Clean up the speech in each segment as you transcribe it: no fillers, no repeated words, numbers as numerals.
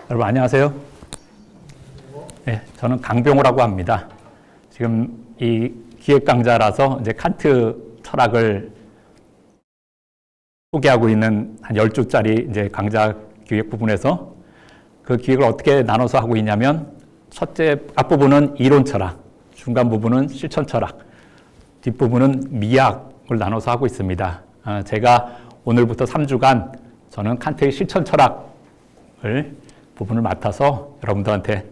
여러분 안녕하세요. 네, 저는 강병호라고 합니다. 지금 이 기획 강좌라서 이제 칸트 철학을 소개하고 있는 한 10주짜리 이제 강좌 기획 부분에서 그 기획을 어떻게 나눠서 하고 있냐면, 첫째 앞부분은 이론 철학, 중간 부분은 실천 철학, 뒷부분은 미학을 나눠서 하고 있습니다. 제가 오늘부터 3주간 저는 칸트의 실천 철학을 부분을 맡아서 여러분들한테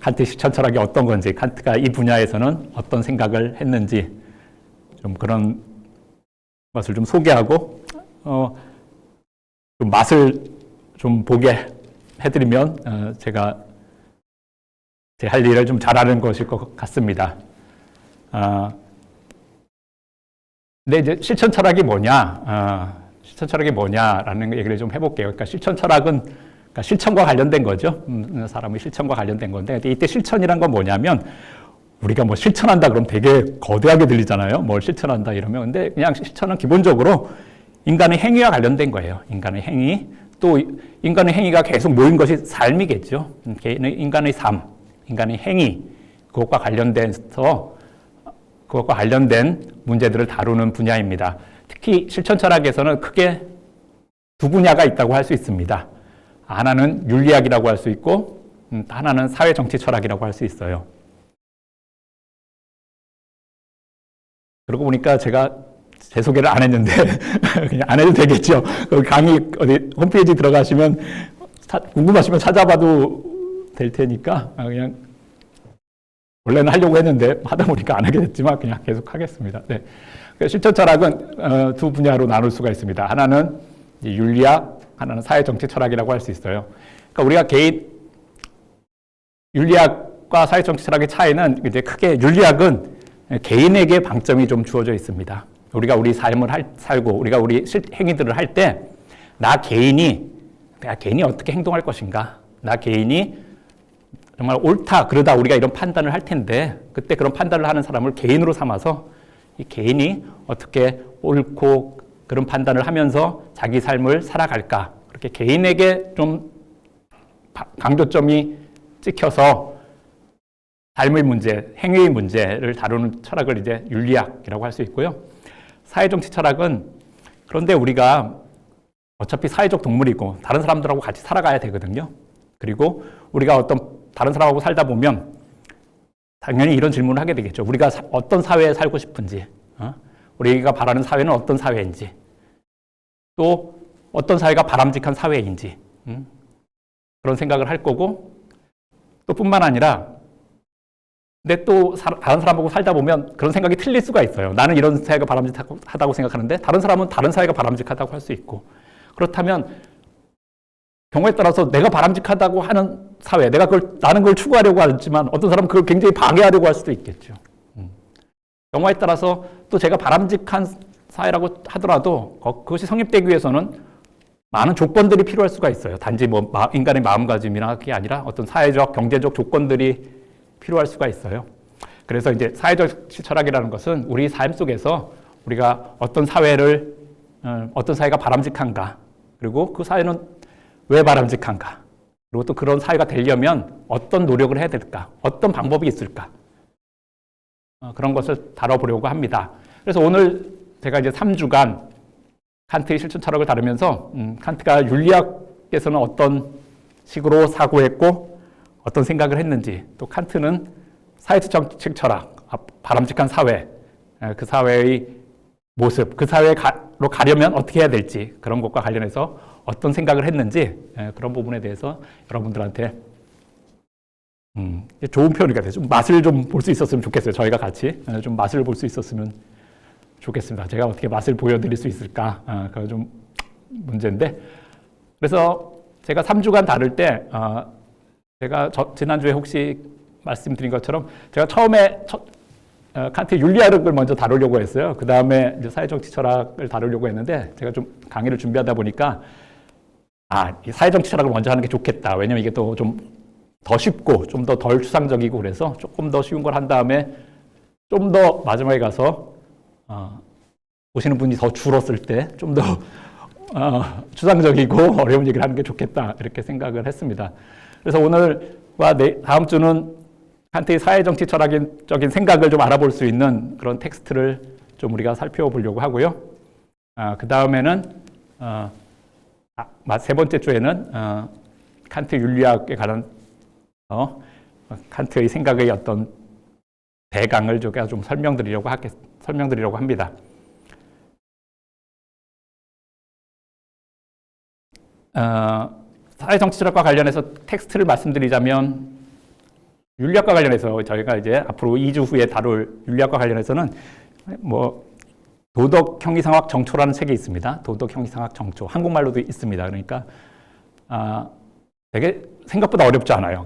칸트의 실천 철학이 어떤 건지, 칸트가 이 분야에서는 어떤 생각을 했는지 좀 그런 것을 좀 소개하고 좀 맛을 좀 보게 해드리면 제가 제 할 일을 좀 잘하는 것일 것 같습니다. 근데 이제 실천 철학이 뭐냐, 실천 철학이 뭐냐라는 얘기를 좀 해볼게요. 그러니까 실천 철학은 그러니까 실천과 관련된 거죠. 사람의 실천과 관련된 건데, 이때 실천이란 건 뭐냐면, 우리가 뭐 실천한다 그러면 되게 거대하게 들리잖아요. 뭘 실천한다 이러면. 근데 그냥 실천은 기본적으로 인간의 행위와 관련된 거예요. 인간의 행위. 또 인간의 행위가 계속 모인 것이 삶이겠죠. 인간의 삶, 인간의 행위, 그것과 관련된 문제들을 다루는 분야입니다. 특히 실천 철학에서는 크게 두 분야가 있다고 할 수 있습니다. 하나는 윤리학이라고 할 수 있고, 하나는 사회정치 철학이라고 할 수 있어요. 그러고 보니까 제가 제 소개를 안 했는데 그냥 안 해도 되겠죠. 강의 어디 홈페이지 들어가시면 궁금하시면 찾아봐도 될 테니까 그냥 원래는 하려고 했는데 하다 보니까 안 하게 됐지만 그냥 계속 하겠습니다. 네. 실천 철학은 두 분야로 나눌 수가 있습니다. 하나는 윤리학, 하나는 사회정치 철학이라고 할 수 있어요. 그러니까 우리가 윤리학과 사회정치 철학의 차이는 이제 크게 윤리학은 개인에게 방점이 좀 주어져 있습니다. 우리가 우리 삶을 살고 우리가 우리 행위들을 할 때 내가 개인이 어떻게 행동할 것인가, 나 개인이 정말 옳다 그러다 우리가 이런 판단을 할 텐데, 그때 그런 판단을 하는 사람을 개인으로 삼아서 이 개인이 어떻게 옳고 그런 판단을 하면서 자기 삶을 살아갈까, 그렇게 개인에게 좀 강조점이 찍혀서 삶의 문제, 행위의 문제를 다루는 철학을 이제 윤리학이라고 할 수 있고요. 사회정치 철학은, 그런데 우리가 어차피 사회적 동물이고 다른 사람들하고 같이 살아가야 되거든요. 그리고 우리가 다른 사람하고 살다 보면 당연히 이런 질문을 하게 되겠죠. 우리가 어떤 사회에 살고 싶은지, 우리가 바라는 사회는 어떤 사회인지, 또 어떤 사회가 바람직한 사회인지, 그런 생각을 할 거고, 또 뿐만 아니라 근데 또 다른 사람하고 살다 보면 그런 생각이 틀릴 수가 있어요. 나는 이런 사회가 바람직하다고 생각하는데 다른 사람은 다른 사회가 바람직하다고 할 수 있고, 그렇다면 경우에 따라서 내가 바람직하다고 하는 사회, 나는 그걸 추구하려고 하지만 어떤 사람은 그걸 굉장히 방해하려고 할 수도 있겠죠. 경우에 따라서 또 제가 바람직한 사회라고 하더라도 그것이 성립되기 위해서는 많은 조건들이 필요할 수가 있어요. 단지 인간의 마음가짐이나 그게 아니라 어떤 사회적, 경제적 조건들이 필요할 수가 있어요. 그래서 이제 사회적 철학이라는 것은 우리 삶 속에서 우리가 어떤 사회가 바람직한가, 그리고 그 사회는 왜 바람직한가, 그리고 또 그런 사회가 되려면 어떤 노력을 해야 될까, 어떤 방법이 있을까, 그런 것을 다뤄보려고 합니다. 그래서 오늘 제가 이제 3주간 칸트의 실천 철학을 다루면서 칸트가 윤리학에서는 어떤 식으로 사고했고 어떤 생각을 했는지, 또 칸트는 사회정치 철학, 바람직한 사회, 그 사회의 모습, 그 사회로 가려면 어떻게 해야 될지, 그런 것과 관련해서 어떤 생각을 했는지, 그런 부분에 대해서 여러분들한테 좋은 표현이 돼서 좀 맛을 좀 볼 수 있었으면 좋겠어요. 저희가 같이 좀 맛을 볼 수 있었으면 좋겠습니다. 제가 어떻게 맛을 보여드릴 수 있을까, 그건 좀 문제인데, 그래서 제가 3주간 다룰 때 제가 지난주에 혹시 말씀드린 것처럼 제가 처음에 칸트의 윤리학을 먼저 다루려고 했어요. 그 다음에 이제 사회정치 철학을 다루려고 했는데, 제가 좀 강의를 준비하다 보니까 이 사회정치 철학을 먼저 하는 게 좋겠다. 왜냐면 이게 또 좀 더 쉽고 좀 더 덜 추상적이고, 그래서 조금 더 쉬운 걸 한 다음에 좀 더 마지막에 가서 보시는 분이 더 줄었을 때 좀 더 추상적이고 어려운 얘기를 하는 게 좋겠다 이렇게 생각을 했습니다. 그래서 오늘과 다음 주는 칸트의 사회정치 철학적인 생각을 좀 알아볼 수 있는 그런 텍스트를 좀 우리가 살펴보려고 하고요. 그 다음에는 세 번째 주에는 칸트 윤리학에 관한 칸트의 생각의 어떤 대강을 제가 좀 설명드리려고 합니다. 사회정치철학과 관련해서 텍스트를 말씀드리자면 윤리학과 관련해서 저희가 이제 앞으로 2주 후에 다룰 윤리학과 관련해서는 도덕형이상학 정초라는 책이 있습니다. 도덕형이상학 정초. 한국말로도 있습니다. 그러니까 되게 생각보다 어렵지 않아요.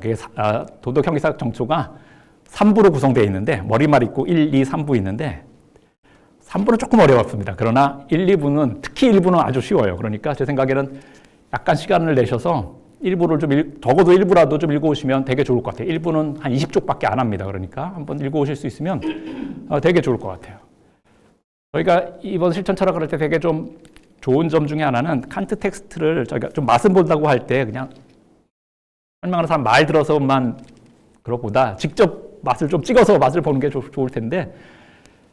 도덕형이상학 정초가 3부로 구성되어 있는데 머리말 있고 1, 2, 3부 있는데 3부는 조금 어려웠습니다. 그러나 1, 2부는 특히 1부는 아주 쉬워요. 그러니까 제 생각에는 약간 시간을 내셔서 1부를 적어도 1부라도 좀 읽어오시면 되게 좋을 것 같아요. 1부는 한 20쪽밖에 안 합니다. 그러니까 한번 읽어오실 수 있으면 되게 좋을 것 같아요. 저희가 이번 실천 철학을 할 때 되게 좀 좋은 점 중에 하나는 칸트 텍스트를 저희가 좀 맛을 본다고 할 때 그냥 설명하는 사람 말 들어서만 그것보다 직접 맛을 좀 찍어서 맛을 보는 게 좋을 텐데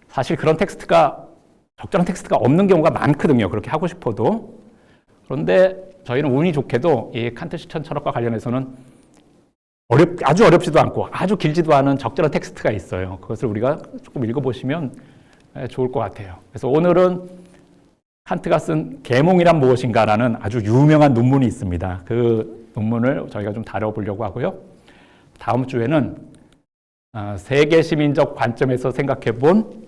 사실 그런 적절한 텍스트가 없는 경우가 많거든요. 그렇게 하고 싶어도. 그런데 저희는 운이 좋게도 이 칸트 실천 철학과 관련해서는 아주 어렵지도 않고 아주 길지도 않은 적절한 텍스트가 있어요. 그것을 우리가 조금 읽어보시면 좋을 것 같아요. 그래서 오늘은 칸트가 쓴 계몽이란 무엇인가라는 아주 유명한 논문이 있습니다. 그 논문을 저희가 좀 다뤄보려고 하고요. 다음 주에는 세계 시민적 관점에서 생각해본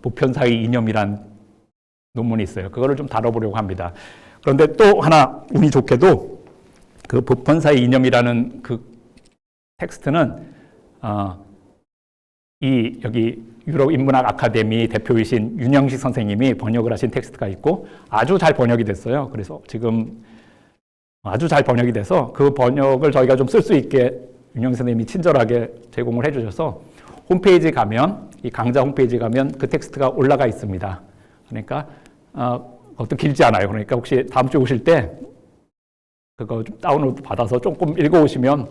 보편사의 이념이란 논문이 있어요. 그거를 좀 다뤄보려고 합니다. 그런데 또 하나 운이 좋게도 그 보편사의 이념이라는 그 텍스트는 여기 유럽 인문학 아카데미 대표이신 윤영식 선생님이 번역을 하신 텍스트가 있고 아주 잘 번역이 됐어요. 그래서 지금 아주 잘 번역이 돼서 그 번역을 저희가 좀 쓸 수 있게 윤영식 선생님이 친절하게 제공을 해주셔서 홈페이지 가면 이 강좌 홈페이지 가면 그 텍스트가 올라가 있습니다. 그러니까 그것도 길지 않아요. 그러니까 혹시 다음 주에 오실 때 그거 좀 다운로드 받아서 조금 읽어오시면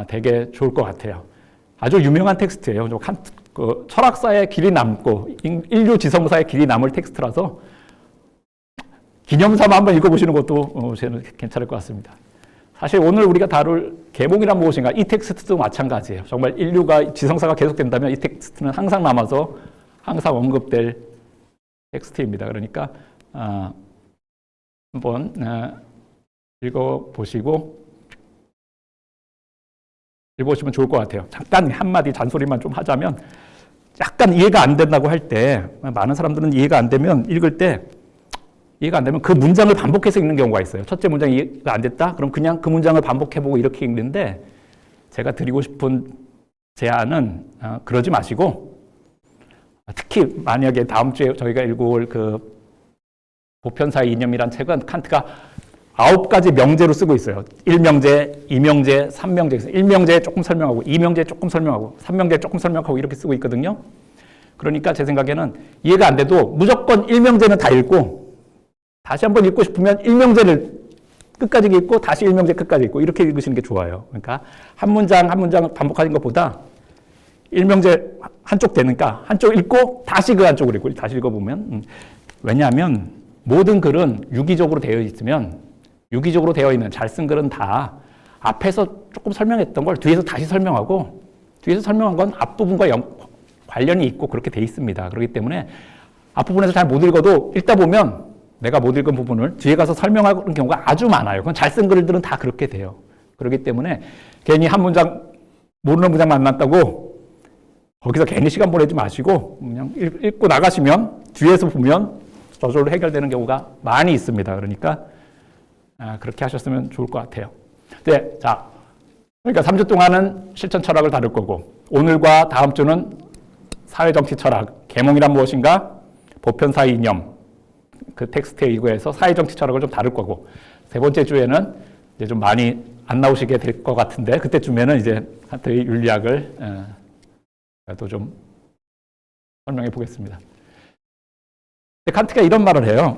되게 좋을 것 같아요. 아주 유명한 텍스트예요. 철학사에 길이 남고 인류 지성사에 길이 남을 텍스트라서 기념삼아 한번 읽어보시는 것도 저는 괜찮을 것 같습니다. 사실 오늘 우리가 다룰 계몽이란 무엇인가 이 텍스트도 마찬가지예요. 정말 인류가 지성사가 계속된다면 이 텍스트는 항상 남아서 항상 언급될 텍스트입니다. 그러니까 한번 읽어보시면 좋을 것 같아요. 잠깐 한마디 잔소리만 좀 하자면 약간 이해가 안 된다고 할 때 많은 사람들은 이해가 안 되면 읽을 때 이해가 안 되면 그 문장을 반복해서 읽는 경우가 있어요. 첫째 문장이 이해가 안 됐다? 그럼 그냥 그 문장을 반복해보고 이렇게 읽는데 제가 드리고 싶은 제안은 그러지 마시고 특히 만약에 다음 주에 저희가 읽어올 그 보편사의 이념이란 책은 칸트가 9가지 명제로 쓰고 있어요. 1명제, 2명제, 3명제. 1명제 조금 설명하고 2명제 조금 설명하고 3명제 조금 설명하고 이렇게 쓰고 있거든요. 그러니까 제 생각에는 이해가 안 돼도 무조건 1명제는 다 읽고 다시 한번 읽고 싶으면 1명제를 끝까지 읽고 다시 1명제 끝까지 읽고 이렇게 읽으시는 게 좋아요. 그러니까 한 문장 한 문장 반복하는 것보다 1명제 한쪽 되니까 한쪽 읽고 다시 그 한쪽을 읽고 다시 읽어보면 왜냐하면 모든 글은 유기적으로 되어 있으면 유기적으로 되어 있는 잘 쓴 글은 다 앞에서 조금 설명했던 걸 뒤에서 다시 설명하고 뒤에서 설명한 건 앞부분과 관련이 있고 그렇게 돼 있습니다. 그렇기 때문에 앞부분에서 잘 못 읽어도 읽다 보면 내가 못 읽은 부분을 뒤에 가서 설명하는 경우가 아주 많아요. 그건 잘 쓴 글들은 다 그렇게 돼요. 그렇기 때문에 괜히 한 문장 모르는 문장 만났다고 거기서 괜히 시간 보내지 마시고 그냥 읽고 나가시면 뒤에서 보면 저절로 해결되는 경우가 많이 있습니다. 그러니까 그렇게 하셨으면 좋을 것 같아요. 네, 자, 그러니까 3주 동안은 실천 철학을 다룰 거고 오늘과 다음 주는 사회정치 철학, 계몽이란 무엇인가, 보편사의 이념, 그 텍스트에 이거에서 사회정치 철학을 좀 다룰 거고 세 번째 주에는 이제 좀 많이 안 나오시게 될 것 같은데 그때쯤에는 이제 칸트의 윤리학을 또 좀 설명해 보겠습니다. 칸트가 이런 말을 해요.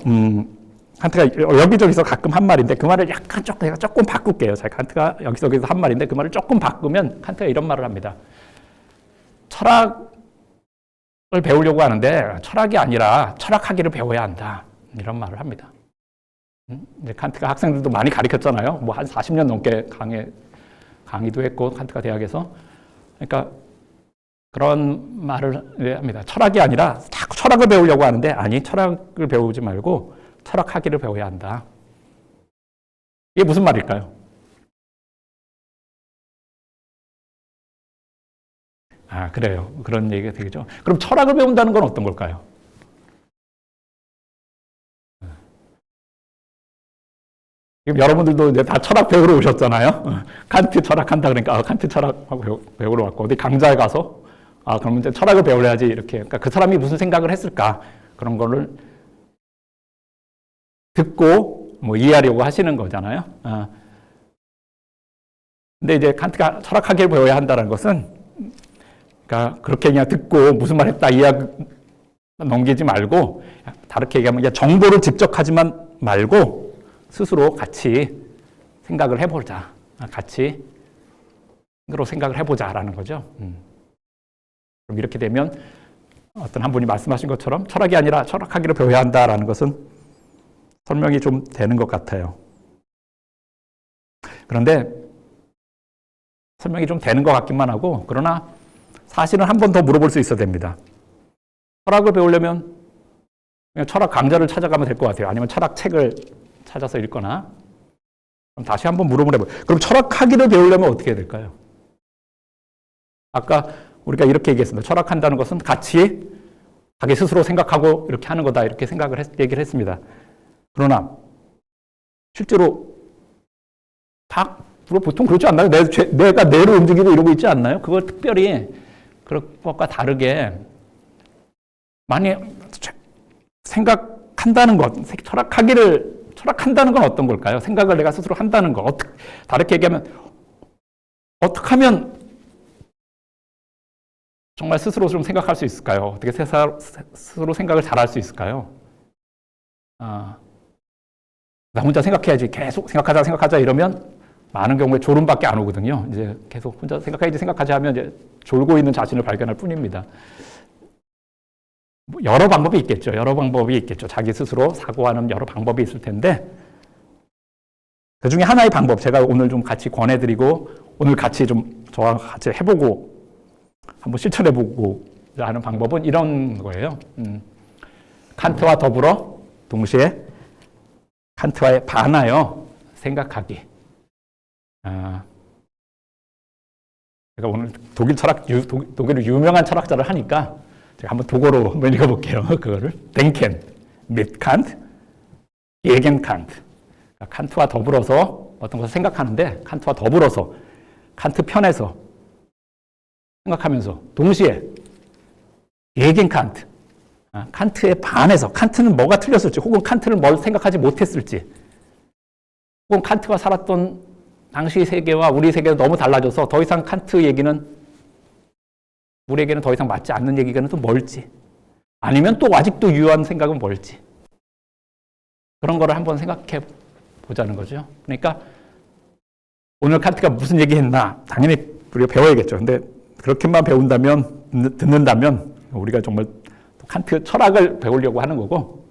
칸트가 여기저기서 가끔 한 말인데 그 말을 약간 조금 바꿀게요. 자, 칸트가 여기저기서 한 말인데 그 말을 조금 바꾸면 칸트가 이런 말을 합니다. 철학을 배우려고 하는데 철학이 아니라 철학하기를 배워야 한다. 이런 말을 합니다. 이제 칸트가 학생들도 많이 가르쳤잖아요. 뭐 한 40년 넘게 강의도 했고 칸트가 대학에서. 그러니까 그런 말을 합니다. 철학이 아니라 자꾸 철학을 배우려고 하는데 아니 철학을 배우지 말고 철학하기를 배워야 한다. 이게 무슨 말일까요? 아, 그래요. 그런 얘기가 되겠죠. 그럼 철학을 배운다는 건 어떤 걸까요? 지금 여러분들도 이제 다 철학 배우러 오셨잖아요. 칸트 철학한다 그러니까 칸트 철학하고 배우러 왔고 어디 강좌에 가서 그러면 이제 철학을 배워야지 이렇게. 그러니까 그 사람이 무슨 생각을 했을까 그런 거를 듣고 뭐 이해하려고 하시는 거잖아요. 근데 이제 칸트가 철학하기를 배워야 한다는 것은 그러니까 그렇게 그냥 듣고 무슨 말 했다 이해하고 넘기지 말고 다르게 얘기하면 그냥 정보를 집적하지만 말고 스스로 같이 생각을 해보자. 같이 스스로 생각을 해보자라는 거죠. 그럼 이렇게 되면 어떤 한 분이 말씀하신 것처럼 철학이 아니라 철학하기를 배워야 한다라는 것은 설명이 좀 되는 것 같아요. 그런데 설명이 좀 되는 것 같기만 하고 그러나 사실은 한 번 더 물어볼 수 있어야 됩니다. 철학을 배우려면 그냥 철학 강좌를 찾아가면 될 것 같아요. 아니면 철학 책을 찾아서 읽거나. 그럼 다시 한번 물어보려면 그럼 철학하기를 배우려면 어떻게 해야 될까요? 아까 우리가 이렇게 얘기했습니다. 철학한다는 것은 같이 자기 스스로 생각하고 이렇게 하는 거다 이렇게 얘기를 했습니다. 그러나 실제로 보통 그렇지 않나요? 내가 뇌를 움직이고 이러고 있지 않나요? 그걸 특별히 그런 것과 다르게 많이 생각한다는 것, 철학한다는 건 어떤 걸까요? 생각을 내가 스스로 한다는 것. 다르게 얘기하면 어떻게 하면 정말 스스로 좀 생각할 수 있을까요? 어떻게 스스로 생각을 잘할 수 있을까요? 나 혼자 생각해야지. 계속 생각하자 이러면 많은 경우에 졸음밖에 안 오거든요. 이제 계속 혼자 생각하지 하면 이제 졸고 있는 자신을 발견할 뿐입니다. 여러 방법이 있겠죠. 자기 스스로 사고하는 여러 방법이 있을 텐데 그 중에 하나의 방법 제가 오늘 좀 같이 권해드리고 오늘 같이 좀 저와 같이 해보고 한번 실천해보고 하는 방법은 이런 거예요. 칸트와 더불어 동시에 칸트와에 반하여 생각하기. 제가 오늘 독일의 유명한 철학자를 하니까 제가 한번 독어로 한번 읽어볼게요. 그거를 덴켄, mit Kant, gegen Kant. 칸트와 더불어서 어떤 것을 생각하는데 칸트와 더불어서 칸트 편에서 생각하면서 동시에 gegen Kant, 칸트에 반해서 칸트는 뭐가 틀렸을지 혹은 칸트는 뭘 생각하지 못했을지 혹은 칸트가 살았던 당시 세계와 우리 세계가 너무 달라져서 더 이상 칸트 얘기는 우리에게는 더 이상 맞지 않는 얘기가는 또 뭘지 아니면 또 아직도 유효한 생각은 뭘지 그런 거를 한번 생각해 보자는 거죠. 그러니까 오늘 칸트가 무슨 얘기했나 당연히 우리가 배워야겠죠. 근데 그렇게만 듣는다면 우리가 정말 칸트 철학을 배우려고 하는 거고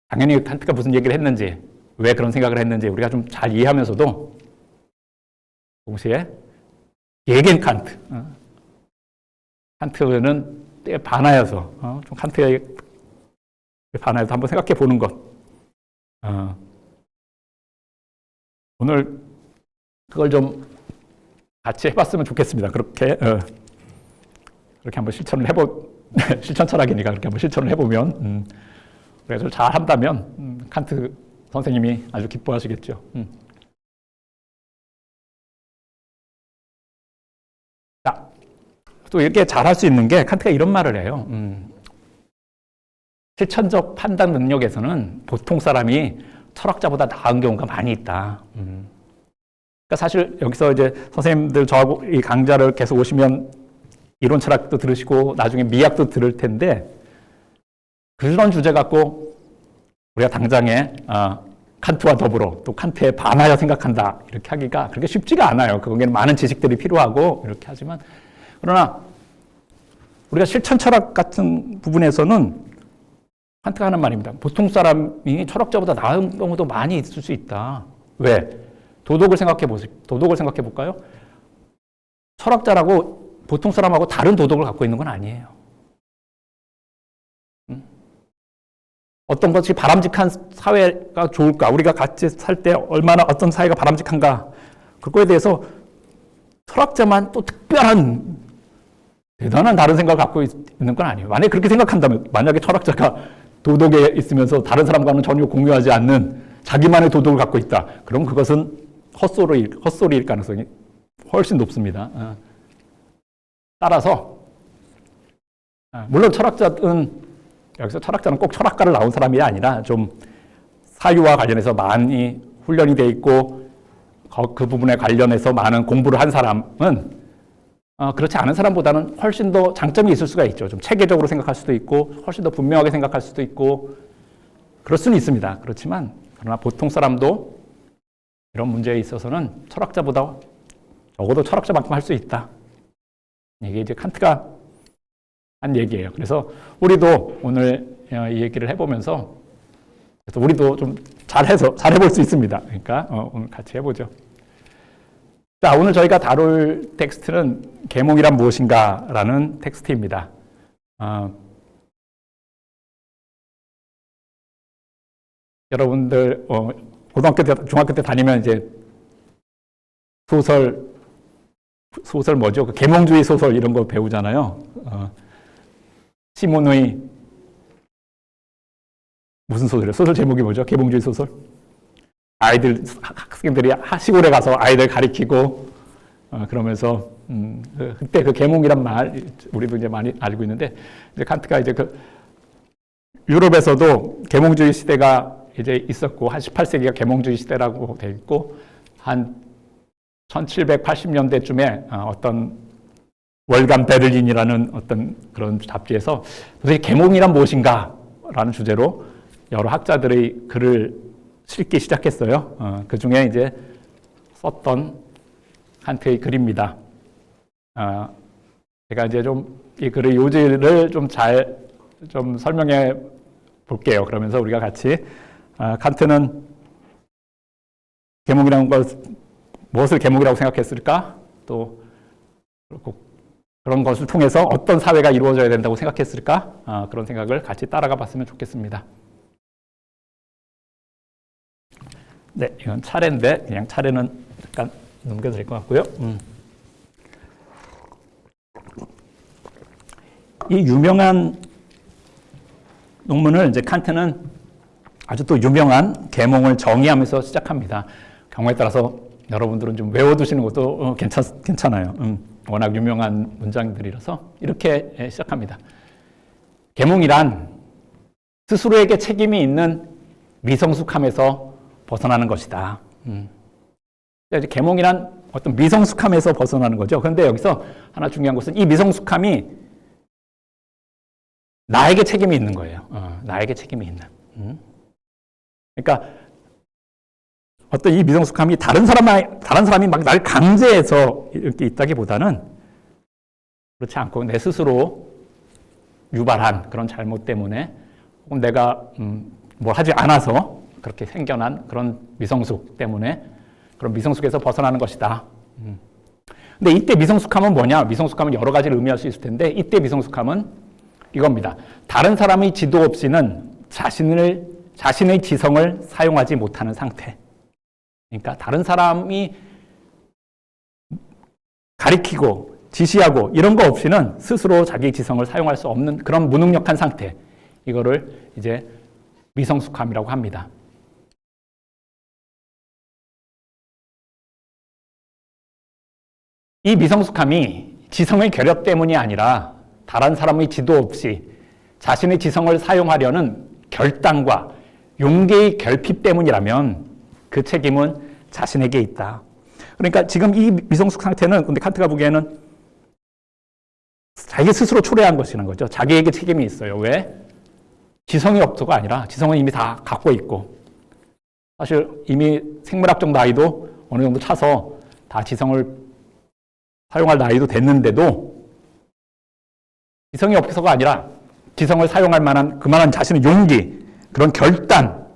당연히 칸트가 무슨 얘기를 했는지 왜 그런 생각을 했는지 우리가 좀 잘 이해하면서도 동시에 gegen 칸트 칸트는 때에 반하여서 좀 칸트에 반하여서 한번 생각해 보는 것. 오늘 그걸 좀 같이 해봤으면 좋겠습니다. 그렇게 한번 실천 철학이니까 그렇게 한번 실천을 해보면 그래서 잘 한다면 칸트 선생님이 아주 기뻐하시겠죠. 자, 또 이렇게 잘할 수 있는 게 칸트가 이런 말을 해요. 실천적 판단 능력에서는 보통 사람이 철학자보다 나은 경우가 많이 있다. 그러니까 사실 여기서 이제 선생님들 저하고 이 강좌를 계속 오시면 이론 철학도 들으시고 나중에 미학도 들을 텐데 그런 주제 갖고 우리가 당장에 칸트와 더불어 또 칸트에 반하여 생각한다 이렇게 하기가 그렇게 쉽지가 않아요. 거기에는 많은 지식들이 필요하고 이렇게 하지만 그러나 우리가 실천 철학 같은 부분에서는 칸트가 하는 말입니다. 보통 사람이 철학자보다 나은 경우도 많이 있을 수 있다. 왜? 도덕을 생각해 볼까요? 철학자라고 보통 사람하고 다른 도덕을 갖고 있는 건 아니에요. 어떤 것이 바람직한 사회가 좋을까? 우리가 같이 살 때 얼마나 어떤 사회가 바람직한가? 그거에 대해서 철학자만 또 특별한 대단한 다른 생각을 갖고 있는 건 아니에요. 만약에 그렇게 생각한다면, 만약에 철학자가 도덕에 있으면서 다른 사람과는 전혀 공유하지 않는 자기만의 도덕을 갖고 있다. 그럼 그것은 헛소리일 가능성이 훨씬 높습니다. 따라서 물론 여기서 철학자는 꼭 철학가를 나온 사람이 아니라 좀 사유와 관련해서 많이 훈련이 돼 있고 그 부분에 관련해서 많은 공부를 한 사람은 그렇지 않은 사람보다는 훨씬 더 장점이 있을 수가 있죠. 좀 체계적으로 생각할 수도 있고 훨씬 더 분명하게 생각할 수도 있고 그럴 수는 있습니다. 그렇지만 그러나 보통 사람도 이런 문제에 있어서는 철학자보다 적어도 철학자만큼 할 수 있다. 이게 이제 칸트가 한 얘기예요. 그래서 우리도 오늘 이 얘기를 해보면서 그래서 우리도 좀 잘해볼 수 있습니다. 그러니까 오늘 같이 해보죠. 자, 오늘 저희가 다룰 텍스트는 계몽이란 무엇인가라는 텍스트입니다. 여러분들 고등학교 때, 중학교 때 다니면 이제 소설 뭐죠? 그 계몽주의 소설 이런 거 배우잖아요. 시몬의 무슨 소설이에요? 소설 제목이 뭐죠? 계몽주의 소설? 학생들이 시골에 가서 아이들 가리키고 그러면서 그때 그 계몽이란 말 우리도 이제 많이 알고 있는데 이제 칸트가 이제 그 유럽에서도 계몽주의 시대가 이제 있었고 한 18세기가 계몽주의 시대라고 돼 있고 한 1780년대쯤에 어떤 월간 베를린이라는 어떤 그런 잡지에서 도대체 계몽이란 무엇인가 라는 주제로 여러 학자들의 글을 읽기 시작했어요. 그 중에 이제 썼던 칸트의 글입니다. 제가 이제 좀 이 글의 요지를 좀 설명해 볼게요. 그러면서 우리가 같이 칸트는 계몽이라는 무엇을 계몽이라고 생각했을까? 또 그런 것을 통해서 어떤 사회가 이루어져야 된다고 생각했을까? 그런 생각을 같이 따라가 봤으면 좋겠습니다. 네, 이건 차례인데 그냥 차례는 잠깐 넘겨도 될 것 같고요. 이 유명한 논문을 이제 칸트는 아주 또 유명한 계몽을 정의하면서 시작합니다. 경우에 따라서 여러분들은 좀 외워두시는 것도 괜찮아요. 워낙 유명한 문장들이라서 이렇게 시작합니다. 계몽이란 스스로에게 책임이 있는 미성숙함에서 벗어나는 것이다. 이제 계몽이란 어떤 미성숙함에서 벗어나는 거죠. 그런데 여기서 하나 중요한 것은 이 미성숙함이 나에게 책임이 있는 거예요. 나에게 책임이 있는. 그러니까 어떤 이 미성숙함이 다른 사람이 막 날 강제해서 이렇게 있다기보다는 그렇지 않고 내 스스로 유발한 그런 잘못 때문에 혹은 내가 뭘 하지 않아서 그렇게 생겨난 그런 미성숙 때문에 그런 미성숙에서 벗어나는 것이다. 근데 이때 미성숙함은 뭐냐? 미성숙함은 여러 가지를 의미할 수 있을 텐데 이때 미성숙함은 이겁니다. 다른 사람의 지도 없이는 자신의 지성을 사용하지 못하는 상태. 그러니까 다른 사람이 가리키고 지시하고 이런 거 없이는 스스로 자기 지성을 사용할 수 없는 그런 무능력한 상태. 이거를 이제 미성숙함이라고 합니다. 이 미성숙함이 지성의 결여 때문이 아니라 다른 사람의 지도 없이 자신의 지성을 사용하려는 결단과 용기의 결핍 때문이라면 그 책임은 자신에게 있다. 그러니까 지금 이 미성숙 상태는 근데 칸트가 보기에는 자기 스스로 초래한 것이라는 거죠. 자기에게 책임이 있어요. 왜? 지성이 없어가 아니라 지성은 이미 다 갖고 있고 사실 이미 생물학적 나이도 어느 정도 차서 다 지성을 사용할 나이도 됐는데도 지성이 없어서가 아니라 지성을 사용할 만한 그만한 자신의 용기, 그런 결단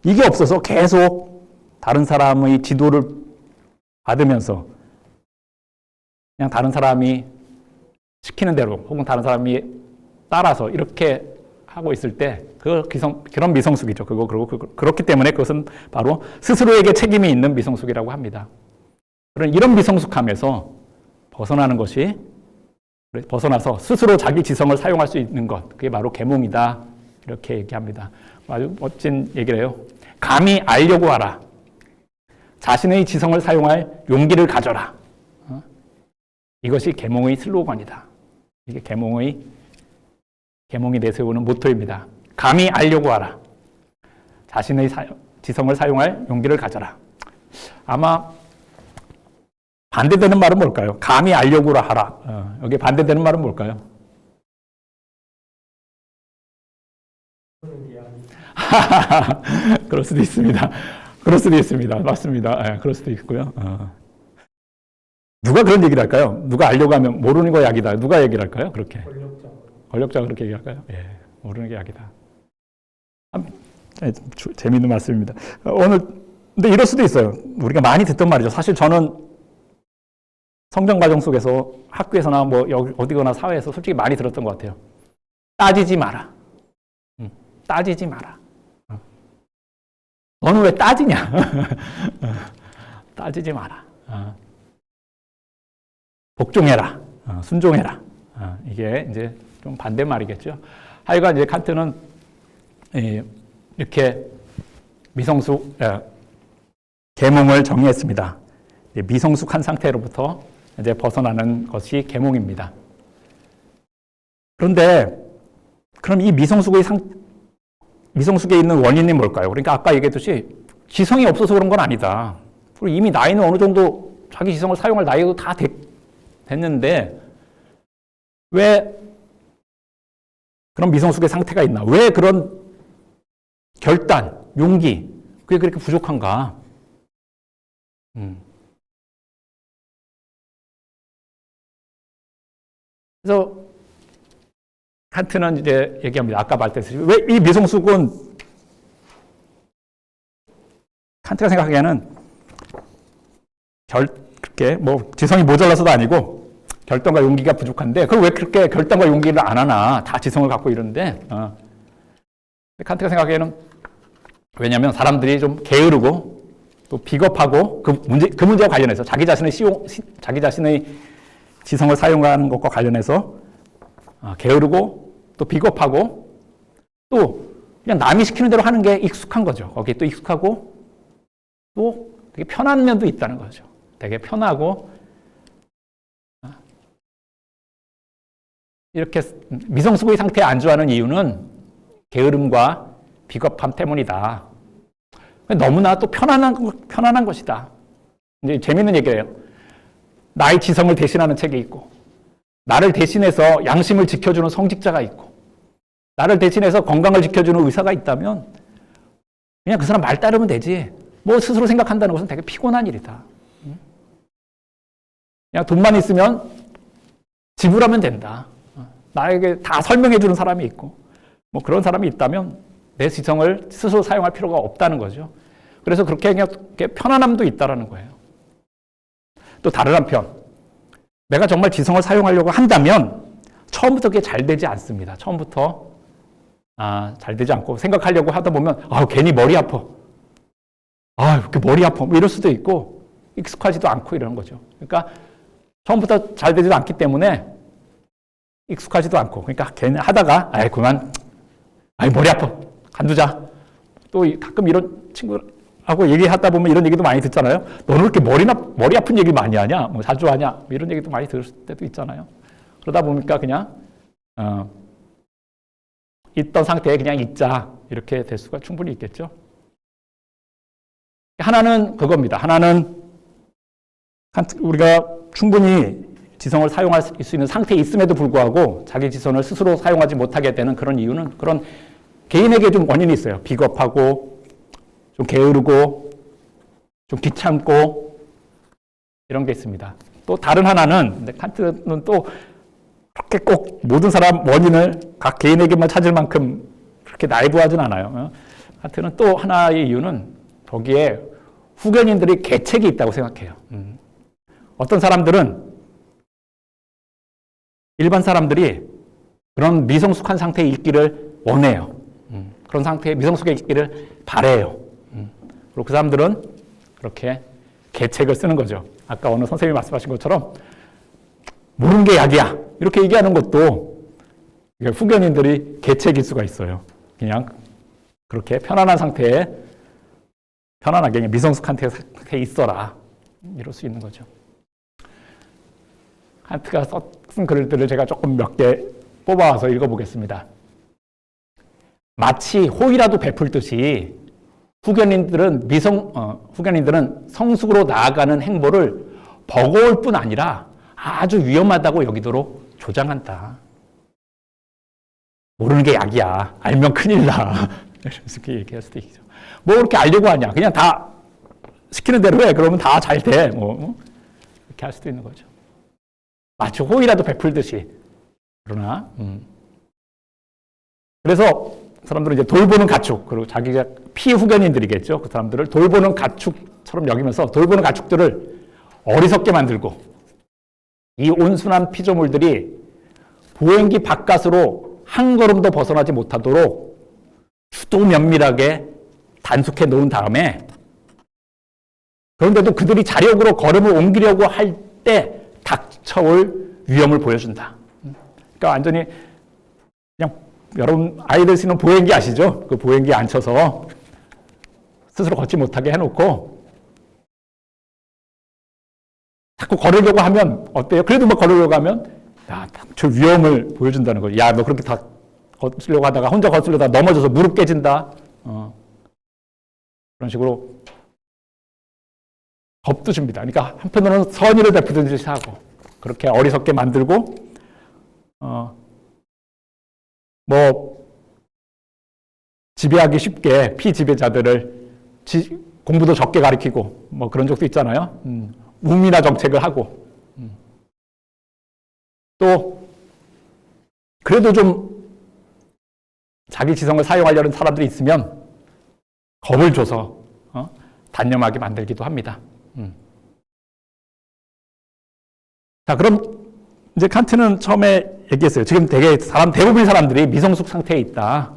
이게 없어서 계속 다른 사람의 지도를 받으면서 그냥 다른 사람이 시키는 대로 혹은 다른 사람이 따라서 이렇게 하고 있을 때 그런 미성숙이죠. 그렇기 때문에 그것은 바로 스스로에게 책임이 있는 미성숙이라고 합니다. 이런 미성숙함에서 벗어나서 스스로 자기 지성을 사용할 수 있는 것, 그게 바로 계몽이다. 이렇게 얘기합니다. 아주 멋진 얘기래요. 감히 알려고 하라. 자신의 지성을 사용할 용기를 가져라. 이것이 계몽의 슬로건이다. 이게 계몽이 내세우는 모토입니다. 감히 알려고 하라. 자신의 지성을 사용할 용기를 가져라. 아마 반대되는 말은 뭘까요? 감히 알려고 하라. 여기 반대되는 말은 뭘까요? 그럴 수도 있습니다. 맞습니다. 그럴 수도 있고요. 누가 그런 얘기를 할까요? 누가 알려고 하면 모르는 거 약이다. 누가 얘기를 할까요? 그렇게. 권력자가 그렇게 얘기할까요? 예, 모르는 게 약이다. 재미있는 말씀입니다. 근데 이럴 수도 있어요. 우리가 많이 듣던 말이죠. 사실 저는 성장 과정 속에서 학교에서나 어디거나 사회에서 솔직히 많이 들었던 것 같아요. 따지지 마라. 따지지 마라. 너는 왜 따지냐? 따지지 마라. 복종해라. 순종해라. 이게 이제 좀 반대말이겠죠. 하여간 이제 칸트는 이렇게 계몽을 정의했습니다. 미성숙한 상태로부터 이제 벗어나는 것이 계몽입니다. 그런데 그럼 이 미성숙에 있는 원인이 뭘까요? 그러니까 아까 얘기했듯이 지성이 없어서 그런 건 아니다. 그리고 이미 나이는 어느 정도 자기 지성을 사용할 나이도 다 됐는데 왜 그런 미성숙의 상태가 있나? 왜 그런 결단, 용기 그게 그렇게 부족한가? 그래서 칸트는 이제 얘기합니다. 아까 말했듯이 왜 이 미성숙은 칸트가 생각하기에는 그렇게 지성이 모자라서도 아니고 결단과 용기가 부족한데 그걸 왜 그렇게 결단과 용기를 안 하나? 다 지성을 갖고 이러는데 칸트가 생각하기에는 왜냐하면 사람들이 좀 게으르고 또 비겁하고 그 문제와 관련해서 자기 자신의 지성을 사용하는 것과 관련해서 게으르고 또 비겁하고 또 그냥 남이 시키는 대로 하는 게 익숙한 거죠. 거기에 또 익숙하고 또 되게 편한 면도 있다는 거죠. 되게 편하고 이렇게 미성숙의 상태에 안주하는 이유는 게으름과 비겁함 때문이다. 너무나 또 편안한 것이다. 이제 재밌는 얘기예요. 나의 지성을 대신하는 책이 있고, 나를 대신해서 양심을 지켜주는 성직자가 있고, 나를 대신해서 건강을 지켜주는 의사가 있다면 그냥 그 사람 말 따르면 되지. 스스로 생각한다는 것은 되게 피곤한 일이다. 그냥 돈만 있으면 지불하면 된다. 나에게 다 설명해 주는 사람이 있고, 그런 사람이 있다면 내 지성을 스스로 사용할 필요가 없다는 거죠. 그래서 그렇게 편안함도 있다라는 거예요. 또 다른 한편, 내가 정말 지성을 사용하려고 한다면 처음부터 그게 잘 되지 않습니다. 처음부터 잘 되지 않고 생각하려고 하다 보면 괜히 머리 아파. 이렇게 머리 아파. 이럴 수도 있고 익숙하지도 않고 이러는 거죠. 그러니까 처음부터 잘 되지도 않기 때문에 익숙하지도 않고 그러니까 괜히 하다가 그만. 머리 아파. 간두자. 또 가끔 이런 친구하고 얘기하다 보면 이런 얘기도 많이 듣잖아요. 너는 왜 이렇게 머리 아픈 얘기 많이 하냐? 자주 하냐? 이런 얘기도 많이 들을 때도 있잖아요. 그러다 보니까 그냥 있던 상태에 그냥 있자. 이렇게 될 수가 충분히 있겠죠. 하나는 그겁니다. 하나는 우리가 충분히 지성을 사용할 수 있는 상태에 있음에도 불구하고 자기 지성을 스스로 사용하지 못하게 되는 그런 이유는 그런 개인에게 좀 원인이 있어요. 비겁하고, 좀 게으르고, 좀 귀찮고, 이런 게 있습니다. 또 다른 하나는, 칸트는 또 그렇게 꼭 모든 사람 원인을 각 개인에게만 찾을 만큼 그렇게 나이브하진 않아요. 칸트는 또 하나의 이유는 거기에 후견인들이 계책이 있다고 생각해요. 어떤 사람들은 일반 사람들이 그런 미성숙한 상태에 있기를 원해요. 그런 상태에 미성숙해 있기를 바래요. 그리고 그 사람들은 그렇게 계책을 쓰는 거죠. 아까 어느 선생님이 말씀하신 것처럼 모르는 게 약이야. 이렇게 얘기하는 것도 후견인들이 계책일 수가 있어요. 그냥 그렇게 편안한 상태에 편안하게 미성숙한 상태에 있어라. 이럴 수 있는 거죠. 칸트가 쓴 글들을 제가 조금 몇 개 뽑아와서 읽어보겠습니다. 마치 호의라도 베풀듯이 후견인들은 성숙으로 나아가는 행보를 버거울 뿐 아니라 아주 위험하다고 여기도록 조장한다. 모르는 게 약이야. 알면 큰일 나. 이렇게 얘기할 수도 있죠. 뭐 그렇게 알려고 하냐. 그냥 다 시키는 대로 해. 그러면 다 잘 돼. 이렇게 할 수도 있는 거죠. 마치 호의라도 베풀듯이. 그러나, 그래서 사람들은 이제 돌보는 가축, 그리고 자기가 피후견인들이겠죠. 그 사람들을 돌보는 가축처럼 여기면서 돌보는 가축들을 어리석게 만들고 이 온순한 피조물들이 보행기 바깥으로 한 걸음도 벗어나지 못하도록 주도 면밀하게 단속해 놓은 다음에 그런데도 그들이 자력으로 걸음을 옮기려고 할 때 닥쳐올 위험을 보여준다. 그러니까 완전히 그냥 여러분 아이들 쓰는 보행기 아시죠? 그 보행기에 앉혀서 스스로 걷지 못하게 해놓고 자꾸 걸으려고 하면 어때요? 그래도 뭐 걸으려고 하면 야, 저 위험을 보여준다는 거예요. 야, 너 그렇게 다 걷으려고 하다가 혼자 걷으려다가 넘어져서 무릎 깨진다. 그런 식으로 겁도 줍니다. 그러니까 한편으로는 선의를 베푸듯이 하고 그렇게 어리석게 만들고 뭐 지배하기 쉽게 피지배자들을 공부도 적게 가르치고 뭐 그런 적도 있잖아요. 우미나 정책을 하고 또 그래도 좀 자기 지성을 사용하려는 사람들이 있으면 겁을 줘서 단념하게 만들기도 합니다. 자, 그럼 이제 칸트는 처음에 얘기했어요. 지금 대부분의 사람들이 미성숙 상태에 있다.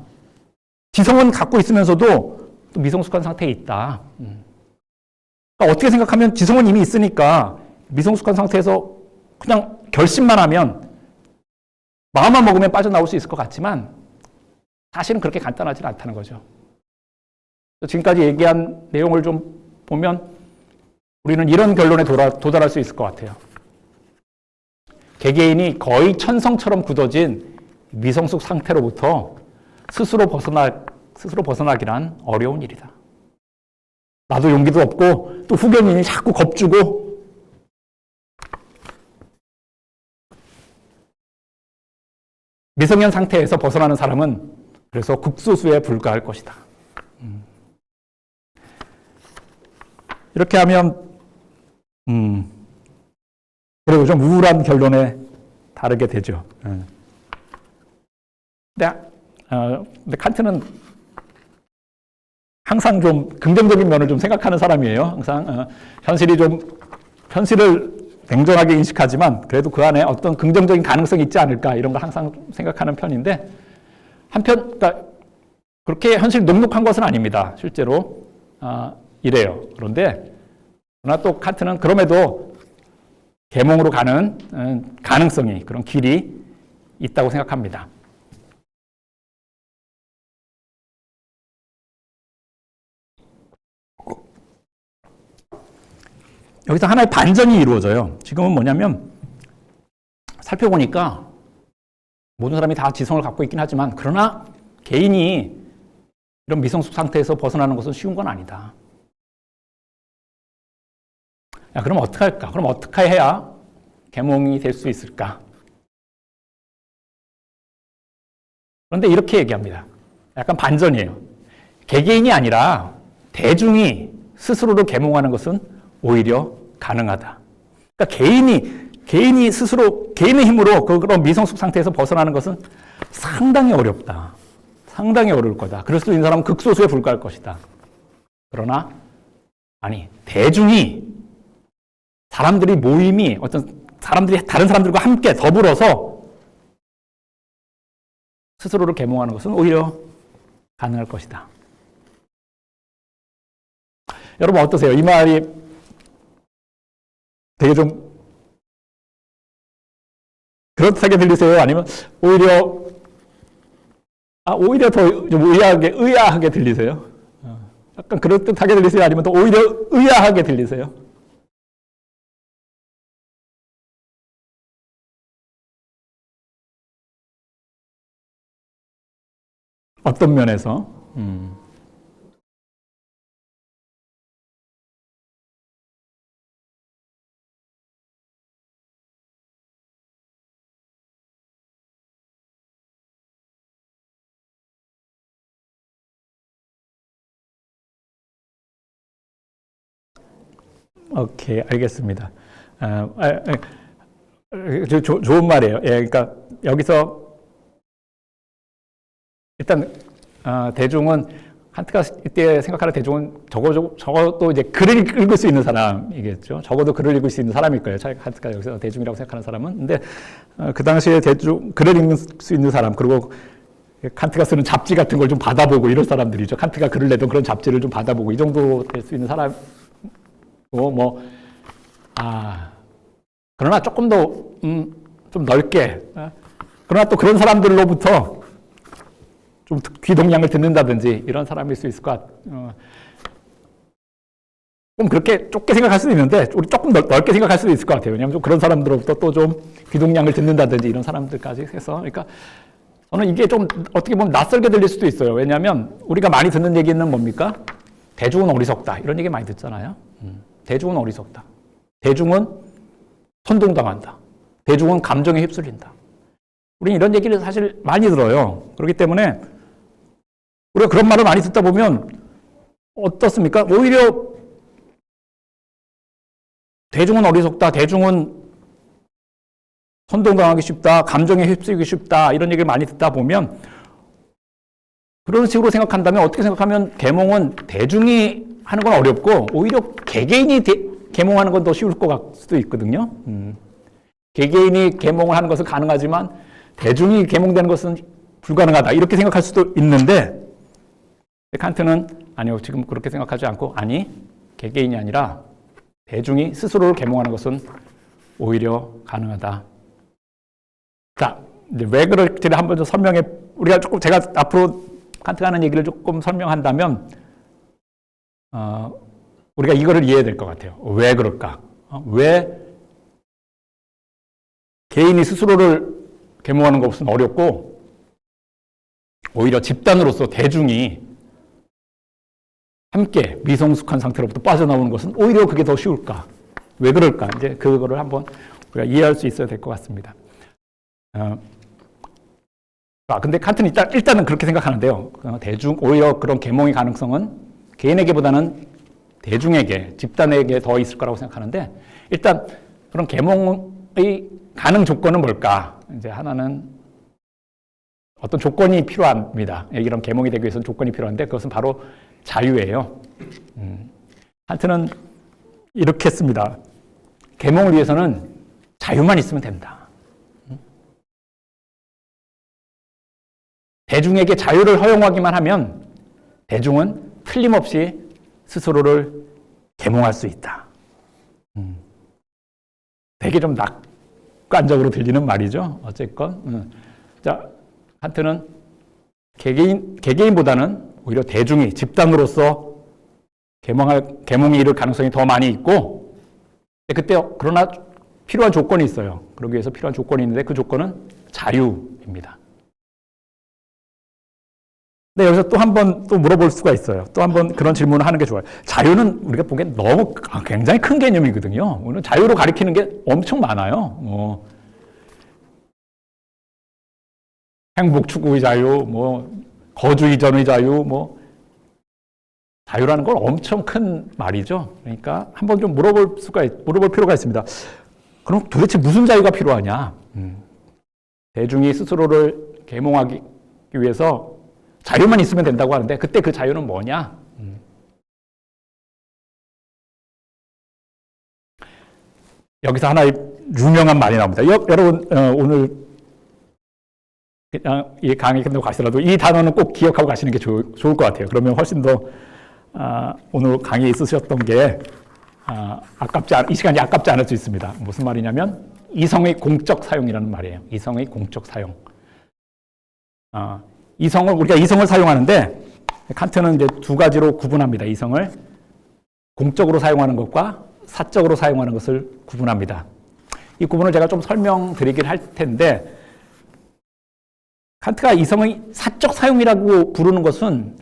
지성은 갖고 있으면서도 또 미성숙한 상태에 있다. 그러니까 어떻게 생각하면 지성은 이미 있으니까 미성숙한 상태에서 그냥 결심만 하면 마음만 먹으면 빠져나올 수 있을 것 같지만 사실은 그렇게 간단하지 않다는 거죠. 지금까지 얘기한 내용을 좀 보면 우리는 이런 결론에 도달할 수 있을 것 같아요. 개개인이 거의 천성처럼 굳어진 미성숙 상태로부터 스스로 벗어나기란 어려운 일이다. 나도 용기도 없고 또 후견인이 자꾸 겁주고 미성년 상태에서 벗어나는 사람은 그래서 극소수에 불과할 것이다. 이렇게 하면 그리고 좀 우울한 결론에 다르게 되죠. 근데 칸트는 항상 좀 긍정적인 면을 좀 생각하는 사람이에요. 항상 현실을 냉정하게 인식하지만 그래도 그 안에 어떤 긍정적인 가능성이 있지 않을까 이런 걸 항상 생각하는 편인데 그러니까 그렇게 현실 녹록한 것은 아닙니다. 실제로 이래요. 그러나 또 칸트는 그럼에도 계몽으로 가는 가능성이 그런 길이 있다고 생각합니다. 여기서 하나의 반전이 이루어져요. 지금은 뭐냐면 살펴보니까 모든 사람이 다 지성을 갖고 있긴 하지만 그러나 개인이 이런 미성숙 상태에서 벗어나는 것은 쉬운 건 아니다. 야, 그럼 어떻게 할까? 그럼 어떻게 해야 계몽이 될 수 있을까? 그런데 이렇게 얘기합니다. 약간 반전이에요. 개개인이 아니라 대중이 스스로를 계몽하는 것은 오히려 가능하다. 그러니까 개인이 스스로 개인의 힘으로 그런 미성숙 상태에서 벗어나는 것은 상당히 어렵다. 상당히 어려울 거다. 그럴 수 있는 사람은 극소수에 불과할 것이다. 그러나 아니, 사람들이 모임이 어떤 사람들이 다른 사람들과 함께 더불어서 스스로를 계몽하는 것은 오히려 가능할 것이다. 여러분 어떠세요? 이 말이 되게 좀 그렇다게 들리세요? 아니면 오히려 더 좀 의아하게 들리세요? 약간 그럴듯하게 들리세요? 아니면 더 오히려 의아하게 들리세요? 어떤 면에서? 오케이, 알겠습니다. 좋은 말이에요. 예, 그러니까 여기서 일단 대중은 칸트가 이때 생각하는 대중은 적어도 이제 글을 읽을 수 있는 사람이겠죠. 적어도 글을 읽을 수 있는 사람일 거예요. 칸트가 여기서 대중이라고 생각하는 사람은. 근데 그 당시에 글을 읽을 수 있는 사람, 그리고 칸트가 쓰는 잡지 같은 걸 좀 받아보고 이런 사람들이죠. 칸트가 글을 내던 그런 잡지를 좀 받아보고 이 정도 될 수 있는 사람. 그러나 조금 더, 좀 넓게, 그러나 또 그런 사람들로부터 좀 귀동냥을 듣는다든지 이런 사람일 수 있을 것 같아요. 좀 그렇게 좁게 생각할 수도 있는데, 우리 조금 넓게 생각할 수도 있을 것 같아요. 왜냐하면 좀 그런 사람들로부터 또 좀 귀동냥을 듣는다든지 이런 사람들까지 해서. 그러니까 저는 이게 좀 어떻게 보면 낯설게 들릴 수도 있어요. 왜냐하면 우리가 많이 듣는 얘기는 뭡니까? 대중은 어리석다. 이런 얘기 많이 듣잖아요. 대중은 어리석다. 대중은 선동당한다. 대중은 감정에 휩쓸린다. 우리는 이런 얘기를 사실 많이 들어요. 그렇기 때문에 우리가 그런 말을 많이 듣다 보면 어떻습니까? 오히려 대중은 어리석다. 대중은 선동당하기 쉽다. 감정에 휩쓸리기 쉽다. 이런 얘기를 많이 듣다 보면 그런 식으로 생각한다면 어떻게 생각하면 계몽은 대중이 하는 건 어렵고 오히려 개개인이 계몽하는 건 더 쉬울 것 같을 수도 있거든요. 개개인이 계몽을 하는 것은 가능하지만 대중이 계몽되는 것은 불가능하다. 이렇게 생각할 수도 있는데 칸트는 아니요. 지금 그렇게 생각하지 않고 개개인이 아니라 대중이 스스로를 계몽하는 것은 오히려 가능하다. 자, 이제 왜 그럴지를 한번 좀 제가 앞으로 칸트가 하는 얘기를 조금 설명한다면 우리가 이거를 이해해야 될 것 같아요. 왜 그럴까? 왜 개인이 스스로를 계몽하는 것은 어렵고 오히려 집단으로서 대중이 함께 미성숙한 상태로부터 빠져나오는 것은 오히려 그게 더 쉬울까? 왜 그럴까? 이제 그거를 한번 우리가 이해할 수 있어야 될 것 같습니다. 근데 칸트는 일단은 그렇게 생각하는데요. 오히려 그런 계몽의 가능성은 개인에게보다는 대중에게, 집단에게 더 있을 거라고 생각하는데, 일단 그런 계몽의 가능 조건은 뭘까? 이제 하나는 어떤 조건이 필요합니다. 이런 계몽이 되기 위해서는 조건이 필요한데, 그것은 바로 자유예요. 칸트는 이렇게 씁니다. 계몽을 위해서는 자유만 있으면 된다. 대중에게 자유를 허용하기만 하면 대중은 틀림없이 스스로를 계몽할 수 있다. 되게 좀 낙관적으로 들리는 말이죠. 어쨌건. 자, 칸트는 개개인보다는 오히려 대중이 집단으로서 계몽이 이룰 가능성이 더 많이 있고, 그러나 필요한 조건이 있어요. 그러기 위해서 필요한 조건이 있는데 그 조건은 자유입니다. 네, 여기서 또 한 번 또 물어볼 수가 있어요. 또 한 번 그런 질문을 하는 게 좋아요. 자유는 우리가 보기엔 너무 굉장히 큰 개념이거든요. 오늘 자유로 가리키는 게 엄청 많아요. 행복 추구의 자유, 거주 이전의 자유, 자유라는 건 엄청 큰 말이죠. 그러니까 한번 좀 물어볼 필요가 있습니다. 그럼 도대체 무슨 자유가 필요하냐? 대중이 스스로를 계몽하기 위해서 자유만 있으면 된다고 하는데 그때 그 자유는 뭐냐? 여기서 하나의 유명한 말이 나옵니다. 여러분 오늘 그냥 이 강의 끝나고 가시더라도 이 단어는 꼭 기억하고 가시는 게 좋을 것 같아요. 그러면 훨씬 더 오늘 강의에 있으셨던 게 이 시간이 아깝지 않을 수 있습니다. 무슨 말이냐면 이성의 공적 사용이라는 말이에요. 이성의 공적 사용. 우리가 이성을 사용하는데 칸트는 이제 두 가지로 구분합니다. 이성을 공적으로 사용하는 것과 사적으로 사용하는 것을 구분합니다. 이 구분을 제가 좀 설명드리긴 할 텐데 칸트가 이성의 사적 사용이라고 부르는 것은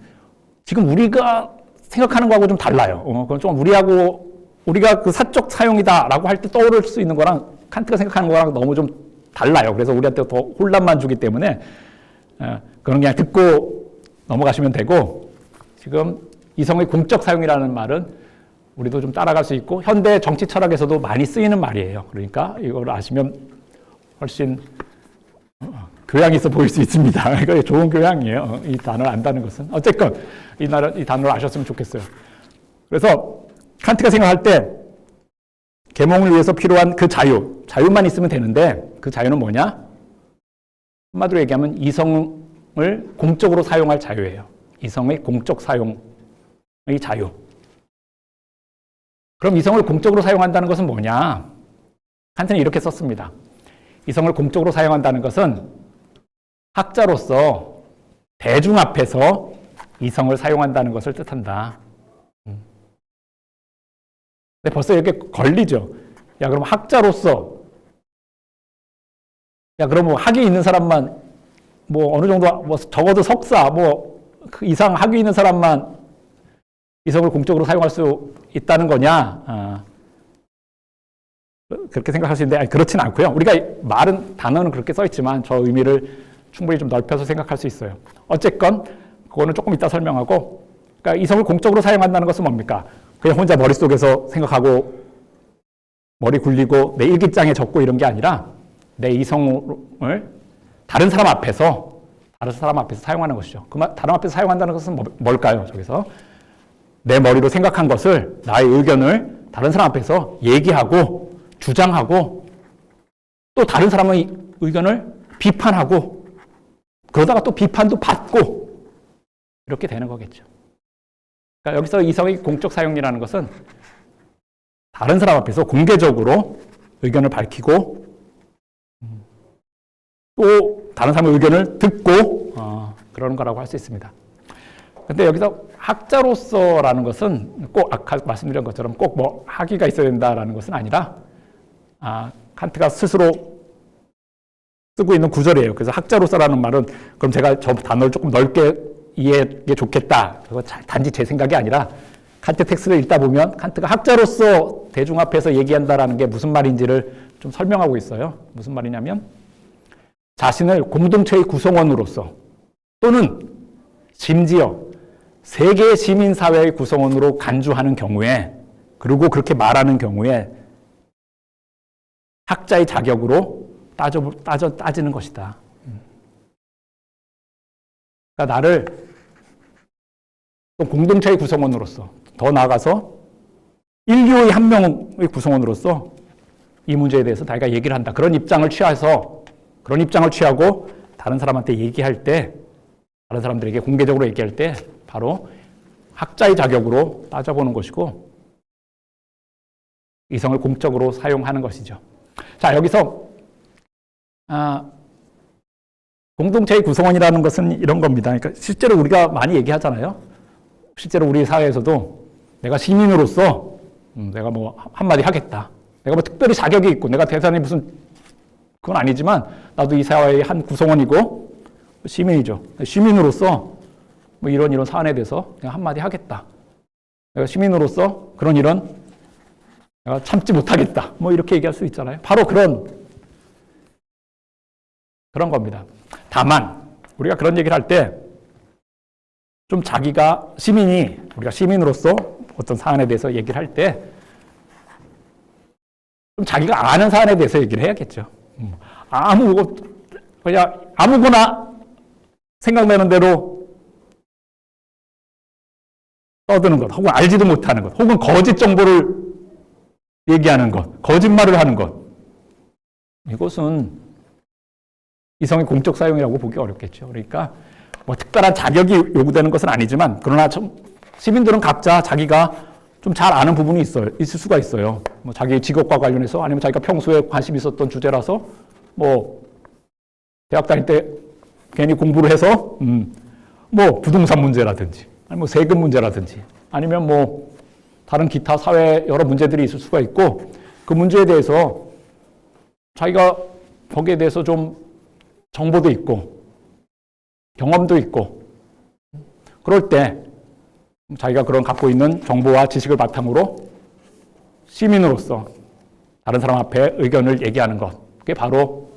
지금 우리가 생각하는 거하고 좀 달라요. 그건 좀 우리가 그 사적 사용이다라고 할 때 떠오를 수 있는 거랑 칸트가 생각하는 거랑 너무 좀 달라요. 그래서 우리한테 더 혼란만 주기 때문에 그런 그냥 듣고 넘어가시면 되고 지금 이성의 공적 사용이라는 말은 우리도 좀 따라갈 수 있고 현대 정치 철학에서도 많이 쓰이는 말이에요. 그러니까 이걸 아시면 훨씬 교양이 있어 보일 수 있습니다. 이거 좋은 교양이에요. 이 단어를 안다는 것은. 어쨌건 이 단어를 아셨으면 좋겠어요. 그래서 칸트가 생각할 때 계몽을 위해서 필요한 그 자유만 있으면 되는데 그 자유는 뭐냐? 한마디로 얘기하면 이성을 공적으로 사용할 자유예요. 이성의 공적 사용의 자유. 그럼 이성을 공적으로 사용한다는 것은 뭐냐? 칸트는 이렇게 썼습니다. 이성을 공적으로 사용한다는 것은 학자로서 대중 앞에서 이성을 사용한다는 것을 뜻한다. 근데 벌써 이렇게 걸리죠. 야, 그럼 학자로서, 그럼 학위 있는 사람만, 어느 정도, 적어도 석사, 그 이상 학위 있는 사람만 이성을 공적으로 사용할 수 있다는 거냐? 그렇게 생각할 수 있는데, 그렇진 않고요. 우리가 단어는 그렇게 써 있지만 저 의미를 충분히 좀 넓혀서 생각할 수 있어요. 어쨌건, 그거는 조금 이따 설명하고, 그러니까 이성을 공적으로 사용한다는 것은 뭡니까? 그냥 혼자 머릿속에서 생각하고 머리 굴리고 내 일기장에 적고 이런 게 아니라 내 이성을 다른 사람 앞에서 사용하는 것이죠. 다른 앞에서 사용한다는 것은 뭘까요? 저기서 내 머리로 생각한 것을 나의 의견을 다른 사람 앞에서 얘기하고 주장하고 또 다른 사람의 의견을 비판하고 그러다가 또 비판도 받고 이렇게 되는 거겠죠. 그러니까 여기서 이성의 공적 사용이라는 것은 다른 사람 앞에서 공개적으로 의견을 밝히고 또 다른 사람의 의견을 듣고 그러는 거라고 할 수 있습니다. 그런데 여기서 학자로서라는 것은 꼭 아까 말씀드린 것처럼 꼭 학위가 있어야 된다라는 것은 아니라 칸트가 스스로 쓰고 있는 구절이에요. 그래서 학자로서라는 말은 그럼 제가 저 단어를 조금 넓게 이해하기 좋겠다. 그거 단지 제 생각이 아니라 칸트 텍스트를 읽다 보면 칸트가 학자로서 대중 앞에서 얘기한다라는 게 무슨 말인지를 좀 설명하고 있어요. 무슨 말이냐면 자신을 공동체의 구성원으로서 또는 심지어 세계 시민사회의 구성원으로 간주하는 경우에 그리고 그렇게 말하는 경우에 학자의 자격으로 따지는 것이다. 그러니까 나를 공동체의 구성원으로서 더 나아가서 인류의 한 명의 구성원으로서 이 문제에 대해서 자기가 얘기를 한다. 그런 입장을 취하고 다른 사람한테 얘기할 때 다른 사람들에게 공개적으로 얘기할 때 바로 학자의 자격으로 따져보는 것이고 이성을 공적으로 사용하는 것이죠. 자, 여기서 공동체의 구성원이라는 것은 이런 겁니다. 그러니까 실제로 우리가 많이 얘기하잖아요. 실제로 우리 사회에서도 내가 시민으로서 내가 한마디 하겠다. 내가 특별히 자격이 있고 내가 대단히 무슨 그건 아니지만 나도 이 사회의 한 구성원이고 시민이죠. 시민으로서 이런 사안에 대해서 내가 한마디 하겠다. 내가 시민으로서 이런 내가 참지 못하겠다. 이렇게 얘기할 수 있잖아요. 바로 그런 겁니다. 다만 우리가 그런 얘기를 할 때 좀 자기가 우리가 시민으로서 어떤 사안에 대해서 얘기를 할 때 좀 자기가 아는 사안에 대해서 얘기를 해야겠죠. 그냥 아무거나 생각나는 대로 떠드는 것, 혹은 알지도 못하는 것, 혹은 거짓 정보를 얘기하는 것, 거짓말을 하는 것. 이것은 이성의 공적 사용이라고 보기 어렵겠죠. 그러니까 뭐 특별한 자격이 요구되는 것은 아니지만, 그러나 시민들은 각자 자기가 좀 잘 아는 부분이 있을 수가 있어요. 뭐 자기 직업과 관련해서, 아니면 자기가 평소에 관심 있었던 주제라서, 뭐 대학 다닐 때 괜히 공부를 해서 뭐 부동산 문제라든지, 아니면 뭐 세금 문제라든지, 아니면 뭐 다른 기타 사회 여러 문제들이 있을 수가 있고, 그 문제에 대해서 자기가 거기에 대해서 좀 정보도 있고 경험도 있고, 그럴 때 자기가 그런 갖고 있는 정보와 지식을 바탕으로 시민으로서 다른 사람 앞에 의견을 얘기하는 것, 그게 바로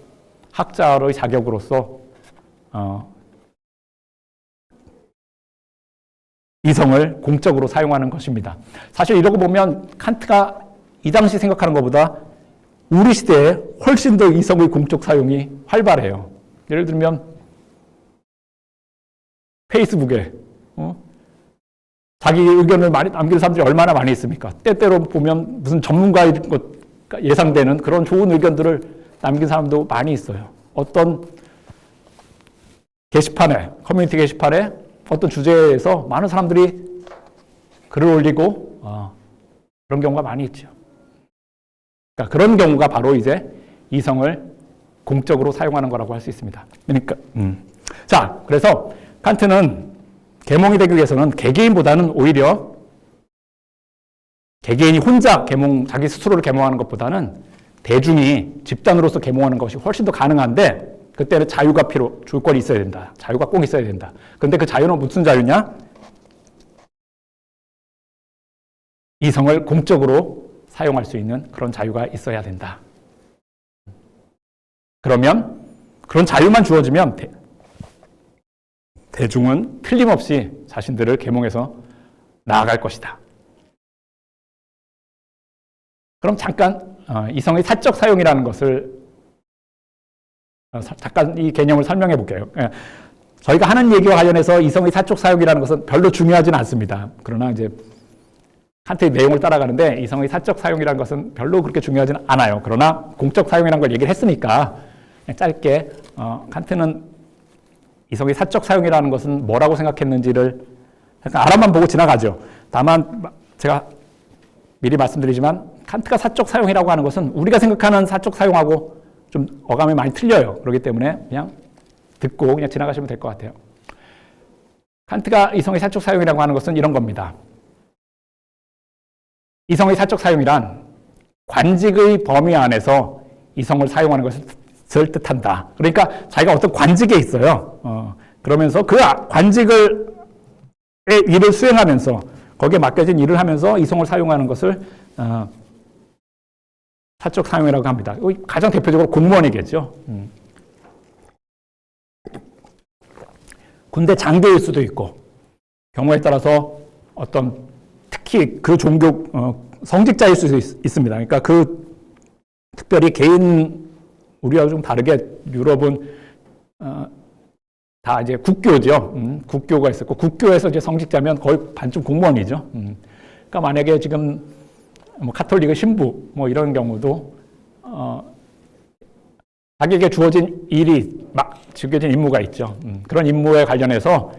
학자의 자격으로서 이성을 공적으로 사용하는 것입니다. 사실 이러고 보면 칸트가 이 당시 생각하는 것보다 우리 시대에 훨씬 더 이성의 공적 사용이 활발해요. 예를 들면 페이스북에 자기 의견을 많이 남기는 사람들이 얼마나 많이 있습니까? 때때로 보면 무슨 전문가일 것 예상되는 그런 좋은 의견들을 남긴 사람도 많이 있어요. 어떤 게시판에, 커뮤니티 게시판에 어떤 주제에서 많은 사람들이 글을 올리고 그런 경우가 많이 있죠. 그러니까 그런 경우가 바로 이제 이성을 공적으로 사용하는 거라고 할 수 있습니다. 그러니까 자, 그래서 칸트는 계몽이 되기 위해서는 개개인보다는 오히려 개개인이 혼자 자기 스스로를 계몽하는 것보다는 대중이 집단으로서 계몽하는 것이 훨씬 더 가능한데, 그때는 자유가 주권이 있어야 된다. 자유가 꼭 있어야 된다. 그런데 그 자유는 무슨 자유냐? 이성을 공적으로 사용할 수 있는 그런 자유가 있어야 된다. 그러면 그런 자유만 주어지면 대중은 틀림없이 자신들을 계몽해서 나아갈 것이다. 그럼 잠깐 이성의 사적 사용이라는 것을 잠깐 이 개념을 설명해 볼게요. 저희가 하는 얘기와 관련해서 이성의 사적 사용이라는 것은 별로 중요하지는 않습니다. 그러나 이제 칸트의 내용을 따라가는데 이성의 사적 사용이라는 것은 별로 그렇게 중요하지는 않아요. 그러나 공적 사용이라는 걸 얘기를 했으니까 짧게 칸트는 이성의 사적 사용이라는 것은 뭐라고 생각했는지를 약간 알아만 보고 지나가죠. 다만 제가 미리 말씀드리지만 칸트가 사적 사용이라고 하는 것은 우리가 생각하는 사적 사용하고 좀 어감이 많이 틀려요. 그렇기 때문에 그냥 듣고 그냥 지나가시면 될 것 같아요. 칸트가 이성의 사적 사용이라고 하는 것은 이런 겁니다. 이성의 사적 사용이란 관직의 범위 안에서 이성을 사용하는 것을 뜻한다. 그러니까 자기가 어떤 관직에 있어요. 그러면서 그 관직의 일을 수행하면서 거기에 맡겨진 일을 하면서 이성을 사용하는 것을 사적 사용이라고 합니다. 가장 대표적으로 공무원이겠죠. 군대 장교일 수도 있고, 경우에 따라서 어떤 특히 그 종교 성직자일 수도 있습니다. 그러니까 그 특별히 우리와 좀 다르게 유럽은 다 이제 국교죠. 국교가 있었고, 국교에서 이제 성직자면 거의 반쯤 공무원이죠. 그러니까 만약에 지금 뭐 카톨릭의 신부 뭐 이런 경우도 자기에게 주어진 주어진 임무가 있죠. 그런 임무에 관련해서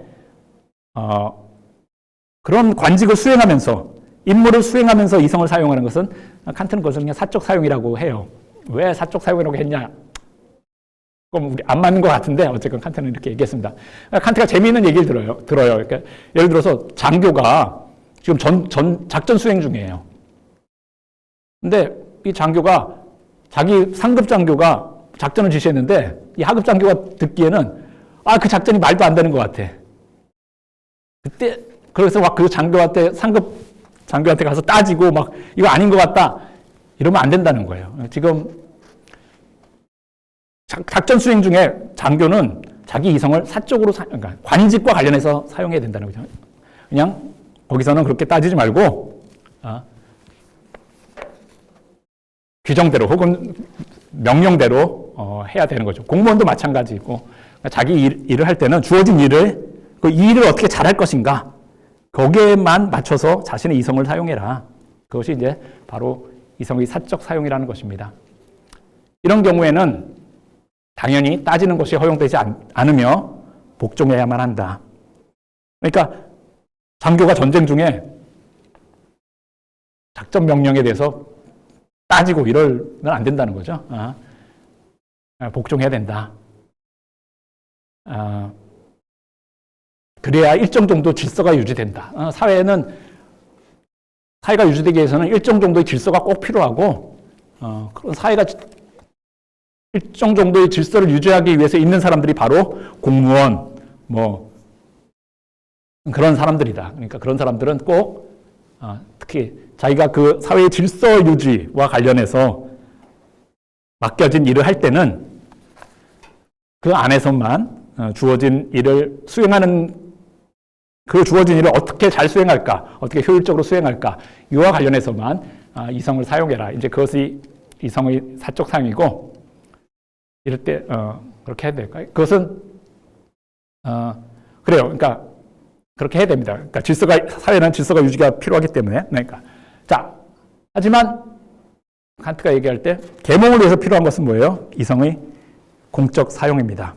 그런 관직을 수행하면서 임무를 수행하면서 이성을 사용하는 것은 칸트는 그것을 그냥 사적 사용이라고 해요. 왜 사적 사용이라고 했냐? 그럼 우리 안 맞는 것 같은데 어쨌건 칸트는 이렇게 얘기했습니다. 칸트가 재미있는 얘기를 들어요. 그러니까 예를 들어서 장교가 지금 작전 수행 중이에요. 근데 이 장교가 자기 상급 장교가 작전을 지시했는데 이 하급 장교가 듣기에는 그 작전이 말도 안 되는 것 같아. 그래서 막 그 장교한테 상급 장교한테 가서 따지고 막 이거 아닌 것 같다 이러면 안 된다는 거예요. 지금 작전 수행 중에 장교는 자기 이성을 사적으로, 그러니까 관직과 관련해서 사용해야 된다는 거죠. 그냥 거기서는 그렇게 따지지 말고, 규정대로 혹은 명령대로 해야 되는 거죠. 공무원도 마찬가지고, 그러니까 자기 일을 할 때는 주어진 일을, 이 일을 어떻게 잘할 것인가, 거기에만 맞춰서 자신의 이성을 사용해라. 그것이 이제 바로 이성의 사적 사용이라는 것입니다. 이런 경우에는 당연히 따지는 것이 허용되지 않으며 복종해야만 한다. 그러니까 장교가 전쟁 중에 작전 명령에 대해서 따지고 이러면 안 된다는 거죠. 복종해야 된다. 그래야 일정 정도 질서가 유지된다. 사회가 유지되기 위해서는 일정 정도의 질서가 꼭 필요하고, 그런 사회가 일정 정도의 질서를 유지하기 위해서 있는 사람들이 바로 공무원, 그런 사람들이다. 그러니까 그런 사람들은 꼭, 특히 자기가 그 사회의 질서 유지와 관련해서 맡겨진 일을 할 때는 그 안에서만 주어진 일을 수행하는, 그 주어진 일을 어떻게 잘 수행할까, 어떻게 효율적으로 수행할까, 이와 관련해서만 이성을 사용해라. 이제 그것이 이성의 사적 사용이고, 이럴 때 그렇게 해야 될까요? 그것은 그래요. 그러니까 그렇게 해야 됩니다. 그러니까 사회는 질서가 유지가 필요하기 때문에. 그러니까 자, 하지만 칸트가 얘기할 때 계몽을 위해서 필요한 것은 뭐예요? 이성의 공적 사용입니다.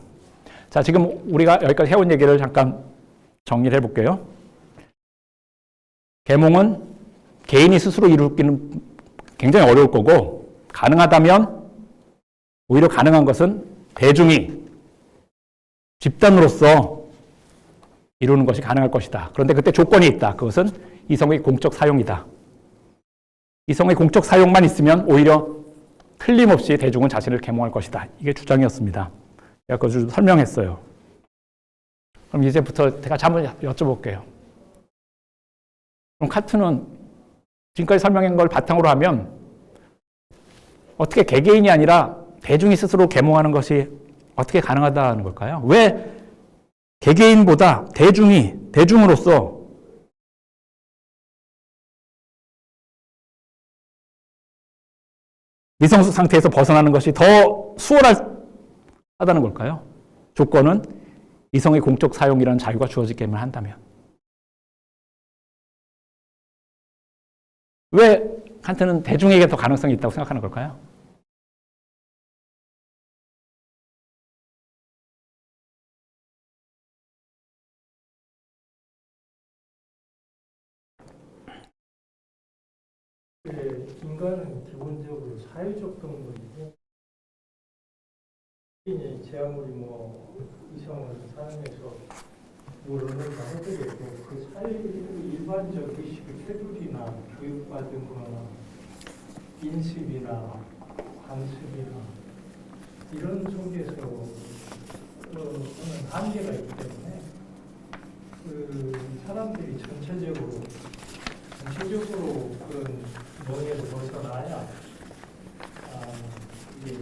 자, 지금 우리가 여기까지 해온 얘기를 잠깐 정리를 해볼게요. 계몽은 개인이 스스로 이루기는 굉장히 어려울 거고, 가능하다면 오히려 가능한 것은 대중이 집단으로서 이루는 것이 가능할 것이다. 그런데 그때 조건이 있다. 그것은 이성의 공적 사용이다. 이성의 공적 사용만 있으면 오히려 틀림없이 대중은 자신을 계몽할 것이다. 이게 주장이었습니다. 제가 그것을 좀 설명했어요. 그럼 이제부터 제가 한번 여쭤볼게요. 그럼 칸트는 지금까지 설명한 걸 바탕으로 하면 어떻게 개개인이 아니라 대중이 스스로 계몽하는 것이 어떻게 가능하다는 걸까요? 왜 개개인보다 대중으로서 미성숙 상태에서 벗어나는 것이 더 수월하다는 걸까요? 조건은 이성의 공적 사용이라는 자유가 주어지게만 한다면. 왜 칸트는 대중에게 더 가능성이 있다고 생각하는 걸까요? 인간은 기본적으로 사회적 동물이고, 제 아무리 이성을 사용해서 모르는 하더라도 그 사회의 일반적 의식의 테두리나 교육받은 거나 인습이나 관습이나 이런 속에서 하는 한계가 있기 때문에 사람들이 전체적으로 그런 멍에서 벗어나야 이게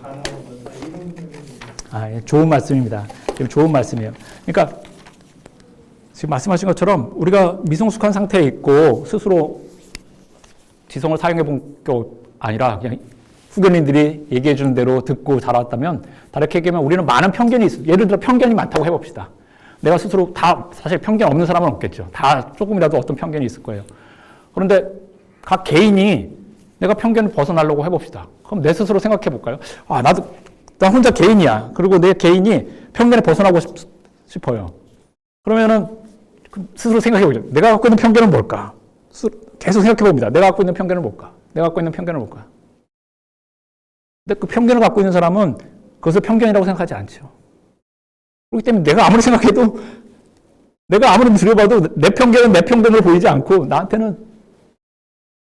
가능한 건가 이런 점이. 예, 좋은 말씀입니다. 좋은 말씀이에요. 그러니까 지금 말씀하신 것처럼 우리가 미성숙한 상태에 있고 스스로 지성을 사용해 본 게 아니라 그냥 후견인들이 얘기해 주는 대로 듣고 자라왔다면, 다르게 얘기하면 우리는 많은 편견이 있어요. 예를 들어 편견이 많다고 해봅시다. 내가 스스로 다 사실 편견 없는 사람은 없겠죠. 다 조금이라도 어떤 편견이 있을 거예요. 그런데 각 개인이 내가 편견을 벗어나려고 해봅시다. 그럼 내 스스로 생각해 볼까요? 나 혼자 개인이야. 그리고 내 개인이 편견에 벗어나고 싶어요. 그러면은 스스로 생각해 보죠. 내가 갖고 있는 편견은 뭘까? 계속 생각해 봅니다. 내가 갖고 있는 편견은 뭘까? 내가 갖고 있는 편견은 뭘까? 근데 그 편견을 갖고 있는 사람은 그것을 편견이라고 생각하지 않죠. 그렇기 때문에 내가 아무리 생각해도, 내가 아무리 들여봐도 내 편견은 내 편견으로 보이지 않고 나한테는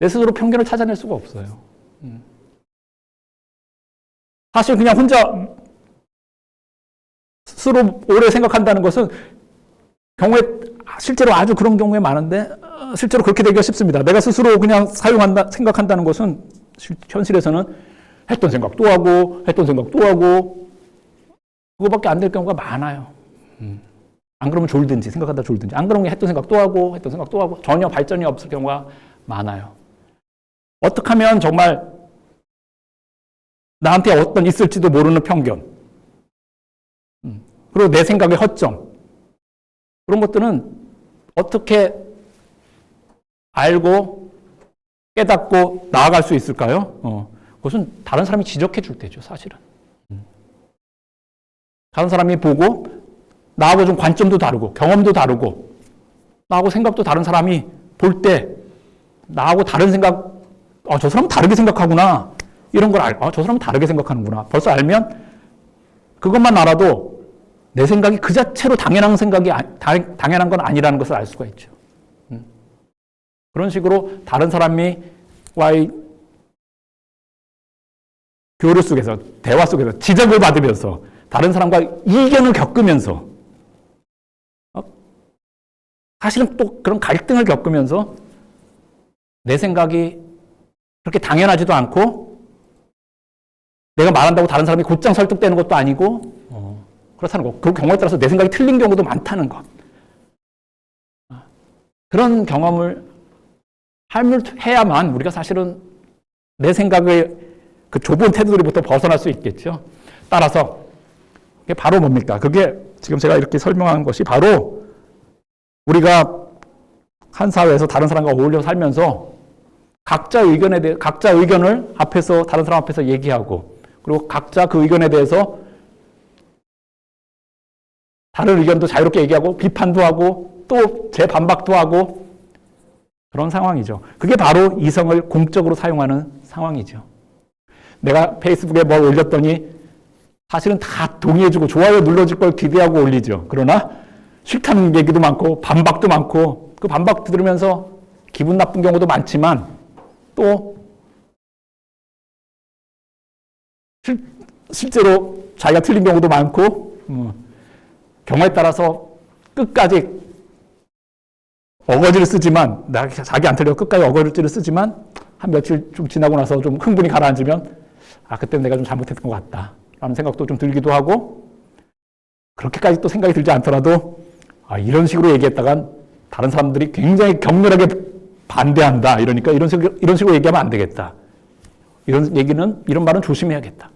내 스스로 편견을 찾아낼 수가 없어요. 사실 그냥 혼자 스스로 오래 생각한다는 것은 실제로 아주 그런 경우에 많은데, 실제로 그렇게 되기가 쉽습니다. 내가 스스로 그냥 생각한다는 것은 현실에서는 했던 생각 또 하고, 그거밖에 안 될 경우가 많아요. 안 그러면 졸든지, 생각하다 졸든지, 안 그러면 했던 생각 또 하고, 했던 생각 또 하고, 전혀 발전이 없을 경우가 많아요. 어떻게 하면 정말 나한테 어떤 있을지도 모르는 편견, 그리고 내 생각의 허점, 그런 것들은 어떻게 알고 깨닫고 나아갈 수 있을까요? 그것은 다른 사람이 지적해 줄 때죠, 사실은. 다른 사람이 보고 나하고 좀 관점도 다르고 경험도 다르고 나하고 생각도 다른 사람이 볼 때 나하고 다른 생각, 저 사람은 다르게 생각하구나, 이런 걸 저 사람은 다르게 생각하는구나. 벌써 알면 그것만 알아도 내 생각이 그 자체로 당연한 생각이 당연한 건 아니라는 것을 알 수가 있죠. 그런 식으로 다른 사람과의 교류 속에서, 대화 속에서 지적을 받으면서 다른 사람과 이견을 겪으면서 사실은 또 그런 갈등을 겪으면서 내 생각이 그렇게 당연하지도 않고 내가 말한다고 다른 사람이 곧장 설득되는 것도 아니고 그렇다는 것. 그 경우에 따라서 내 생각이 틀린 경우도 많다는 것. 그런 경험을 해야만 우리가 사실은 내 생각의 그 좁은 테두리부터 벗어날 수 있겠죠. 따라서 그게 바로 뭡니까? 그게 지금 제가 이렇게 설명한 것이 바로 우리가 한 사회에서 다른 사람과 어울려 살면서 각자 의견을 앞에서 다른 사람 앞에서 얘기하고 그리고 각자 그 의견에 대해서 다른 의견도 자유롭게 얘기하고 비판도 하고 또 재반박도 하고 그런 상황이죠. 그게 바로 이성을 공적으로 사용하는 상황이죠. 내가 페이스북에 뭘 올렸더니 사실은 다 동의해주고 좋아요 눌러줄 걸 기대하고 올리죠. 그러나 싫다는 얘기도 많고 반박도 많고 그 반박 들으면서 기분 나쁜 경우도 많지만 또 실제로 자기가 틀린 경우도 많고 경우에 따라서 끝까지 어거지를 쓰지만 자기 안 틀려 끝까지 어거지를 쓰지만 한 며칠 좀 지나고 나서 좀 흥분이 가라앉으면 그때는 내가 좀 잘못했던 것 같다 라는 생각도 좀 들기도 하고 그렇게까지 또 생각이 들지 않더라도 이런 식으로 얘기했다간 다른 사람들이 굉장히 격렬하게 반대한다 이러니까 이런 식으로 얘기하면 안 되겠다. 이런 말은 조심해야겠다.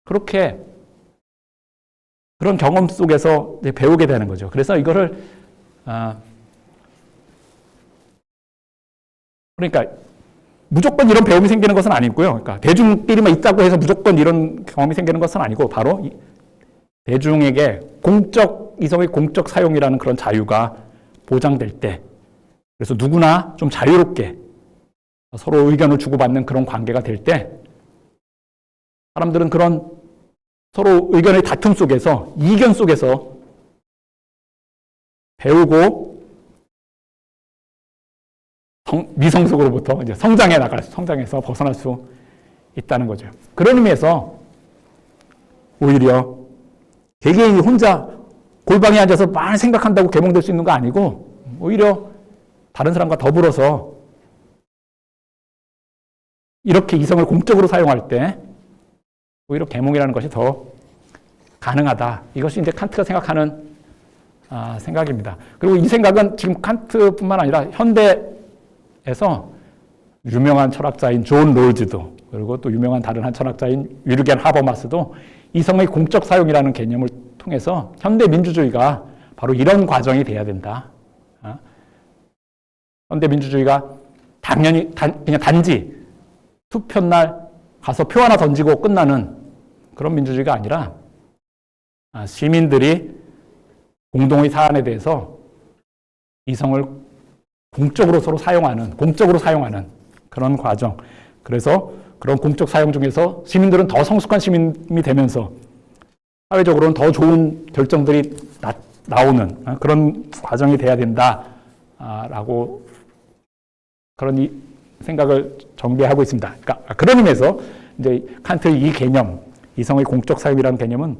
그렇게 그런 경험 속에서 배우게 되는 거죠. 그래서 이거를 그러니까 무조건 이런 배움이 생기는 것은 아니고요. 그러니까 대중끼리만 있다고 해서 무조건 이런 경험이 생기는 것은 아니고 바로 대중에게 이성의 공적 사용이라는 그런 자유가 보장될 때 그래서 누구나 좀 자유롭게 서로 의견을 주고받는 그런 관계가 될 때 사람들은 그런 서로 의견의 다툼 속에서 이견 속에서 배우고 미성숙으로부터 이제 성장해서 벗어날 수 있다는 거죠. 그런 의미에서 오히려 개개인이 혼자 골방에 앉아서 많이 생각한다고 계몽될 수 있는 거 아니고 오히려 다른 사람과 더불어서 이렇게 이성을 공적으로 사용할 때 오히려 계몽이라는 것이 더 가능하다. 이것이 이제 칸트가 생각하는 생각입니다. 그리고 이 생각은 지금 칸트뿐만 아니라 현대에서 유명한 철학자인 존 롤즈도 그리고 또 유명한 다른 한 철학자인 윌겐 하버마스도 이성의 공적 사용이라는 개념을 통해서 현대 민주주의가 바로 이런 과정이 돼야 된다. 현대 민주주의가 당연히 그냥 단지 투표날 가서 표 하나 던지고 끝나는 그런 민주주의가 아니라 시민들이 공동의 사안에 대해서 이성을 공적으로 사용하는 그런 과정. 그래서 그런 공적 사용 중에서 시민들은 더 성숙한 시민이 되면서 사회적으로는 더 좋은 결정들이 나오는 그런 과정이 돼야 된다라고 그런 생각을 전개하고 있습니다. 그러니까 그런 의미에서 이제 칸트의 이 개념, 이성의 공적 사용이라는 개념은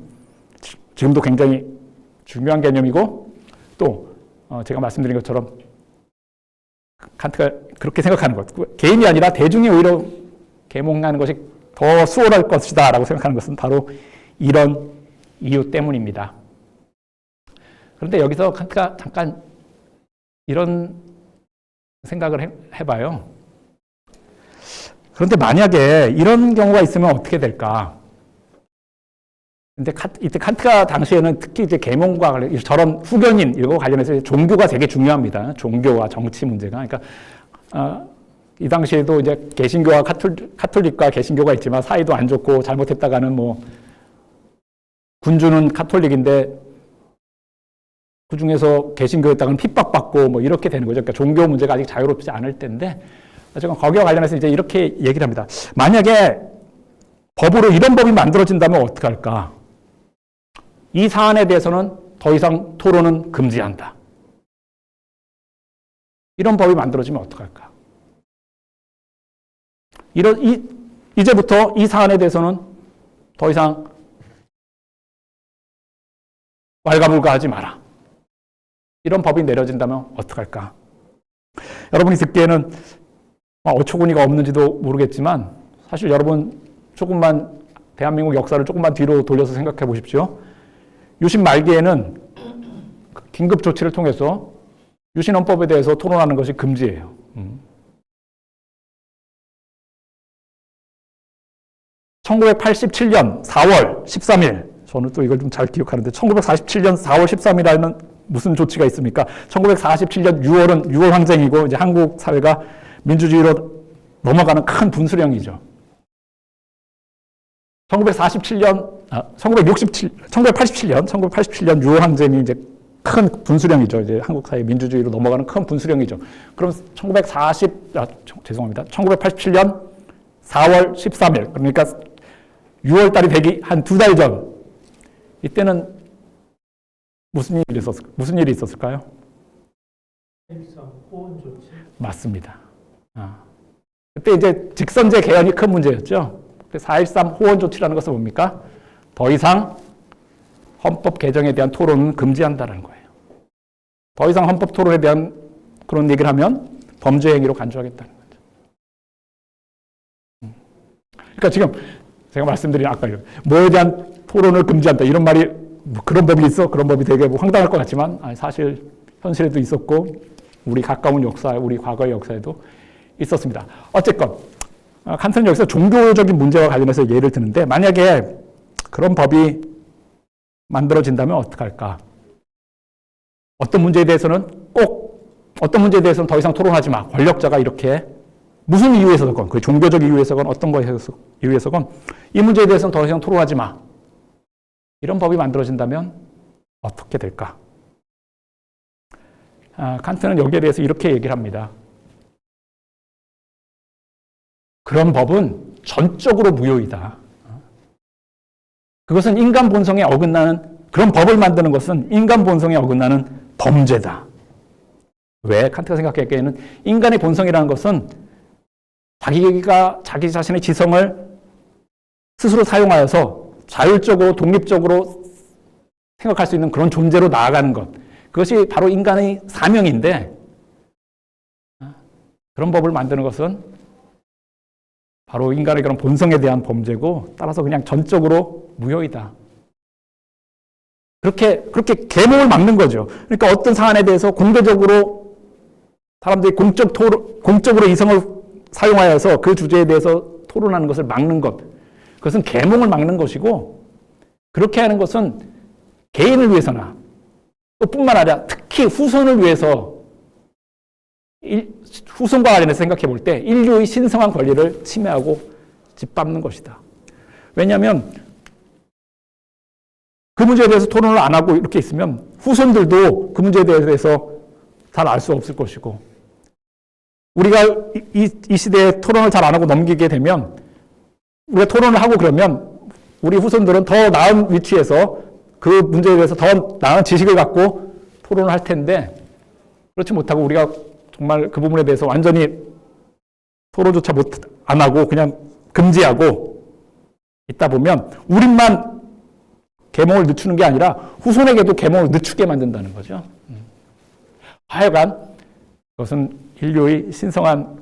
지금도 굉장히 중요한 개념이고 또 제가 말씀드린 것처럼 칸트가 그렇게 생각하는 것, 개인이 아니라 대중이 오히려 계몽하는 것이 더 수월할 것이다 라고 생각하는 것은 바로 이런 이유 때문입니다. 그런데 여기서 칸트가 잠깐 이런 생각을 해봐요. 그런데 만약에 이런 경우가 있으면 어떻게 될까? 근데 이때 칸트가 당시에는 특히 이제 계몽과 저런 후견인 이거 관련해서 종교가 되게 중요합니다. 종교와 정치 문제가. 그러니까 이 당시에도 이제 개신교와 카톨릭과 개신교가 있지만 사이도 안 좋고 잘못했다가는 뭐 군주는 카톨릭인데 그 중에서 개신교였다가는 핍박받고 뭐 이렇게 되는 거죠. 그러니까 종교 문제가 아직 자유롭지 않을 때인데 어쨌건 거기와 관련해서 이제 이렇게 얘기를 합니다. 만약에 법으로 이런 법이 만들어진다면 어떻게 할까? 이 사안에 대해서는 더 이상 토론은 금지한다. 이런 법이 만들어지면 어떡할까? 이제부터 이 사안에 대해서는 더 이상 왈가불가하지 마라. 이런 법이 내려진다면 어떡할까? 여러분이 듣기에는 어처구니가 없는지도 모르겠지만 사실 여러분 조금만 대한민국 역사를 조금만 뒤로 돌려서 생각해 보십시오. 유신 말기에는 긴급 조치를 통해서 유신헌법에 대해서 토론하는 것이 금지예요. 1987년 4월 13일, 저는 또 이걸 좀 잘 기억하는데 1947년 4월 13일에는 무슨 조치가 있습니까? 1947년 6월 항쟁이고 이제 한국 사회가 민주주의로 넘어가는 큰 분수령이죠. 1987년 6월 항쟁이 이제 큰 분수령이죠. 이제 한국 사회 민주주의로 넘어가는 큰 분수령이죠. 그럼 1987년 4월 13일, 그러니까 6월 달이 되기 한 2달 전, 이때는 무슨 일이 있었을까요? 4.13 호원 조치. 맞습니다. 그때 이제 직선제 개헌이 큰 문제였죠. 4.13 호원 조치라는 것은 뭡니까? 더 이상 헌법 개정에 대한 토론은 금지한다는 거예요. 더 이상 헌법 토론에 대한 그런 얘기를 하면 범죄 행위로 간주하겠다는 거죠. 그러니까 지금 제가 말씀드린 아까 뭐에 대한 토론을 금지한다 이런 말이 뭐 그런 법이 있어? 그런 법이 되게 뭐 황당할 것 같지만 사실 현실에도 있었고 우리 가까운 역사, 우리 과거의 역사에도 있었습니다. 어쨌건 칸트는 여기서 종교적인 문제와 관련해서 예를 드는데 만약에 그런 법이 만들어진다면 어떡할까? 어떤 문제에 대해서는 더 이상 토론하지 마. 권력자가 이렇게 무슨 이유에서건, 그 종교적 이유에서건 어떤 이유에서건 이 문제에 대해서는 더 이상 토론하지 마. 이런 법이 만들어진다면 어떻게 될까? 칸트는 여기에 대해서 이렇게 얘기를 합니다. 그런 법은 전적으로 무효이다. 그것은 인간 본성에 어긋나는, 그런 법을 만드는 것은 인간 본성에 어긋나는 범죄다. 왜? 칸트가 생각하기에는 인간의 본성이라는 것은 자기가 자기 자신의 지성을 스스로 사용하여서 자율적으로 독립적으로 생각할 수 있는 그런 존재로 나아가는 것. 그것이 바로 인간의 사명인데 그런 법을 만드는 것은 바로 인간의 그런 본성에 대한 범죄고 따라서 그냥 전적으로 무효이다. 그렇게 계몽을 막는 거죠. 그러니까 어떤 사안에 대해서 공개적으로 사람들이 공적으로 이성을 사용하여서 그 주제에 대해서 토론하는 것을 막는 것. 그것은 계몽을 막는 것이고 그렇게 하는 것은 개인을 위해서나 또 뿐만 아니라 특히 후손을 위해서 후손과 관련해서 생각해 볼 때 인류의 신성한 권리를 침해하고 짓밟는 것이다. 왜냐하면 그 문제에 대해서 토론을 안 하고 이렇게 있으면 후손들도 그 문제에 대해서 잘 알 수 없을 것이고 우리가 이 시대에 토론을 잘 안 하고 넘기게 되면 우리가 토론을 하고 그러면 우리 후손들은 더 나은 위치에서 그 문제에 대해서 더 나은 지식을 갖고 토론을 할 텐데 그렇지 못하고 우리가 정말 그 부분에 대해서 완전히 토론조차 안 하고 그냥 금지하고 있다 보면 우리만 계몽을 늦추는 게 아니라 후손에게도 계몽을 늦추게 만든다는 거죠. 하여간 그것은 인류의 신성한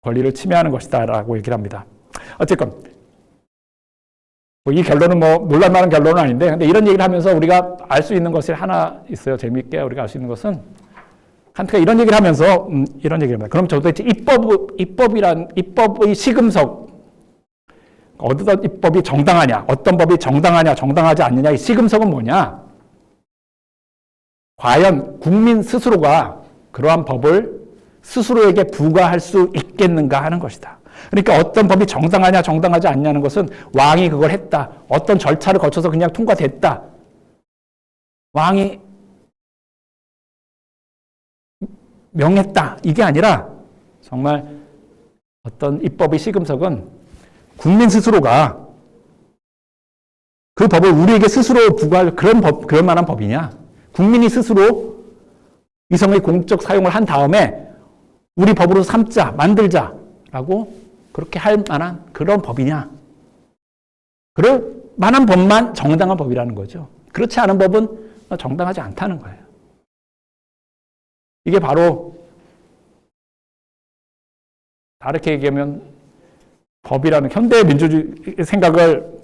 권리를 침해하는 것이다 라고 얘기를 합니다. 어쨌건 이 결론은 놀랄만한 결론은 아닌데, 근데 이런 얘기를 하면서 우리가 알 수 있는 것이 하나 있어요. 재미있게 우리가 알 수 있는 것은, 칸트가 이런 얘기를 하면서, 이런 얘기를 합니다. 그럼 도대체 입법의 시금석, 어떤 입법이 정당하냐, 어떤 법이 정당하냐, 정당하지 않느냐, 이 시금석은 뭐냐? 과연 국민 스스로가 그러한 법을 스스로에게 부과할 수 있겠는가 하는 것이다. 그러니까 어떤 법이 정당하냐 정당하지 않냐는 것은 왕이 그걸 했다. 어떤 절차를 거쳐서 그냥 통과됐다. 왕이 명했다. 이게 아니라 정말 어떤 입법의 시금석은 국민 스스로가 그 법을 우리에게 스스로 부과할 그런 만한 법이냐. 국민이 스스로 이성의 공적 사용을 한 다음에 우리 법으로 삼자, 만들자라고 그렇게 할 만한 그런 법이냐. 그럴 만한 법만 정당한 법이라는 거죠. 그렇지 않은 법은 정당하지 않다는 거예요. 이게 바로 다르게 얘기하면 법이라는 현대 민주주의 생각을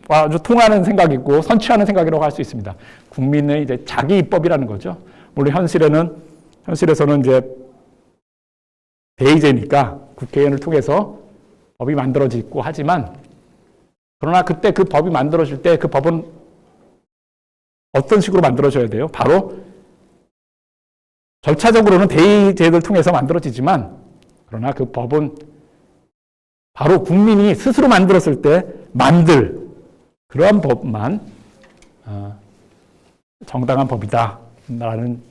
아주 통하는 생각이고 선취하는 생각이라고 할 수 있습니다. 국민의 이제 자기 입법이라는 거죠. 물론 현실에서는 이제 대의제니까 국회의원을 통해서 법이 만들어지고 하지만, 그러나 그때 그 법이 만들어질 때 그 법은 어떤 식으로 만들어져야 돼요? 바로 절차적으로는 대의제를 통해서 만들어지지만, 그러나 그 법은 바로 국민이 스스로 만들었을 때 만들 그러한 법만 정당한 법이다라는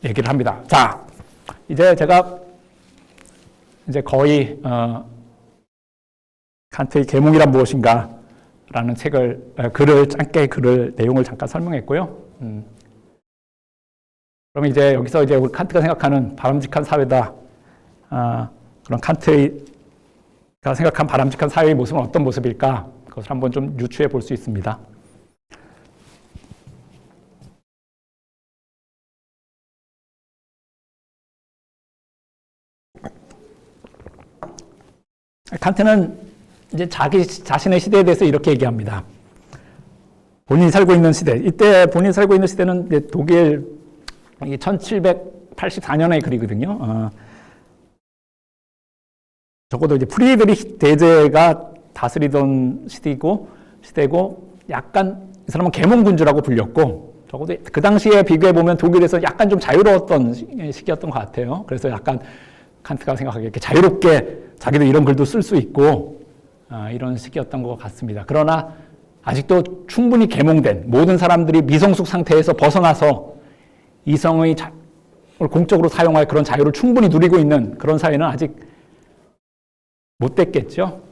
얘기를 합니다. 자, 이제 제가 거의 칸트의 계몽이란 무엇인가라는 짧게 내용을 잠깐 설명했고요. 그럼 이제 여기서 우리 칸트가 생각하는 바람직한 사회다. 그런 칸트가 생각한 바람직한 사회의 모습은 어떤 모습일까? 그것을 한번 좀 유추해 볼 수 있습니다. 칸트는 이제 자신의 시대에 대해서 이렇게 얘기합니다. 본인이 살고 있는 시대. 이때 본인이 살고 있는 시대는 이제 독일 1784년의 글이거든요. 적어도 이제 프리드리히 대제가 다스리던 시대고 약간 이 사람은 계몽군주라고 불렸고, 적어도 그 당시에 비교해 보면 독일에서 약간 좀 자유로웠던 시기였던 것 같아요. 그래서 약간 칸트가 생각하기에 이렇게 자유롭게 자기도 이런 글도 쓸 수 있고 이런 시기였던 것 같습니다. 그러나 아직도 충분히 계몽된 모든 사람들이 미성숙 상태에서 벗어나서 이성의 공적으로 사용할 그런 자유를 충분히 누리고 있는 그런 사회는 아직 못 됐겠죠.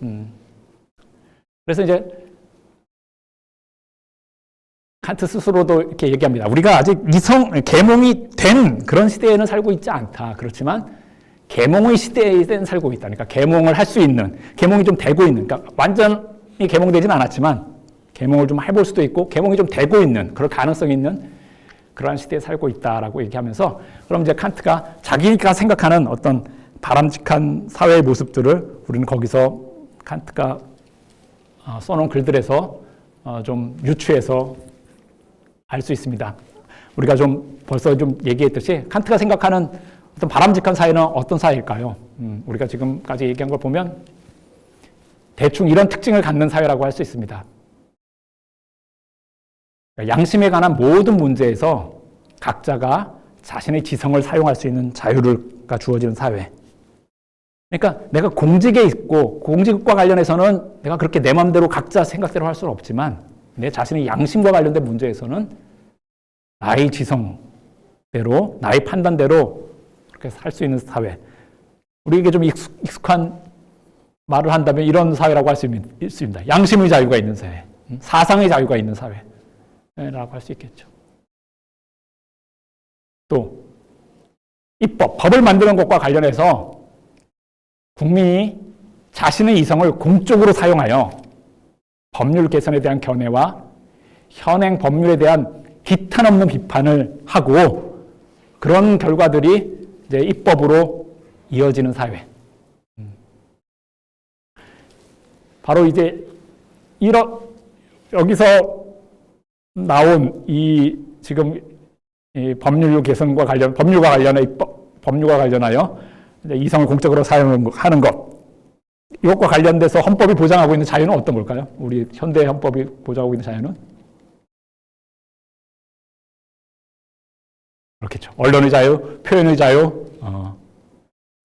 그래서 이제 칸트 스스로도 이렇게 얘기합니다. 우리가 아직 계몽이 된 그런 시대에는 살고 있지 않다. 그렇지만 계몽의 시대에는 살고 있다. 그러니까 계몽을 할 수 있는, 계몽이 좀 되고 있는, 그러니까 완전히 계몽되진 않았지만 계몽을 좀 해볼 수도 있고 계몽이 좀 되고 있는, 그럴 가능성이 있는 그러한 시대에 살고 있다라고 얘기하면서, 그럼 이제 칸트가 자기가 생각하는 어떤 바람직한 사회의 모습들을 우리는 거기서 칸트가 써놓은 글들에서 좀 유추해서 알 수 있습니다. 우리가 좀 벌써 좀 얘기했듯이 칸트가 생각하는 어떤 바람직한 사회는 어떤 사회일까요? 우리가 지금까지 얘기한 걸 보면 대충 이런 특징을 갖는 사회라고 할 수 있습니다. 양심에 관한 모든 문제에서 각자가 자신의 지성을 사용할 수 있는 자유가 주어지는 사회. 그러니까 내가 공직에 있고 공직과 관련해서는 내가 그렇게 내 마음대로 각자 생각대로 할 수는 없지만 내 자신의 양심과 관련된 문제에서는 나의 지성대로, 나의 판단대로 그렇게 살 수 있는 사회. 우리에게 좀 익숙한 말을 한다면 이런 사회라고 할 수 있습니다. 양심의 자유가 있는 사회, 사상의 자유가 있는 사회라고 할 수 있겠죠. 또 법을 만드는 것과 관련해서 국민이 자신의 이성을 공적으로 사용하여 법률 개선에 대한 견해와 현행 법률에 대한 기탄 없는 비판을 하고 그런 결과들이 이제 입법으로 이어지는 사회. 바로 이제 여기서 나온 이 지금 이 법률 개선과 법률과 관련하여 이제 이성을 공적으로 사용하는 것, 이것과 관련돼서 헌법이 보장하고 있는 자유는 어떤 걸까요? 우리 현대 헌법이 보장하고 있는 자유는? 그렇겠죠. 언론의 자유, 표현의 자유, 뭐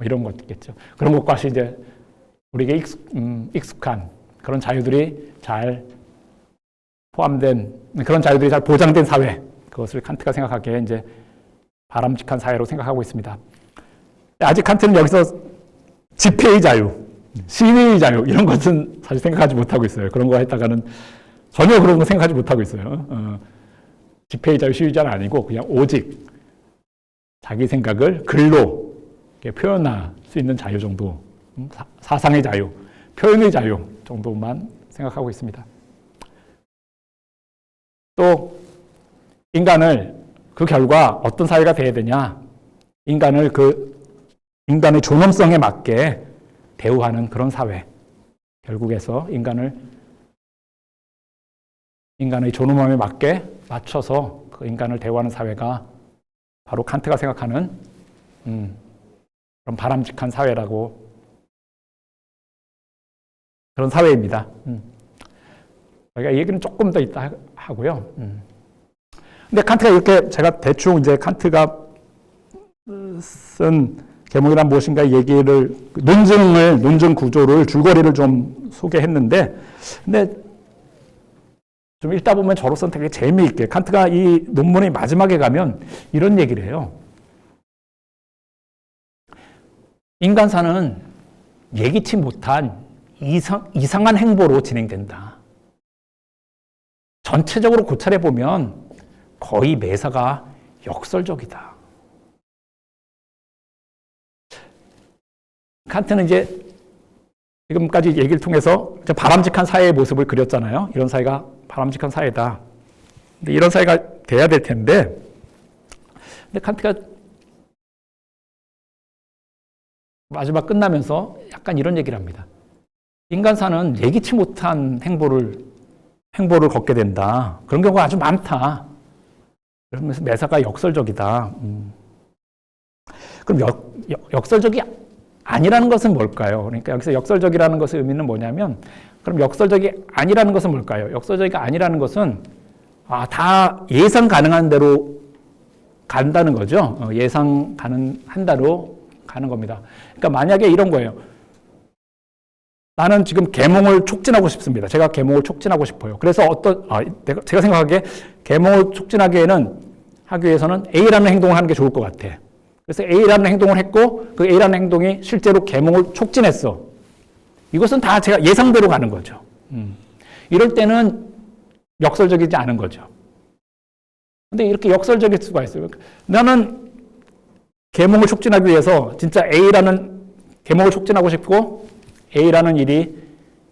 이런 것겠죠. 그런 것과 이제 우리에게 익숙한 그런 자유들이 잘 포함된, 그런 자유들이 잘 보장된 사회, 그것을 칸트가 생각하기에 이제 바람직한 사회로 생각하고 있습니다. 아직 칸트는 여기서 집회의 자유, 시위의 자유 이런 것은 사실 생각하지 못하고 있어요. 그런 거 했다가는 전혀 그런 거 생각하지 못하고 있어요. 집회의 자유, 시위의 자유는 아니고 그냥 오직 자기 생각을 글로 표현할 수 있는 자유 정도, 사상의 자유, 표현의 자유 정도만 생각하고 있습니다. 또 인간을 그 결과 어떤 사회가 돼야 되냐? 인간의 존엄성에 맞게 대우하는 그런 사회. 결국에서 인간의 존엄함에 맞춰서 그 인간을 대우하는 사회가 바로 칸트가 생각하는 그런 바람직한 사회라고, 그런 사회입니다. 저희가 이 얘기는 조금 더 이따 하고요. 근데 칸트가 이렇게, 제가 대충 이제 칸트가 쓴 계몽이란 무엇인가 얘기를, 논증 구조를, 줄거리를 좀 소개했는데, 근데 좀 읽다 보면 저로서는 되게 재미있게, 칸트가 이 논문의 마지막에 가면 이런 얘기를 해요. 인간사는 예기치 못한 이상한 행보로 진행된다. 전체적으로 고찰해 보면 거의 매사가 역설적이다. 칸트는 이제 지금까지 얘기를 통해서 바람직한 사회의 모습을 그렸잖아요. 이런 사회가 바람직한 사회다. 근데 이런 사회가 돼야 될 텐데, 근데 칸트가 마지막 끝나면서 약간 이런 얘기를 합니다. 인간사는 예기치 못한 행보를 걷게 된다. 그런 경우가 아주 많다. 그러면서 매사가 역설적이다. 그럼 역설적이 아니라는 것은 뭘까요? 그러니까 여기서 역설적이라는 것의 의미는 뭐냐면, 그럼 역설적이 아니라는 것은 뭘까요? 역설적이 아니라는 것은 다 예상 가능한 대로 간다는 거죠. 예상 가능한 대로 가는 겁니다. 그러니까 만약에 이런 거예요. 나는 지금 계몽을 촉진하고 싶습니다. 제가 계몽을 촉진하고 싶어요. 그래서 제가 생각하기에 계몽을 촉진하기 위해서는 A라는 행동을 하는 게 좋을 것 같아. 그래서 A라는 행동을 했고, 그 A라는 행동이 실제로 계몽을 촉진했어. 이것은 다 제가 예상대로 가는 거죠. 이럴 때는 역설적이지 않은 거죠. 근데 이렇게 역설적일 수가 있어요. 나는 계몽을 촉진하기 위해서 진짜 A라는 계몽을 촉진하고 싶고, A라는 일이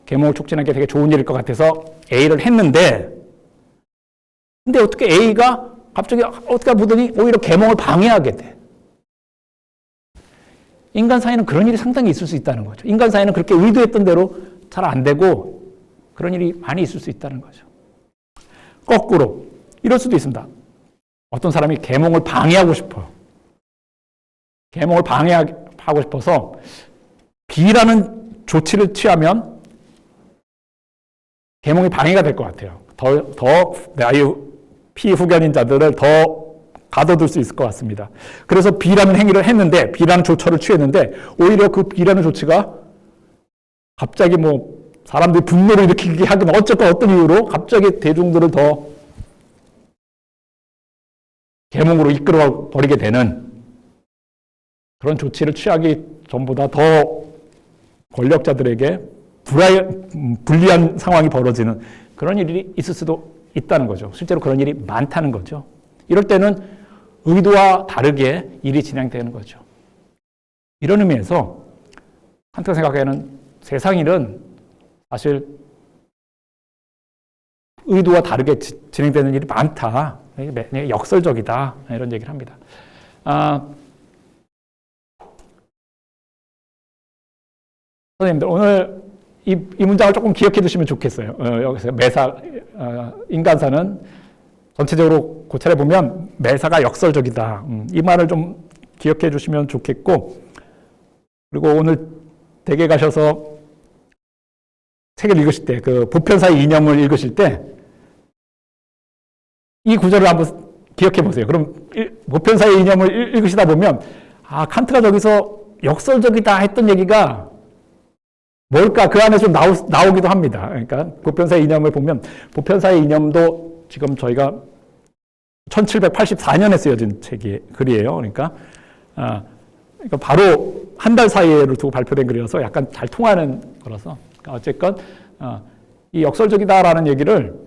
계몽을 촉진하기 되게 좋은 일일 것 같아서 A를 했는데, 근데 어떻게 A가 갑자기 어떻게 보더니 오히려 계몽을 방해하게 돼. 인간 사이는 그런 일이 상당히 있을 수 있다는 거죠. 인간 사이는 그렇게 의도했던 대로 잘 안 되고 그런 일이 많이 있을 수 있다는 거죠. 거꾸로 이럴 수도 있습니다. 어떤 사람이 계몽을 방해하고 싶어요. 계몽을 방해하고 싶어서 B라는 조치를 취하면 계몽이 방해가 될 것 같아요. 더 나의 피후견인 자들을 더 가둬둘 수 있을 것 같습니다. 그래서 B라는 행위를 했는데, B라는 조처를 취했는데, 오히려 그 B라는 조치가 갑자기 사람들이 분노를 일으키게 하든 어떤 이유로 갑자기 대중들을 더 계몽으로 이끌어 버리게 되는 그런 조치를 취하기 전보다 더 권력자들에게 불리한 상황이 벌어지는 그런 일이 있을 수도 있다는 거죠. 실제로 그런 일이 많다는 거죠. 이럴 때는 의도와 다르게 일이 진행되는 거죠. 이런 의미에서 칸트가 생각하기에는 세상 일은 사실 의도와 다르게 진행되는 일이 많다. 역설적이다. 이런 얘기를 합니다. 선생님들, 오늘 이 문장을 조금 기억해 두시면 좋겠어요. 여기서 매사, 인간사는 전체적으로 고찰해 보면 매사가 역설적이다. 이 말을 좀 기억해 주시면 좋겠고, 그리고 오늘 댁에 가셔서 책을 읽으실 때, 그 보편사의 이념을 읽으실 때, 이 구절을 한번 기억해 보세요. 그럼 보편사의 이념을 읽으시다 보면, 아, 칸트가 저기서 역설적이다 했던 얘기가 뭘까? 그 안에 좀 나오기도 합니다. 그러니까 보편사의 이념을 보면, 보편사의 이념도 지금 저희가 1784년에 쓰여진 글이에요. 그러니까 바로 한 달 사이를 두고 발표된 글이라서 약간 잘 통하는 거라서. 그러니까 어쨌건, 이 역설적이다라는 얘기를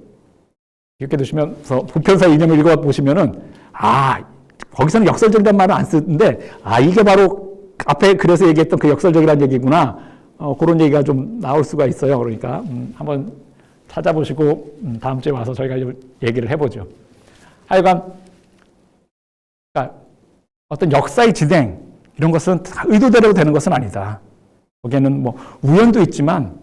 이렇게 두시면서 보편사의 이념을 읽어보시면은, 아, 거기서는 역설적이라는 말은 안 쓰는데, 아, 이게 바로 앞에 그래서 얘기했던 그 역설적이라는 얘기구나. 그런 얘기가 좀 나올 수가 있어요. 그러니까, 한번 찾아보시고, 다음 주에 와서 저희가 얘기를 해보죠. 하여간, 그러니까 어떤 역사의 진행, 이런 것은 다 의도대로 되는 것은 아니다. 거기에는 뭐 우연도 있지만,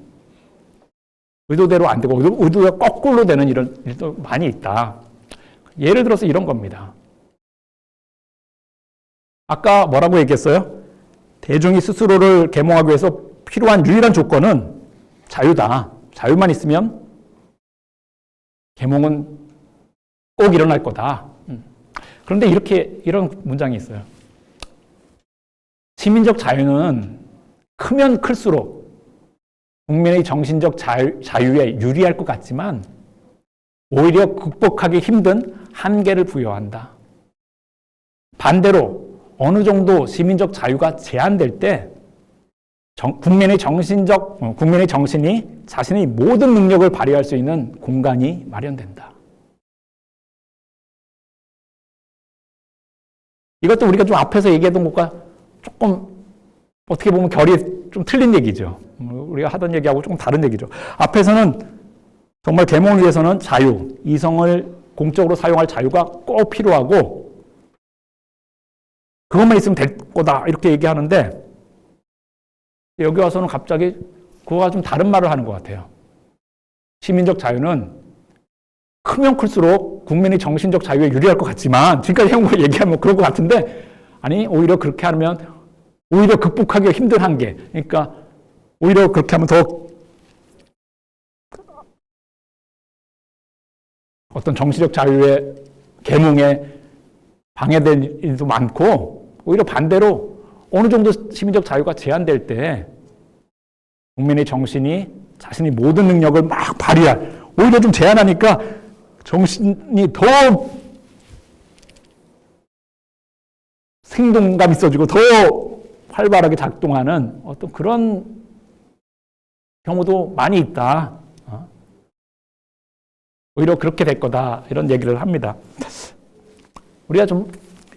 의도대로 안 되고, 의도가 거꾸로 되는 이런 일도 많이 있다. 예를 들어서 이런 겁니다. 아까 뭐라고 얘기했어요? 대중이 스스로를 계몽하기 위해서 필요한 유일한 조건은 자유다. 자유만 있으면 계몽은 꼭 일어날 거다. 그런데 이런 문장이 있어요. 시민적 자유는 크면 클수록 국민의 정신적 자유에 유리할 것 같지만 오히려 극복하기 힘든 한계를 부여한다. 반대로 어느 정도 시민적 자유가 제한될 때 국민의 정신이 자신의 모든 능력을 발휘할 수 있는 공간이 마련된다. 이것도 우리가 좀 앞에서 얘기했던 것과 조금 어떻게 보면 결이 좀 틀린 얘기죠. 우리가 하던 얘기하고 조금 다른 얘기죠. 앞에서는 정말 계몽을 위해서는 자유, 이성을 공적으로 사용할 자유가 꼭 필요하고 그것만 있으면 될 거다 이렇게 얘기하는데 여기 와서는 갑자기 그거가 좀 다른 말을 하는 것 같아요. 시민적 자유는 크면 클수록 국민의 정신적 자유에 유리할 것 같지만 지금까지 해온 거 얘기하면 그럴 것 같은데 아니 오히려 그렇게 하면 오히려 극복하기가 힘든 한계. 그러니까 오히려 그렇게 하면 더 어떤 정신적 자유의 계몽에 방해될 일도 많고 오히려 반대로 어느 정도 시민적 자유가 제한될 때 국민의 정신이 자신의 모든 능력을 막 발휘할 오히려 좀 제한하니까 정신이 더 생동감 있어지고 더 활발하게 작동하는 어떤 그런 경우도 많이 있다. 오히려 그렇게 될 거다. 이런 얘기를 합니다. 우리가 좀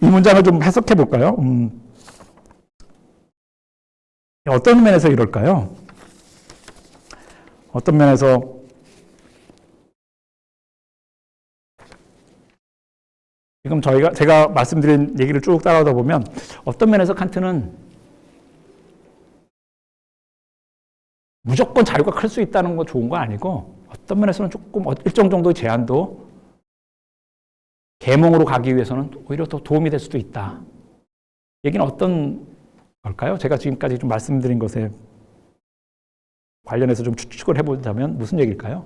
이 문장을 좀 해석해 볼까요? 어떤 면에서 이럴까요? 어떤 면에서 지금 제가 말씀드린 얘기를 쭉 따라오다 보면 어떤 면에서 칸트는 무조건 자유가 클 수 있다는 거 좋은 거 아니고 어떤 면에서는 조금 일정 정도의 제한도 계몽으로 가기 위해서는 오히려 더 도움이 될 수도 있다. 얘기는 어떤 걸까요? 제가 지금까지 좀 말씀드린 것에 관련해서 좀 추측을 해보자면 무슨 얘기일까요?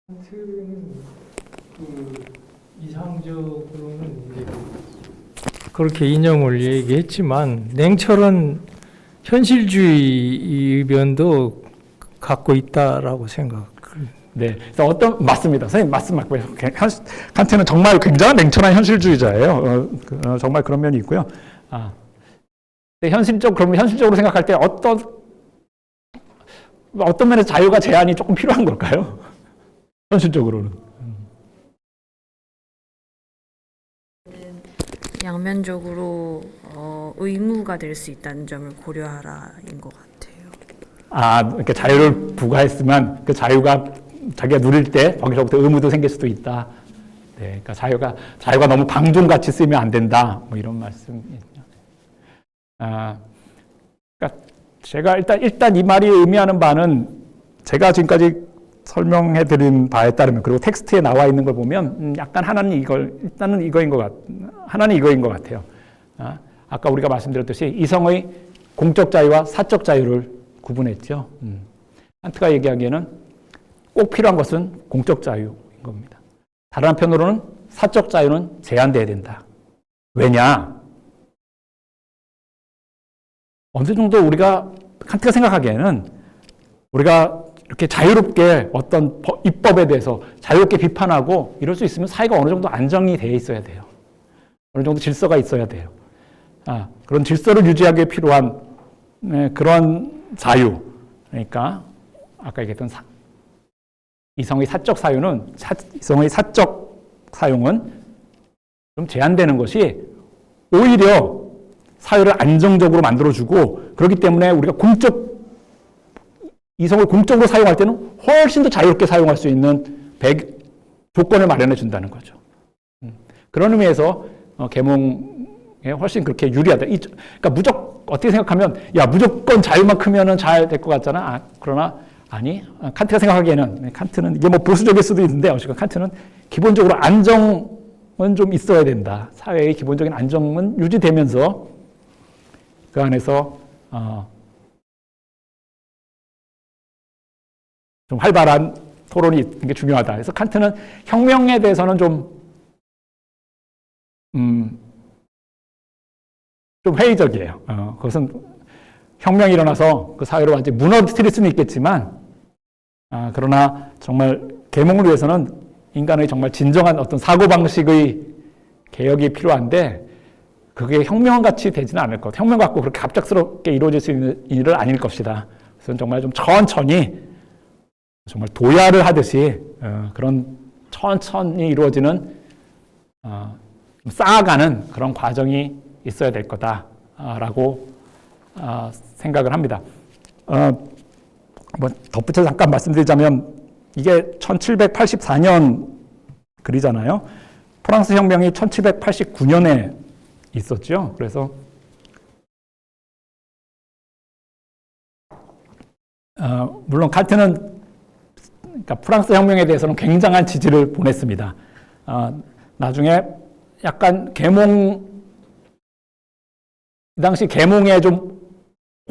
칸트는 그 이상적으로는 이제 그렇게 이념을 얘기했지만 냉철한 현실주의 면도 갖고 있다라고 생각. 네, 그래서 맞습니다. 선생님 말씀 맞고요. 칸트는 정말 굉장한 냉철한 현실주의자예요. 정말 그런 면이 있고요. 근데 그러면 현실적으로 생각할 때 어떤 면에서 자유가 제한이 조금 필요한 걸까요? 현실적으로는. 양면적으로 의무가 될 수 있다는 점을 고려하라인 것 같아요. 이렇게 자유를 부과했으면 그 자유가 자기가 누릴 때 거기서부터 의무도 생길 수도 있다. 네, 그러니까 자유가 너무 방종같이 쓰면 안 된다. 뭐 이런 말씀이죠. 그러니까 제가 일단 이 말이 의미하는 바는 제가 지금까지 설명해드린 바에 따르면 그리고 텍스트에 나와 있는 걸 보면 약간 하나는 이거인 것 같아요. 아까 우리가 말씀드렸듯이 이성의 공적 자유와 사적 자유를 구분했죠. 칸트가 얘기하기에는 꼭 필요한 것은 공적 자유인 겁니다. 다른 한편으로는 사적 자유는 제한돼야 된다. 왜냐? 어느 정도 우리가 칸트가 생각하기에는 우리가 이렇게 자유롭게 어떤 입법에 대해서 자유롭게 비판하고 이럴 수 있으면 사회가 어느 정도 안정이 되어 있어야 돼요. 어느 정도 질서가 있어야 돼요. 그런 질서를 유지하기 위해 필요한 그런 자유. 그러니까 아까 얘기했던 이성의 사적 사유는 이성의 사적 사용은 좀 제한되는 것이 오히려 사회를 안정적으로 만들어주고 그렇기 때문에 우리가 이성을 공적으로 사용할 때는 훨씬 더 자유롭게 사용할 수 있는 조건을 마련해 준다는 거죠. 그런 의미에서 계몽에 훨씬 그렇게 유리하다. 그러니까 어떻게 생각하면 무조건 자유만 크면은 잘 될 것 같잖아. 그러나 아니, 칸트가 생각하기에는 칸트는 이게 뭐 보수적일 수도 있는데 어쨌든 칸트는 기본적으로 안정은 좀 있어야 된다. 사회의 기본적인 안정은 유지되면서 그 안에서 좀 활발한 토론이 있는 게 중요하다. 그래서 칸트는 혁명에 대해서는 좀 회의적이에요. 그것은 혁명이 일어나서 그 사회를 완전히 무너뜨릴 수는 있겠지만, 그러나 정말 계몽을 위해서는 인간의 정말 진정한 어떤 사고방식의 개혁이 필요한데, 그게 혁명같이 되지는 않을 것. 혁명 갖고 그렇게 갑작스럽게 이루어질 수 있는 일은 아닐 것이다. 그래서 정말 좀 천천히, 정말 도야를 하듯이 그런 천천히 이루어지는 쌓아가는 그런 과정이 있어야 될 거다라고 생각을 합니다. 뭐 덧붙여 잠깐 말씀드리자면 이게 1784년 글이잖아요. 프랑스 혁명이 1789년에 있었죠. 그래서 물론 칸트는 그러니까 프랑스 혁명에 대해서는 굉장한 지지를 보냈습니다. 나중에 약간 이 당시 계몽에 좀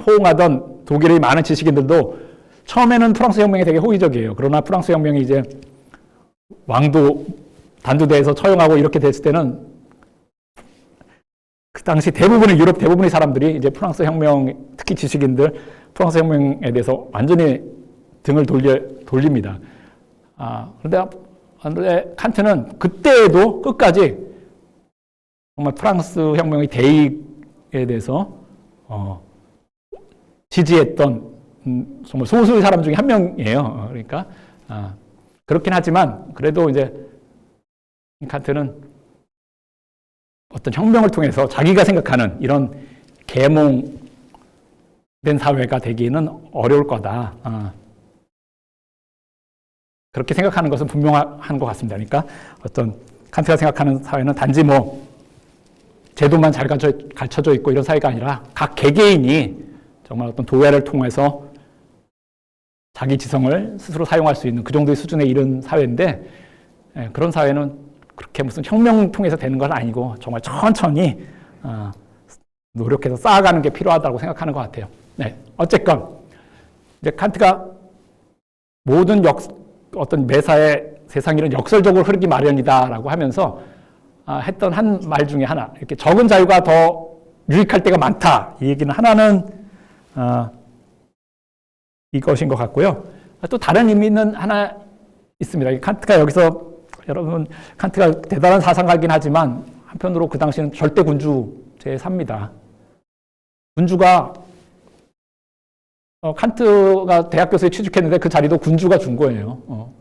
호응하던 독일의 많은 지식인들도 처음에는 프랑스 혁명에 되게 호의적이에요. 그러나 프랑스 혁명이 이제 왕도 단두대에서 처형하고 이렇게 됐을 때는 그 당시 유럽 대부분의 사람들이 이제 프랑스 혁명, 특히 지식인들, 프랑스 혁명에 대해서 완전히 등을 돌립니다. 그런데 칸트는 그때에도 끝까지 정말 프랑스 혁명의 대의에 대해서 지지했던 정말 소수의 사람 중에 한 명이에요. 그러니까 그렇긴 하지만 그래도 이제 칸트는 어떤 혁명을 통해서 자기가 생각하는 이런 계몽된 사회가 되기는 어려울 거다. 그렇게 생각하는 것은 분명한 것 같습니다. 그러니까 어떤 칸트가 생각하는 사회는 단지 뭐 제도만 잘 갖춰져 있고 이런 사회가 아니라 각 개개인이 정말 어떤 도야를 통해서 자기 지성을 스스로 사용할 수 있는 그 정도의 수준에 이른 사회인데, 그런 사회는 그렇게 무슨 혁명 통해서 되는 건 아니고 정말 천천히 노력해서 쌓아가는 게 필요하다고 생각하는 것 같아요. 네, 어쨌건 이제 칸트가 모든 어떤 매사에 세상 일은 역설적으로 흐르기 마련이다라고 하면서 했던 한 말 중에 하나, 이렇게 적은 자유가 더 유익할 때가 많다. 이 얘기는 하나는 이것인 것 같고요. 또 다른 의미는 하나 있습니다. 칸트가 여기서 여러분, 칸트가 대단한 사상가이긴 하지만 한편으로 그 당시는 절대 군주제에 삽니다. 군주가 칸트가 대학 교수에 취직했는데 그 자리도 군주가 준 거예요.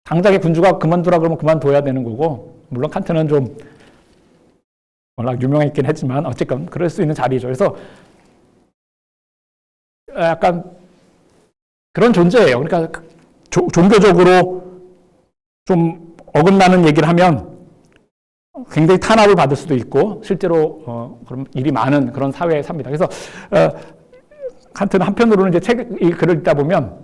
당장에 군주가 그만두라 그러면 그만둬야 되는 거고, 물론 칸트는 좀 워낙 유명했긴 했지만 어쨌건 그럴 수 있는 자리죠. 그래서 약간 그런 존재예요. 그러니까 종교적으로 좀 어긋나는 얘기를 하면 굉장히 탄압을 받을 수도 있고 실제로 그런 일이 많은 그런 사회에 삽니다. 그래서 칸트는 한편으로는 이제 이 글을 읽다 보면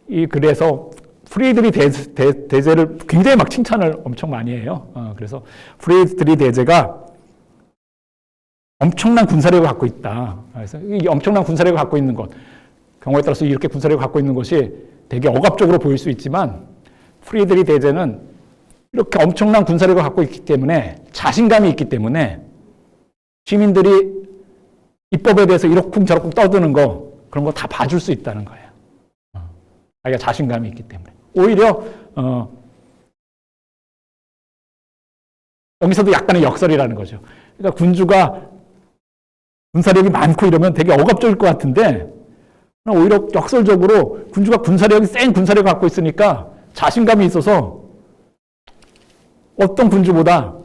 이 글에서 프리드리 대제를 굉장히 막 칭찬을 엄청 많이 해요. 그래서 프리드리 대제가 엄청난 군사력을 갖고 있다. 그래서 이 엄청난 군사력을 갖고 있는 것, 경우에 따라서 이렇게 군사력을 갖고 있는 것이 되게 억압적으로 보일 수 있지만 프리드리 대제는 이렇게 엄청난 군사력을 갖고 있기 때문에 자신감이 있기 때문에 시민들이 입법에 대해서 이러쿵저러쿵 떠드는 거 그런 거 다 봐줄 수 있다는 거예요. 자기가 자신감이 있기 때문에. 오히려 여기서도 약간의 역설이라는 거죠. 그러니까 군주가 군사력이 많고 이러면 되게 억압적일 것 같은데 오히려 역설적으로 군주가 센 군사력을 갖고 있으니까 자신감이 있어서 어떤 군주보다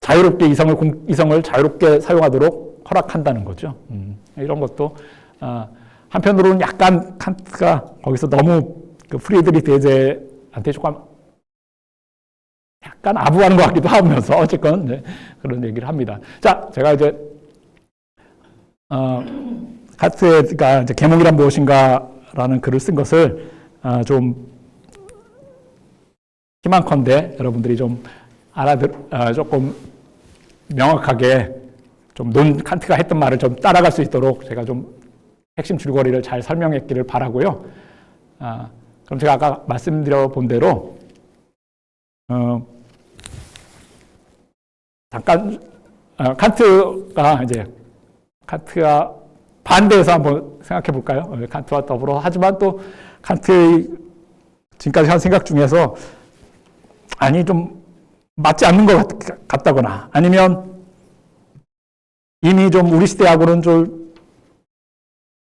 자유롭게 이성을 자유롭게 사용하도록 허락한다는 거죠. 이런 것도 한편으로는 약간 칸트가 거기서 너무 그 프리드리 대제한테 조금 약간 아부하는 것 같기도 하면서 어쨌건 네, 그런 얘기를 합니다. 자, 제가 이제 칸트가 이제 계몽이란 무엇인가라는 글을 쓴 것을 좀 희망컨대 여러분들이 좀 조금 명확하게 좀 칸트가 했던 말을 좀 따라갈 수 있도록 제가 좀 핵심 줄거리를 잘 설명했기를 바라고요. 그럼 제가 아까 말씀드려 본 대로 잠깐 칸트가 반대해서 한번 생각해 볼까요? 칸트와 더불어 하지만 또 칸트의 지금까지 한 생각 중에서 아니 좀 맞지 않는 것 같다거나 아니면 이미 좀 우리 시대하고는 좀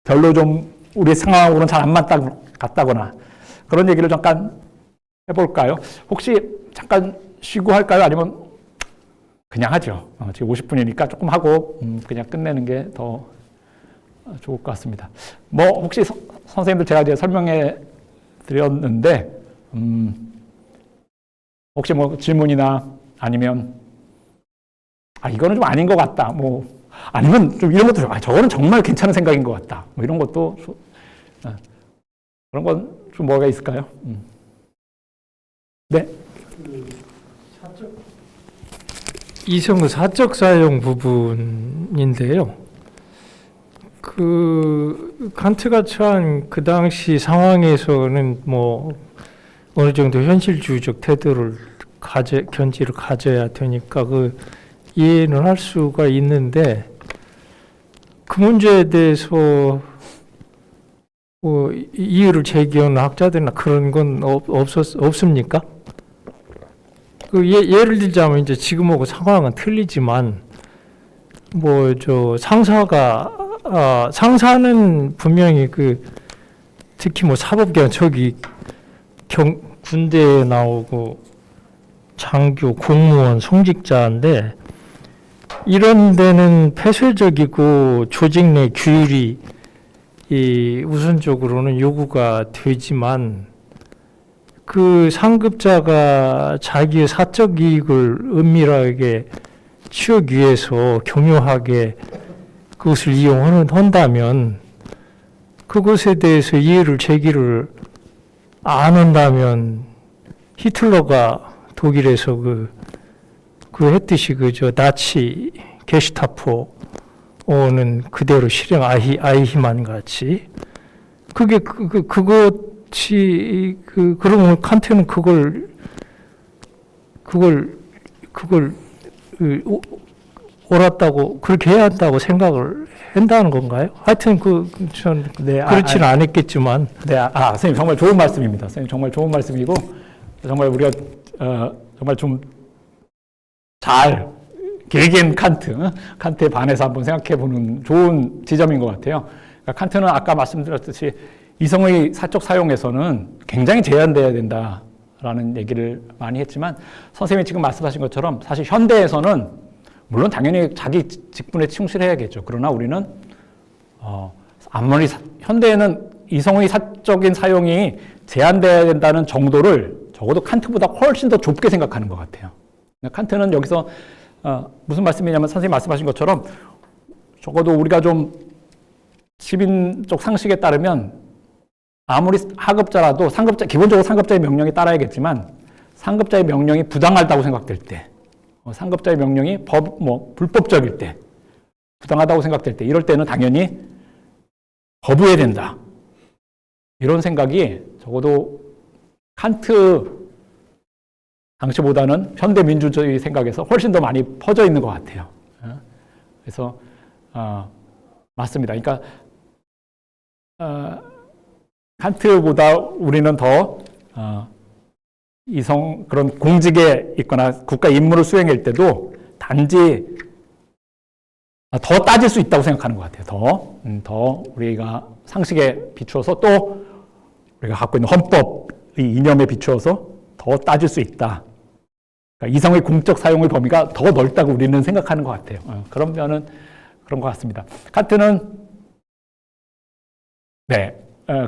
별로 좀 우리 상황하고는 잘 안 맞다 같다거나 그런 얘기를 잠깐 해볼까요? 혹시 잠깐 쉬고 할까요? 아니면 그냥 하죠. 지금 50분이니까 조금 하고 그냥 끝내는 게 더 좋을 것 같습니다. 뭐 혹시 선생님들 제가 이제 설명해 드렸는데 혹시 뭐 질문이나 아니면 이거는 좀 아닌 것 같다. 뭐 아니면 좀 이런 것도 저거는 정말 괜찮은 생각인 것 같다. 뭐 이런 것도 그런 건 좀 뭐가 있을까요? 네. 이성의 사적 사용 부분인데요. 그 칸트가 처한 그 당시 상황에서는 뭐 어느 정도 현실주의적 태도를 견지를 가져야 되니까 그 이해는 할 수가 있는데 그 문제에 대해서 뭐 이유를 제기하는 학자들이나 그런 건 없습니까? 그 예를 들자면 이제 지금하고 상황은 틀리지만 뭐 상사는 분명히 특히 뭐 사법개혁 군대에 나오고 장교, 공무원, 성직자인데 이런 데는 폐쇄적이고 조직 내 규율이 우선적으로는 요구가 되지만 그 상급자가 자기의 사적 이익을 은밀하게 취하기 위해서 교묘하게 그것을 이용한다면 그것에 대해서 이해를 제기를 안 한다면 히틀러가 독일에서 그 했듯이 나치 게슈타포는 그대로 실행 아이히만 같이 그것이 그러면 칸트는 그걸 옳았다고 그렇게 해야 한다고 생각을 한다는 건가요? 하여튼 그렇지는 않았겠지만. 네, 선생님 정말 좋은 말씀입니다. 선생님 정말 좋은 말씀이고 정말 우리가 정말 좀 잘 길게 칸트에 반해서 한번 생각해보는 좋은 지점인 것 같아요. 그러니까 칸트는 아까 말씀드렸듯이 이성의 사적 사용에서는 굉장히 제한되어야 된다라는 얘기를 많이 했지만 선생님이 지금 말씀하신 것처럼 사실 현대에서는 물론 당연히 자기 직분에 충실해야겠죠. 그러나 우리는 아무리 현대에는 이성의 사적인 사용이 제한되어야 된다는 정도를 적어도 칸트보다 훨씬 더 좁게 생각하는 것 같아요. 칸트는 여기서 무슨 말씀이냐면 선생님 말씀하신 것처럼 적어도 우리가 좀 시민적 상식에 따르면 아무리 하급자라도 기본적으로 상급자의 명령에 따라야겠지만 상급자의 명령이 부당하다고 생각될 때, 상급자의 명령이 불법적일 때, 부당하다고 생각될 때, 이럴 때는 당연히 거부해야 된다. 이런 생각이 적어도 칸트 당시보다는 현대민주주의 생각에서 훨씬 더 많이 퍼져 있는 것 같아요. 그래서 맞습니다. 그러니까 칸트보다 우리는 더 그런 공직에 있거나 국가 임무를 수행할 때도 단지 더 따질 수 있다고 생각하는 것 같아요. 더 우리가 상식에 비추어서 또 우리가 갖고 있는 헌법의 이념에 비추어서 더 따질 수 있다. 그러니까 이성의 공적 사용의 범위가 더 넓다고 우리는 생각하는 것 같아요. 그런 면은 그런 것 같습니다. 칸트는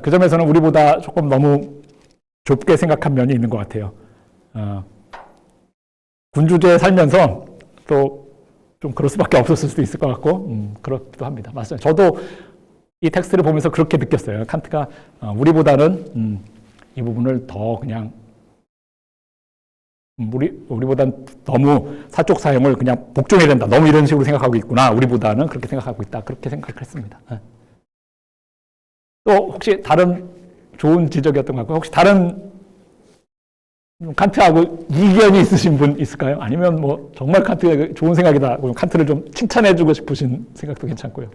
그 점에서는 우리보다 조금 너무 좁게 생각한 면이 있는 것 같아요. 군주제에 살면서 또 좀 그럴 수밖에 없었을 수도 있을 것 같고, 그렇기도 합니다. 맞습니다. 저도 이 텍스트를 보면서 그렇게 느꼈어요. 칸트가 우리보다는 이 부분을 더 그냥 우리보다는 너무 사적 사용을 그냥 복종해야 된다. 너무 이런 식으로 생각하고 있구나. 우리보다는 그렇게 생각하고 있다. 그렇게 생각을 했습니다. 또 혹시 다른 좋은 지적이었던 것 같고, 혹시 다른 칸트하고 이견이 있으신 분 있을까요? 아니면 뭐 정말 칸트가 좋은 생각이다. 칸트를 좀 칭찬해주고 싶으신 생각도 괜찮고요.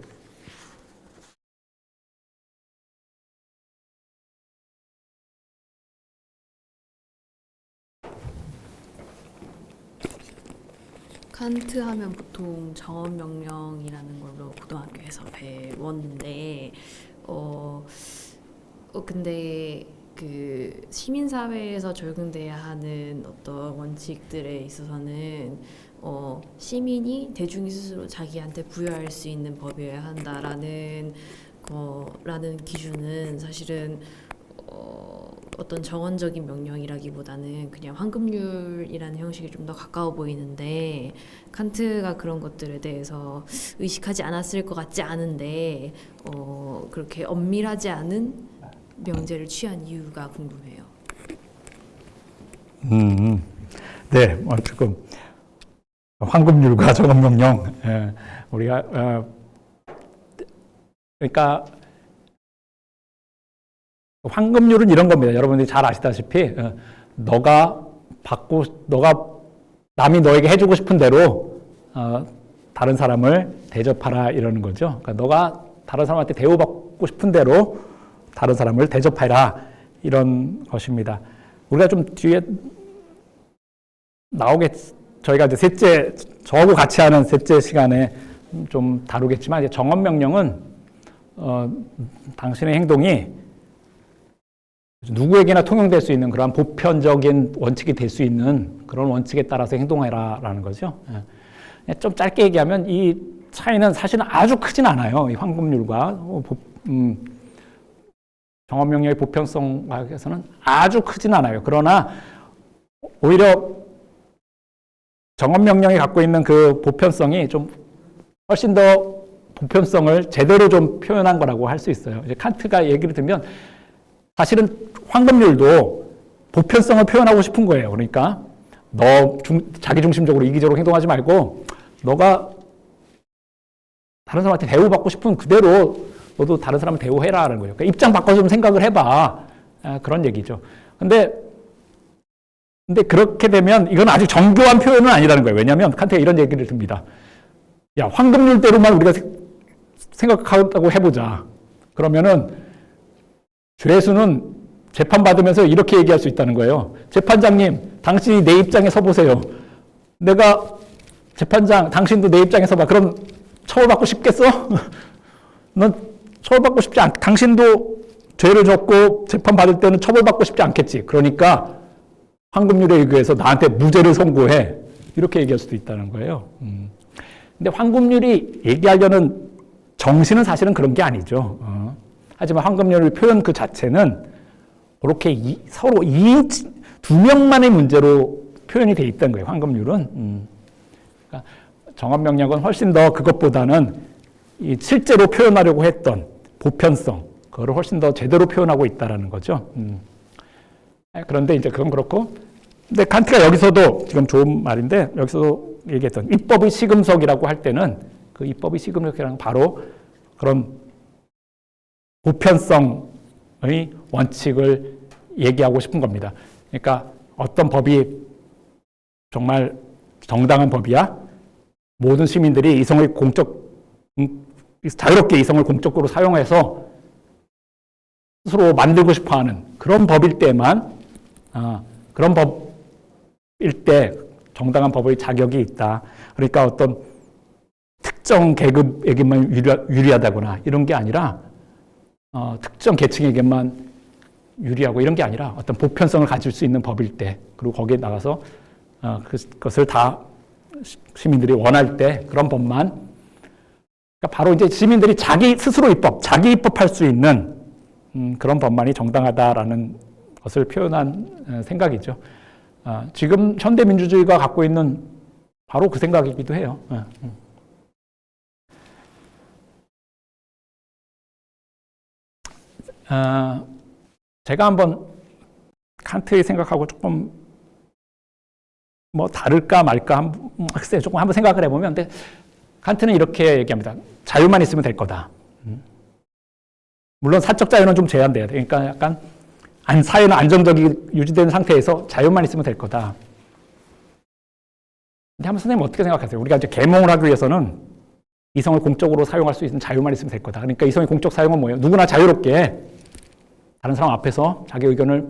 칸트 하면 보통 정언명령이라는 걸로 고등학교에서 배웠는데 근데 그 시민사회에서 적용돼야 하는 어떤 원칙들에 있어서는 시민이 대중이 스스로 자기한테 부여할 수 있는 법이어야 한다라는 거라는 기준은 사실은 어떤 정언적인 명령이라기보다는 그냥 황금률이라는 형식이 좀 더 가까워 보이는데 칸트가 그런 것들에 대해서 의식하지 않았을 것 같지 않은데 그렇게 엄밀하지 않은 명제를 취한 이유가 궁금해요. 네, 지금 황금률과 정언명령, 우리가 그러니까 황금률은 이런 겁니다. 여러분들이 잘 아시다시피 너가 남이 너에게 해주고 싶은 대로 다른 사람을 대접하라 이러는 거죠. 그러니까 너가 다른 사람한테 대우받고 싶은 대로 다른 사람을 대접하라 이런 것입니다. 우리가 좀 뒤에 저희가 이제 저하고 같이 하는 셋째 시간에 좀 다루겠지만 이제 정언명령은 당신의 행동이 누구에게나 통용될 수 있는 그러한 보편적인 원칙이 될 수 있는 그런 원칙에 따라서 행동해라라는 거죠. 좀 짧게 얘기하면 이 차이는 사실은 아주 크진 않아요. 이 황금률과 정언명령의 보편성에서는 아주 크진 않아요. 그러나 오히려 정언명령이 갖고 있는 그 보편성이 좀 훨씬 더 보편성을 제대로 좀 표현한 거라고 할 수 있어요. 이제 칸트가 얘기를 들면 사실은 황금률도 보편성을 표현하고 싶은 거예요. 그러니까 자기중심적으로 이기적으로 행동하지 말고 너가 다른 사람한테 대우받고 싶은 그대로 너도 다른 사람을 대우해라라는 거예요. 그러니까 입장 바꿔서 좀 생각을 해봐. 그런 얘기죠. 근데 그렇게 되면 이건 아직 정교한 표현은 아니라는 거예요. 왜냐하면 칸트가 이런 얘기를 듭니다. 야, 황금률대로만 우리가 생각하고 해보자. 그러면은 죄수는 재판받으면서 이렇게 얘기할 수 있다는 거예요. 재판장님, 당신이 내 입장에 서보세요. 내가 재판장, 당신도 내 입장에 서봐. 그럼 처벌받고 싶겠어? 넌 처벌받고 싶지 당신도 죄를 졌고 재판받을 때는 처벌받고 싶지 않겠지. 그러니까 황금률에 의해서 나한테 무죄를 선고해. 이렇게 얘기할 수도 있다는 거예요. 근데 황금률이 얘기하려는 정신은 사실은 그런 게 아니죠. 하지만 황금률 표현 그 자체는 그렇게 서로 두 명만의 문제로 표현이 돼 있다는 거예요. 황금률은. 그러니까 정언명령은 훨씬 더 그것보다는 실제로 표현하려고 했던 보편성, 그거를 훨씬 더 제대로 표현하고 있다라는 거죠. 그런데 이제 그건 그렇고, 근데 칸트가 여기서도 지금 좋은 말인데, 여기서도 얘기했던 입법의 시금석이라고 할 때는 그 입법의 시금석이랑 바로 그런 보편성의 원칙을 얘기하고 싶은 겁니다. 그러니까 어떤 법이 정말 정당한 법이야? 모든 시민들이 자유롭게 이성을 공적으로 사용해서 스스로 만들고 싶어하는 그런 법일 때만, 그런 법일 때 정당한 법의 자격이 있다. 그러니까 어떤 특정 계급에게만 유리하다거나 이런 게 아니라 특정 계층에게만 유리하고 이런 게 아니라 어떤 보편성을 가질 수 있는 법일 때, 그리고 거기에 나가서 그것을 다 시민들이 원할 때 그런 법만, 그러니까 바로 이제 시민들이 자기 스스로 자기 입법할 수 있는 그런 법만이 정당하다라는 것을 표현한 생각이죠. 지금 현대민주주의가 갖고 있는 바로 그 생각이기도 해요. 제가 한번 칸트의 생각하고 조금 뭐 다를까 말까 글쎄 조금 한번 생각을 해보면, 근데 칸트는 이렇게 얘기합니다. 자유만 있으면 될 거다. 물론 사적 자유는 좀 제한돼야 돼. 그러니까 약간 사회는 안정적이 유지된 상태에서 자유만 있으면 될 거다. 근데 한번 선생님 어떻게 생각하세요? 우리가 이제 계몽을 하기 위해서는 이성을 공적으로 사용할 수 있는 자유만 있으면 될 거다. 그러니까 이성의 공적 사용은 뭐예요? 누구나 자유롭게 다른 사람 앞에서 자기 의견을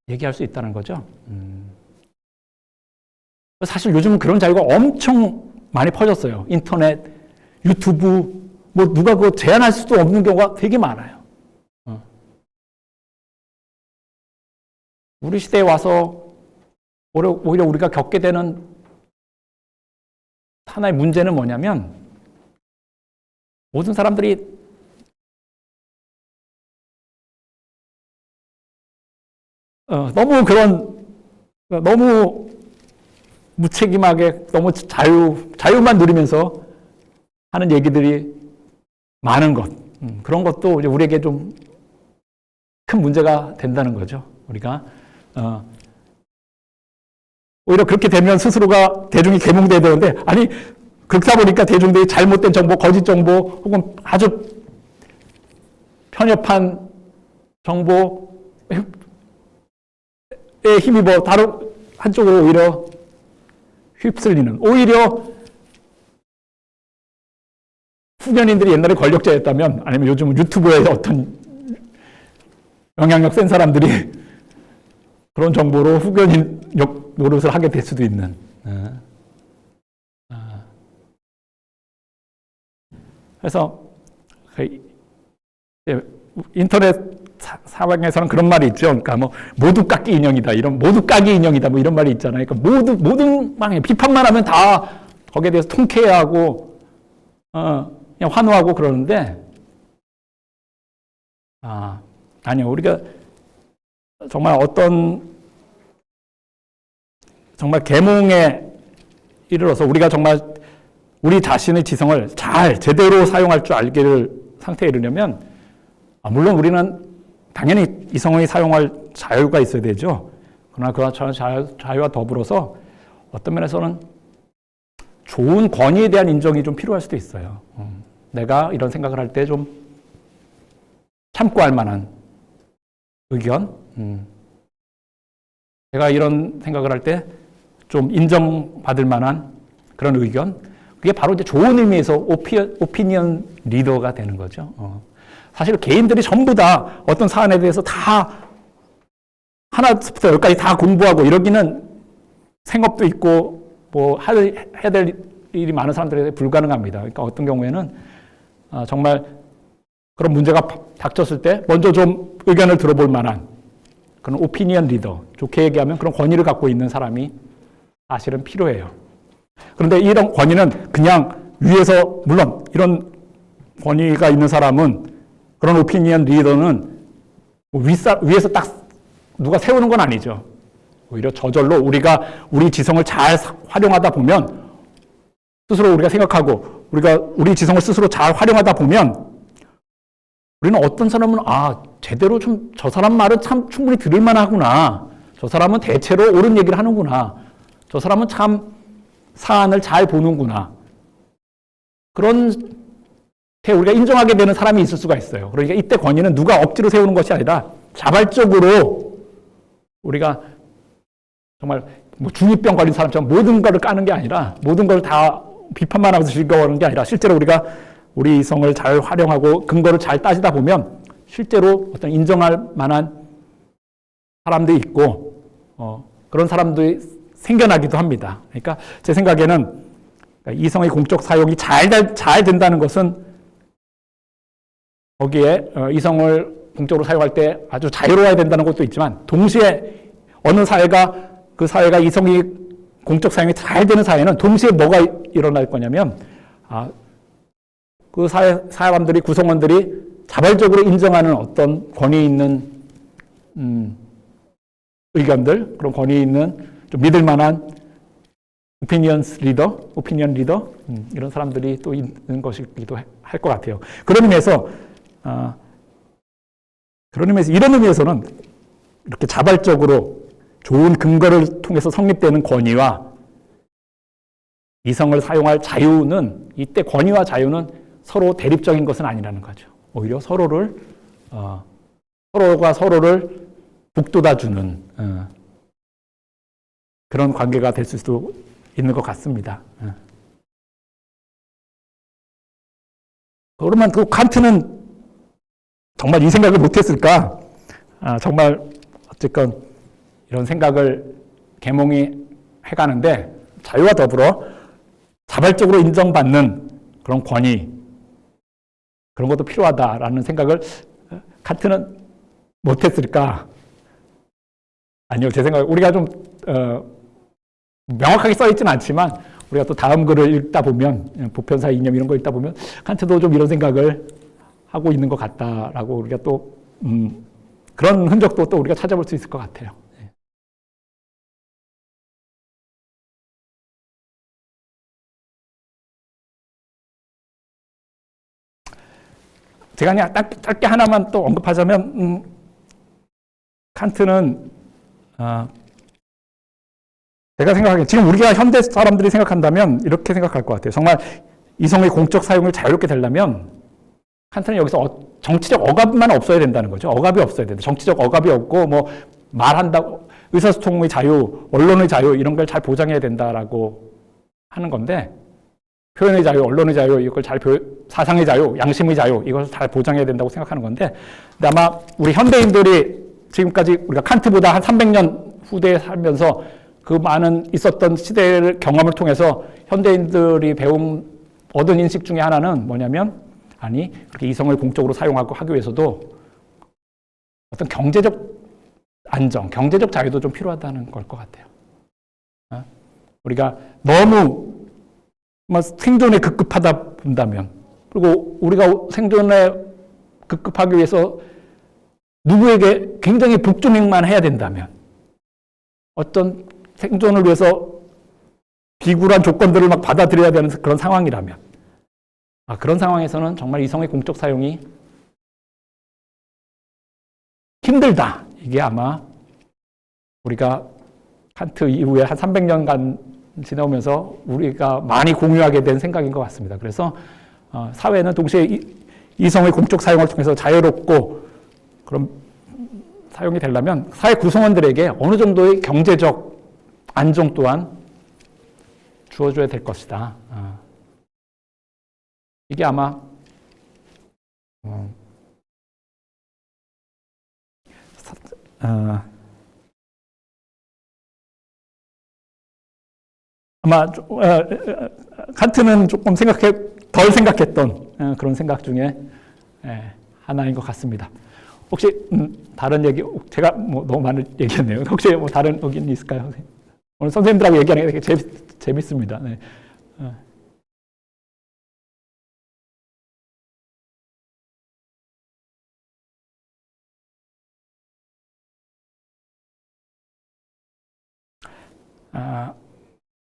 얘기할 수 있다는 거죠. 사실 요즘은 그런 자유가 엄청 많이 퍼졌어요. 인터넷, 유튜브, 뭐 누가 그거 제한할 수도 없는 경우가 되게 많아요. 우리 시대에 와서 오히려 우리가 겪게 되는 하나의 문제는 뭐냐면, 모든 사람들이 너무 무책임하게 너무 자유만 누리면서 하는 얘기들이 많은 것, 그런 것도 이제 우리에게 좀 큰 문제가 된다는 거죠. 우리가 오히려 그렇게 되면 스스로가 대중이 계몽돼야 되는데, 아니 긁다 보니까 대중들이 잘못된 정보, 거짓 정보, 혹은 아주 편협한 정보에 힘입어 다른 한쪽으로 오히려 휩쓸리는, 오히려 후견인들이 옛날에 권력자였다면, 아니면 요즘은 유튜브에 어떤 영향력 센 사람들이 그런 정보로 후견인 노릇을 하게 될 수도 있는. 그래서 인터넷 사방에서는 그런 말이 있죠. 그러니까 뭐 모두 깎기 인형이다, 모두 까기 인형이다, 뭐 이런 말이 있잖아요. 그러니까 모든 방에 비판만 하면 다 거기에 대해서 통쾌해하고 그냥 환호하고 그러는데, 아니요, 우리가 정말 정말 계몽에 이르러서 우리가 정말 우리 자신의 지성을 제대로 사용할 줄 알기를 상태에 이르려면, 물론 우리는 당연히 이성의 사용할 자유가 있어야 되죠. 그러나 그 자유와 더불어서 어떤 면에서는 좋은 권위에 대한 인정이 좀 필요할 수도 있어요. 내가 이런 생각을 할 때 좀 참고할 만한 의견, 내가 이런 생각을 할 때 좀 인정받을 만한 그런 의견, 그게 바로 이제 좋은 의미에서 오피니언 리더가 되는 거죠. 사실 개인들이 전부 다 어떤 사안에 대해서 다 하나부터 열까지 다 공부하고 이러기는 생업도 있고 뭐 해야 될 일이 많은 사람들에게 불가능합니다. 그러니까 어떤 경우에는 정말 그런 문제가 닥쳤을 때 먼저 좀 의견을 들어볼 만한 그런 오피니언 리더, 좋게 얘기하면 그런 권위를 갖고 있는 사람이 사실은 필요해요. 그런데 이런 권위는 그냥 위에서, 물론 이런 권위가 있는 사람은, 그런 오피니언 리더는 위에서 딱 누가 세우는 건 아니죠. 오히려 저절로 우리 지성을 잘 활용하다 보면 스스로 우리가 생각하고 우리가 우리 지성을 스스로 잘 활용하다 보면 우리는 어떤 사람은 제대로 좀 저 사람 말은 참 충분히 들을 만하구나. 저 사람은 대체로 옳은 얘기를 하는구나. 저 사람은 참 사안을 잘 보는구나. 그런 우리가 인정하게 되는 사람이 있을 수가 있어요. 그러니까 이때 권위는 누가 억지로 세우는 것이 아니라 자발적으로 우리가 정말 뭐 중2병 걸린 사람처럼 모든 것을 까는 게 아니라 모든 걸 다 비판만 하면서 즐거워하는 게 아니라 실제로 우리가 우리 이성을 잘 활용하고 근거를 잘 따지다 보면 실제로 어떤 인정할 만한 사람들이 있고 그런 사람들이 생겨나기도 합니다. 그러니까 제 생각에는 이성의 공적 사용이 잘 된다는 것은 거기에 이성을 공적으로 사용할 때 아주 자유로워야 된다는 것도 있지만 동시에 어느 사회가 그 사회가 이성이 공적 사용이 잘 되는 사회는 동시에 뭐가 일어날 거냐면 그 사람들이 구성원들이 자발적으로 인정하는 어떤 권위 있는 의견들, 그런 권위 있는 좀 믿을 만한 오피니언 리더 이런 사람들이 또 있는 것이기도 할 것 같아요. 그런 의미에서 이런 의미에서는 이렇게 자발적으로 좋은 근거를 통해서 성립되는 권위와 이성을 사용할 자유는 이때 권위와 자유는 서로 대립적인 것은 아니라는 거죠. 오히려 서로가 서로를 북돋아주는 그런 관계가 될 수도 있는 것 같습니다. 그러면 그 칸트는 정말 이 생각을 못했을까? 정말 어쨌건 이런 생각을 계몽이 해가는데 자유와 더불어 자발적으로 인정받는 그런 권위 그런 것도 필요하다라는 생각을 칸트는 못했을까? 아니요, 제 생각에 우리가 좀 명확하게 써있지는 않지만 우리가 또 다음 글을 읽다 보면 보편사 이념 이런 거 읽다 보면 칸트도 좀 이런 생각을 하고 있는 것 같다라고 우리가 또 그런 흔적도 또 우리가 찾아볼 수 있을 것 같아요. 제가 그냥 짧게 하나만 또 언급하자면 칸트는 제가 생각하기에 지금 우리가 현대 사람들이 생각한다면 이렇게 생각할 것 같아요. 정말 이성의 공적 사용을 자유롭게 되려면 칸트는 여기서 정치적 억압만 없어야 된다는 거죠. 억압이 없어야 된다. 정치적 억압이 없고 뭐 말한다고 의사소통의 자유, 언론의 자유 이런 걸 잘 보장해야 된다라고 하는 건데 표현의 자유, 언론의 자유 이걸 사상의 자유, 양심의 자유 이걸 잘 보장해야 된다고 생각하는 건데 근데 아마 우리 현대인들이 지금까지 우리가 칸트보다 한 300년 후대에 살면서 그 많은 있었던 시대를 경험을 통해서 현대인들이 얻은 인식 중에 하나는 뭐냐면 그렇게 이성을 공적으로 사용하고 하기 위해서도 어떤 경제적 안정, 경제적 자유도 좀 필요하다는 걸 것 같아요. 우리가 너무 생존에 급급하다 본다면 그리고 우리가 생존에 급급하기 위해서 누구에게 굉장히 복종행만 해야 된다면 어떤 생존을 위해서 비굴한 조건들을 막 받아들여야 되는 그런 상황이라면 그런 상황에서는 정말 이성의 공적 사용이 힘들다. 이게 아마 우리가 칸트 이후에 한 300년간 지나오면서 우리가 많이 공유하게 된 생각인 것 같습니다. 그래서 사회는 동시에 이성의 공적 사용을 통해서 자유롭고 그런 사용이 되려면 사회 구성원들에게 어느 정도의 경제적 안정 또한 주어줘야 될 것이다. 이게 아마 칸트는 조금 덜 생각했던 그런 생각 중에 하나인 것 같습니다. 혹시 다른 얘기, 제가 뭐 너무 많은 얘기했네요. 혹시 뭐 다른 의견 있을까요? 오늘 선생님들하고 얘기하는 게 되게 재밌습니다. 네.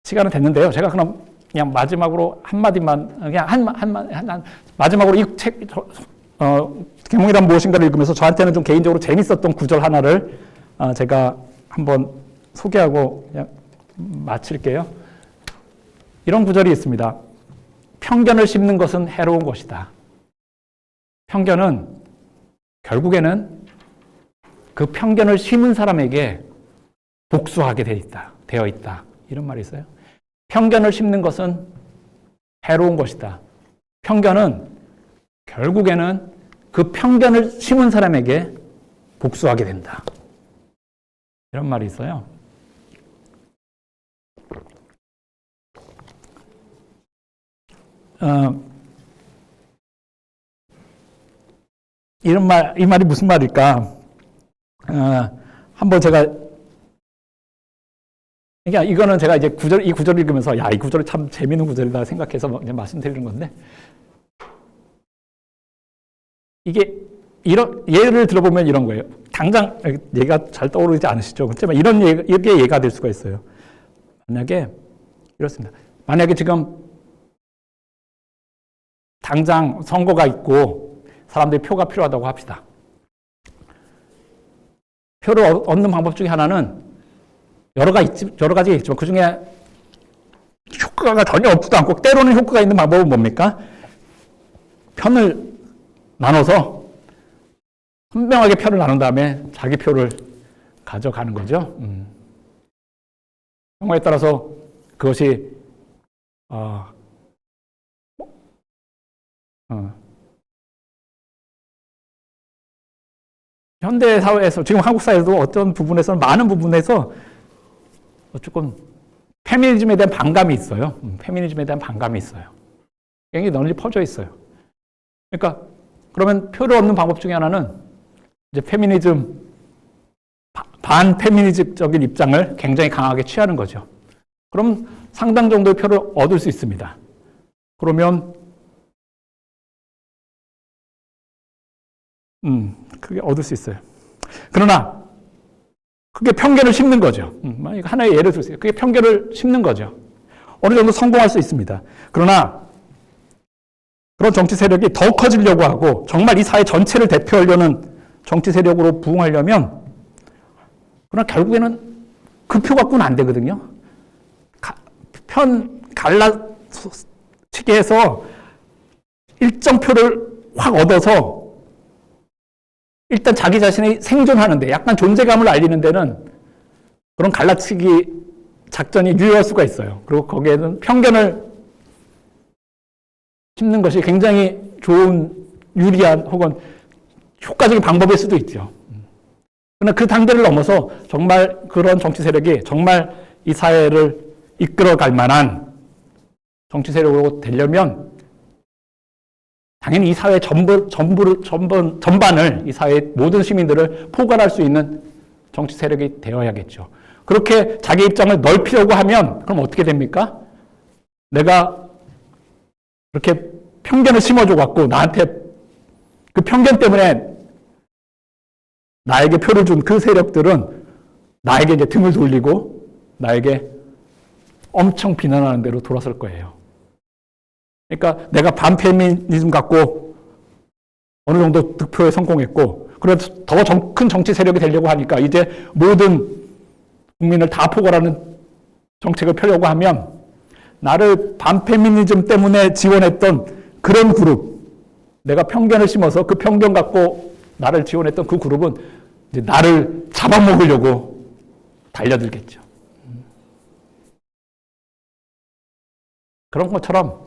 시간은 됐는데요. 제가 그럼 그냥 마지막으로 한마디만, 그냥 마지막으로 이 책, 계몽이란 무엇인가를 읽으면서 저한테는 좀 개인적으로 재밌었던 구절 하나를 제가 한번 소개하고 그냥 마칠게요. 이런 구절이 있습니다. 편견을 심는 것은 해로운 것이다. 편견은 결국에는 그 편견을 심은 사람에게 복수하게 되어 있다. 이런 말이 있어요. 편견을 심는 것은 해로운 것이다. 편견은 결국에는 그 편견을 심은 사람에게 복수하게 된다. 이런 말이 있어요. 이 말이 무슨 말일까? 한번 제가, 그러니까 이거는 제가 이제 이 구절을 읽으면서, 이 구절이 참 재미있는 구절이다 생각해서 그냥 말씀드리는 건데, 이게, 예를 들어보면 이런 거예요. 당장, 얘가 잘 떠오르지 않으시죠? 그렇지만 이렇게 예가 될 수가 있어요. 만약에, 이렇습니다. 만약에 지금, 당장 선거가 있고, 사람들이 표가 필요하다고 합시다. 표를 얻는 방법 중에 하나는 여러 가지가 있지만 그 중에 효과가 전혀 없지도 않고 때로는 효과가 있는 방법은 뭡니까? 편을 나눠서 선명하게 표를 나눈 다음에 자기 표를 가져가는 거죠. 상황에 따라서 그것이 현대 사회에서 지금 한국 사회도 어떤 부분에서는 많은 부분에서 조금 페미니즘에 대한 반감이 있어요. 페미니즘에 대한 반감이 있어요. 굉장히 널리 퍼져 있어요. 그러니까 그러면 표를 얻는 방법 중에 하나는 이제 페미니즘 반페미니즘적인 입장을 굉장히 강하게 취하는 거죠. 그럼 상당 정도의 표를 얻을 수 있습니다. 그러면 그게 얻을 수 있어요. 그러나 그게 편견을 심는 거죠. 하나의 예를 들었어요. 그게 편견을 심는 거죠. 어느 정도 성공할 수 있습니다. 그러나 그런 정치 세력이 더 커지려고 하고 정말 이 사회 전체를 대표하려는 정치 세력으로 부흥하려면 그러나 결국에는 그 표 갖고는 안 되거든요. 갈라치게 해서 일정 표를 확 얻어서 일단 자기 자신이 생존하는데 약간 존재감을 알리는 데는 그런 갈라치기 작전이 유효할 수가 있어요. 그리고 거기에는 편견을 심는 것이 굉장히 좋은 유리한 혹은 효과적인 방법일 수도 있죠. 그러나 그 단계를 넘어서 정말 그런 정치 세력이 정말 이 사회를 이끌어갈 만한 정치 세력으로 되려면 당연히 이 사회 전반을, 이 사회 모든 시민들을 포괄할 수 있는 정치 세력이 되어야겠죠. 그렇게 자기 입장을 넓히려고 하면, 그럼 어떻게 됩니까? 내가 그렇게 편견을 심어줘갖고, 나한테 그 편견 때문에 나에게 표를 준 그 세력들은 나에게 이제 등을 돌리고, 나에게 엄청 비난하는 대로 돌아설 거예요. 그러니까 내가 반페미니즘 갖고 어느 정도 득표에 성공했고, 그래서 더 큰 정치 세력이 되려고 하니까 이제 모든 국민을 다 포괄하는 정책을 펴려고 하면 나를 반페미니즘 때문에 지원했던 그런 그룹, 내가 편견을 심어서 그 편견 갖고 나를 지원했던 그 그룹은 이제 나를 잡아먹으려고 달려들겠죠. 그런 것처럼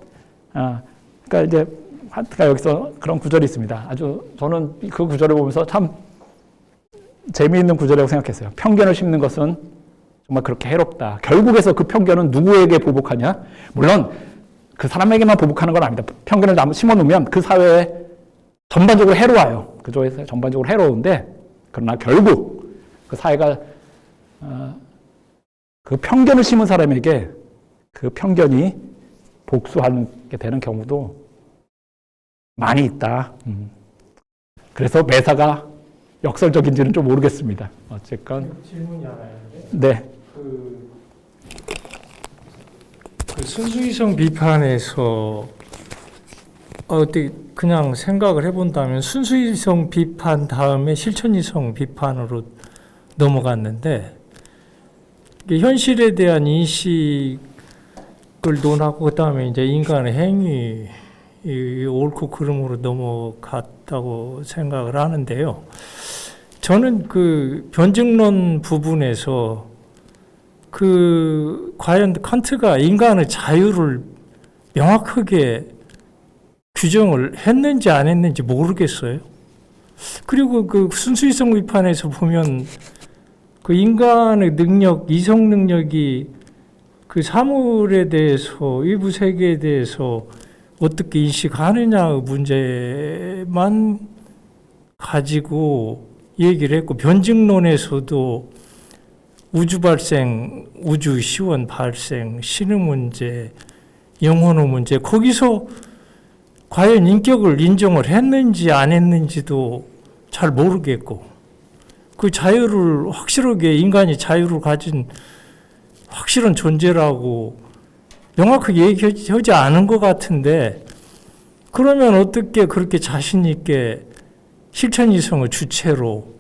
그러니까 이제 여기서 그런 구절이 있습니다. 아주 저는 그 구절을 보면서 참 재미있는 구절이라고 생각했어요. 편견을 심는 것은 정말 그렇게 해롭다. 결국에서 그 편견은 누구에게 보복하냐? 물론 그 사람에게만 보복하는 건 아닙니다. 편견을 심어놓으면 그 사회에 전반적으로 해로워요. 그 사회에 전반적으로 해로운데, 그러나 결국 그 사회가 그 편견을 심은 사람에게 그 편견이 복수하게 되는 경우도 많이 있다. 그래서 매사가 역설적인지는 좀 모르겠습니다. 어쨌건 질문이 하나 있는데, 네. 그 순수이성 비판에서 어떻게 그냥 생각을 해본다면 순수이성 비판 다음에 실천이성 비판으로 넘어갔는데 이게 현실에 대한 인식을 논하고 그다음에 이제 인간의 행위 이 옳고 그름으로 넘어갔다고 생각을 하는데요. 저는 그 변증론 부분에서 과연 칸트가 인간의 자유를 명확하게 규정을 했는지 안 했는지 모르겠어요. 그리고 그 순수이성 비판에서 보면 그 인간의 능력, 이성 능력이 그 사물에 대해서, 일부 세계에 대해서 어떻게 인식하느냐의 문제만 가지고 얘기를 했고, 변증론에서도 우주 발생, 우주 시원 발생, 신의 문제, 영혼의 문제, 거기서 과연 인격을 인정을 했는지 안 했는지도 잘 모르겠고, 그 자유를 확실하게 인간이 자유를 가진 확실한 존재라고 명확하게 얘기하지 않은 것 같은데, 그러면 어떻게 그렇게 자신 있게 실천이성의 주체로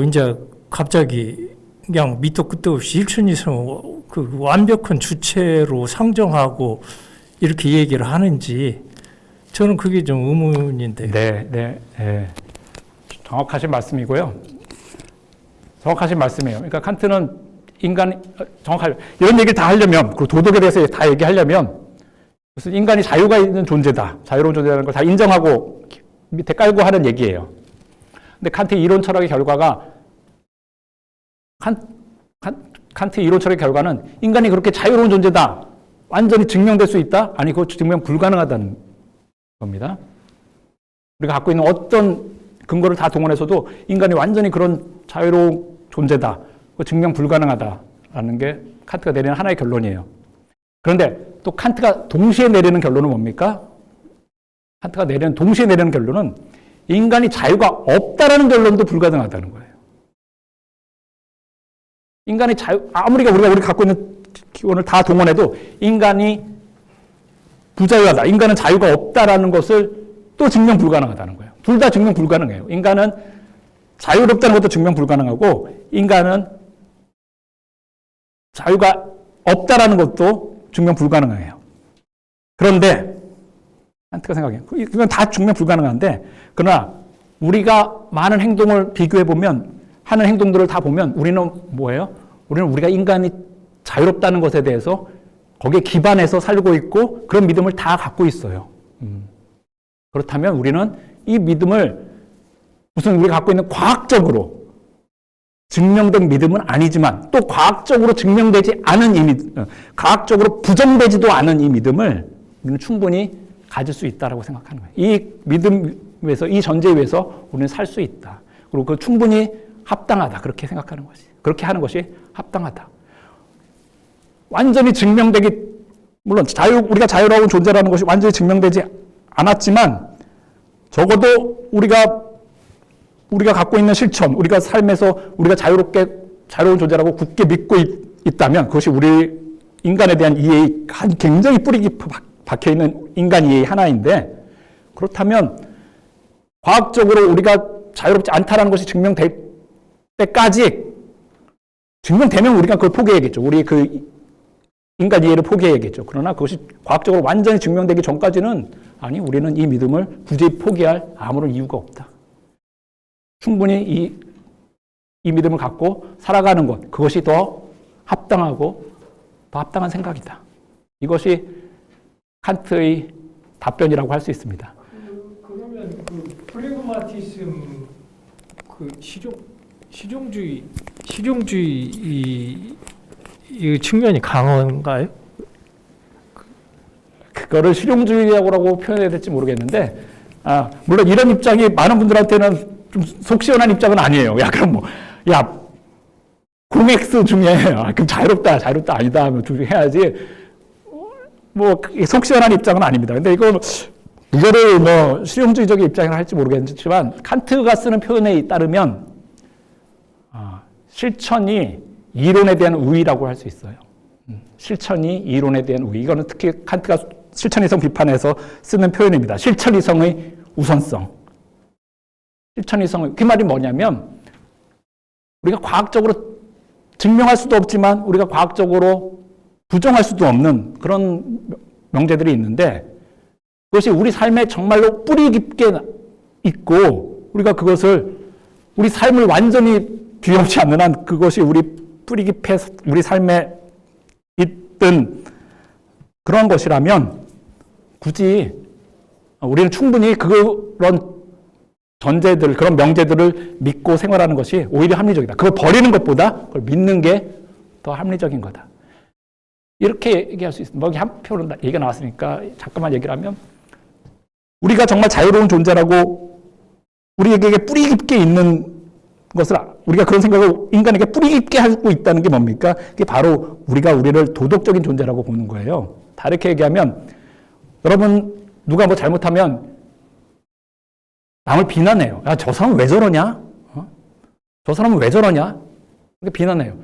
이제 갑자기 그냥 밑도 끝도 없이 실천이성을 그 완벽한 주체로 상정하고 이렇게 얘기를 하는지 저는 그게 좀 의문인데요. 네. 정확하신 말씀이고요. 정확하신 말씀이에요. 그러니까 칸트는 정확하게 이런 얘기를 다 하려면, 그리고 도덕에 대해서 다 얘기하려면 무슨 인간이 자유가 있는 존재다, 자유로운 존재라는 걸 다 인정하고 밑에 깔고 하는 얘기예요. 근데 칸트의 이론 철학의 결과가 칸트의 이론 철학의 결과는 인간이 그렇게 자유로운 존재다, 완전히 증명될 수 있다? 아니, 그거 증명 불가능하다는 겁니다. 우리가 갖고 있는 어떤 근거를 다 동원해서도 인간이 완전히 그런 자유로운 존재다, 그거 증명 불가능하다라는 게 칸트가 내리는 하나의 결론이에요. 그런데 또 칸트가 동시에 내리는 결론은 뭡니까? 칸트가 동시에 내리는 결론은 인간이 자유가 없다라는 결론도 불가능하다는 거예요. 인간이 아무리 우리가 갖고 있는 기원을 다 동원해도 인간이 부자유하다, 인간은 자유가 없다라는 것을 또 증명 불가능하다는 거예요. 둘 다 증명 불가능해요. 인간은 자유롭다는 것도 증명 불가능하고, 인간은 자유가 없다라는 것도 증명 불가능해요. 그런데 칸트가 생각해요. 이건 다 증명 불가능한데, 그러나 우리가 많은 행동을 비교해 보면, 하는 행동들을 다 보면 우리는 뭐예요? 우리는 우리가 인간이 자유롭다는 것에 대해서 거기에 기반해서 살고 있고 그런 믿음을 다 갖고 있어요. 그렇다면 우리는 이 믿음을 무슨 우리가 갖고 있는 과학적으로 증명된 믿음은 아니지만, 또 과학적으로 증명되지 않은 과학적으로 부정되지도 않은 이 믿음을 우리는 충분히 가질 수 있다라고 생각하는 거예요. 이 믿음에서, 이 전제에 의해서 우리는 살 수 있다. 그리고 그 충분히 합당하다, 그렇게 생각하는 것이, 그렇게 하는 것이 합당하다. 완전히 물론 우리가 자유로운 존재라는 것이 완전히 증명되지 않았지만, 적어도 우리가 갖고 있는 실천, 우리가 삶에서 우리가 자유로운 존재라고 굳게 믿고 있다면, 그것이 우리 인간에 대한 이해의 굉장히 뿌리 깊이 박혀 있는 인간 이해의 하나인데, 그렇다면 과학적으로 우리가 자유롭지 않다라는 것이 증명될 때까지, 증명되면 우리가 그걸 포기해야겠죠. 우리 그 인간 이해를 포기해야겠죠. 그러나 그것이 과학적으로 완전히 증명되기 전까지는, 아니, 우리는 이 믿음을 굳이 포기할 아무런 이유가 없다. 충분히 이 믿음을 갖고 살아가는 것, 그것이 더 합당하고 더 합당한 생각이다. 이것이 칸트의 답변이라고 할 수 있습니다. 그러면 그 프레그마티즘, 그 실용주의 이 측면이 강한가요? 그거를 실용주의라고 표현해야 될지 모르겠는데, 물론 이런 입장이 많은 분들한테는 좀 속 시원한 입장은 아니에요. 그럼 공X 중에, 그럼 자유롭다 아니다 하면 둘 중 해야지, 속 시원한 입장은 아닙니다. 근데 이거를 실용주의적인 입장이라 할지 모르겠지만, 칸트가 쓰는 표현에 따르면, 실천이 이론에 대한 우위라고 할 수 있어요. 실천이 이론에 대한 우위. 이거는 특히 칸트가 실천이성 비판에서 쓰는 표현입니다. 실천이성의 우선성. 실천이성의, 그 말이 뭐냐면 우리가 과학적으로 증명할 수도 없지만 우리가 과학적으로 부정할 수도 없는 그런 명제들이 있는데 그것이 우리 삶에 정말로 뿌리 깊게 있고 우리가 그것을 우리 삶을 완전히 뒤엎지 않는 한 그것이 우리 뿌리 깊게 우리 삶에 있던 그런 것이라면 굳이 우리는 충분히 그런 전제들, 그런 명제들을 믿고 생활하는 것이 오히려 합리적이다. 그걸 버리는 것보다 그걸 믿는 게 더 합리적인 거다. 이렇게 얘기할 수 있습니다. 여기 한 표로 얘기가 나왔으니까 잠깐만 얘기를 하면 우리가 정말 자유로운 존재라고 우리에게 뿌리 깊게 있는 것을 우리가 그런 생각을 인간에게 뿌리 깊게 하고 있다는 게 뭡니까? 그게 바로 우리가 우리를 도덕적인 존재라고 보는 거예요. 다르게 얘기하면 여러분 누가 뭐 잘못하면 남을 비난해요. 야, 저 사람은 왜 저러냐? 저 사람은 왜 저러냐? 그렇게 비난해요.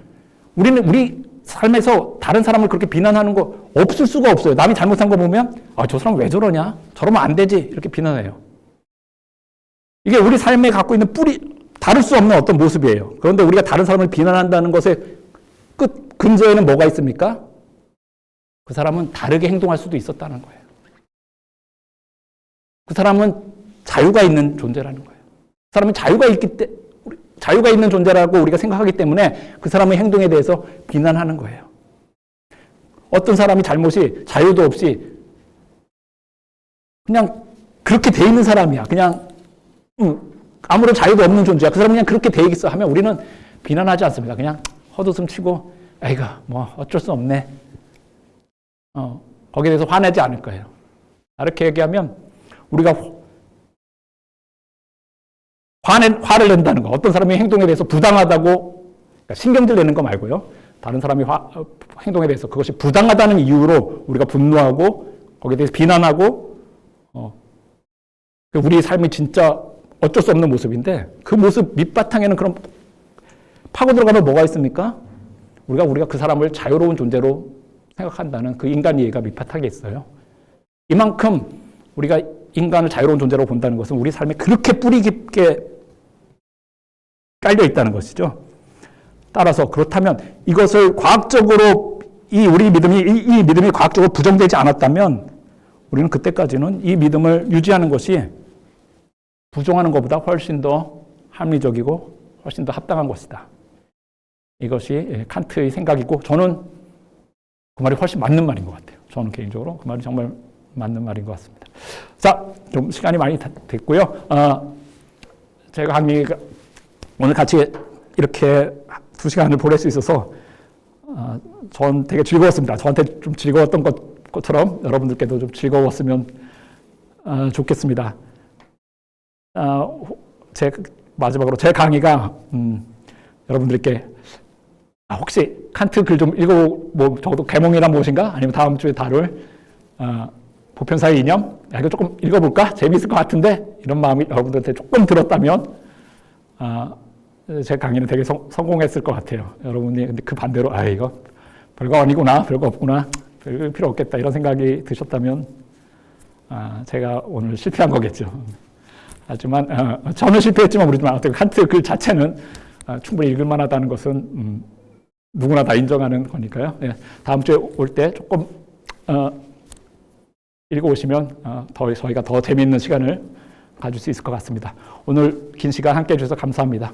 우리는 우리 삶에서 다른 사람을 그렇게 비난하는 거 없을 수가 없어요. 남이 잘못한 거 보면 아, 저 사람은 왜 저러냐? 저러면 안 되지. 이렇게 비난해요. 이게 우리 삶에 갖고 있는 다를 수 없는 어떤 모습이에요. 그런데 우리가 다른 사람을 비난한다는 것의 끝 근저에는 뭐가 있습니까? 그 사람은 다르게 행동할 수도 있었다는 거예요. 그 사람은 자유가 있는 존재라는 거예요. 그 사람은 자유가 있는 존재라고 우리가 생각하기 때문에 그 사람의 행동에 대해서 비난하는 거예요. 어떤 사람이 잘못이 자유도 없이 그냥 그렇게 돼 있는 사람이야. 그냥 아무런 자유도 없는 존재야. 그 사람은 그냥 그렇게 돼 있어 하면 우리는 비난하지 않습니다. 그냥 헛웃음 치고 아이고 뭐 어쩔 수 없네. 거기에 대해서 화내지 않을 거예요. 이렇게 얘기하면 우리가 화를 낸다는 거. 어떤 사람의 행동에 대해서 부당하다고 그러니까 신경질 내는 거 말고요. 다른 사람의 행동에 대해서 그것이 부당하다는 이유로 우리가 분노하고 거기에 대해서 비난하고 우리 삶이 진짜 어쩔 수 없는 모습인데 그 모습 밑바탕에는 그럼 파고 들어가면 뭐가 있습니까? 우리가 그 사람을 자유로운 존재로 생각한다는 그 인간 이해가 밑바탕에 있어요. 이만큼 우리가 인간을 자유로운 존재로 본다는 것은 우리 삶에 그렇게 뿌리 깊게 깔려 있다는 것이죠. 따라서 그렇다면 이것을 과학적으로 우리 믿음이 이 믿음이 과학적으로 부정되지 않았다면 우리는 그때까지는 이 믿음을 유지하는 것이 부정하는 것보다 훨씬 더 합리적이고 훨씬 더 합당한 것이다. 이것이 칸트의 생각이고 저는 그 말이 훨씬 맞는 말인 것 같아요. 저는 개인적으로 그 말이 정말 맞는 말인 것 같습니다. 자, 좀 시간이 많이 됐고요. 제가 강의가 오늘 같이 이렇게 2시간을 보낼 수 있어서 전 되게 즐거웠습니다. 저한테 좀 즐거웠던 것처럼 여러분들께도 좀 즐거웠으면 좋겠습니다. 마지막으로 제 강의가 여러분들께 혹시 칸트 글 좀 뭐 적어도 계몽이란 무엇인가? 아니면 다음 주에 다룰 보편사의 이념? 이거 조금 읽어볼까? 재미있을 것 같은데 이런 마음이 여러분들한테 조금 들었다면 제 강의는 되게 성공했을 것 같아요. 여러분이 근데 그 반대로 이거 별거 아니구나, 별거 없구나, 별 필요 없겠다 이런 생각이 드셨다면 제가 오늘 실패한 거겠죠. 하지만 저는 실패했지만 모르지만 어떻게 칸트 글 자체는 충분히 읽을 만하다는 것은 누구나 다 인정하는 거니까요. 네, 다음 주에 올 때 조금 읽어오시면 저희가 더 재미있는 시간을 가질 수 있을 것 같습니다. 오늘 긴 시간 함께해 주셔서 감사합니다.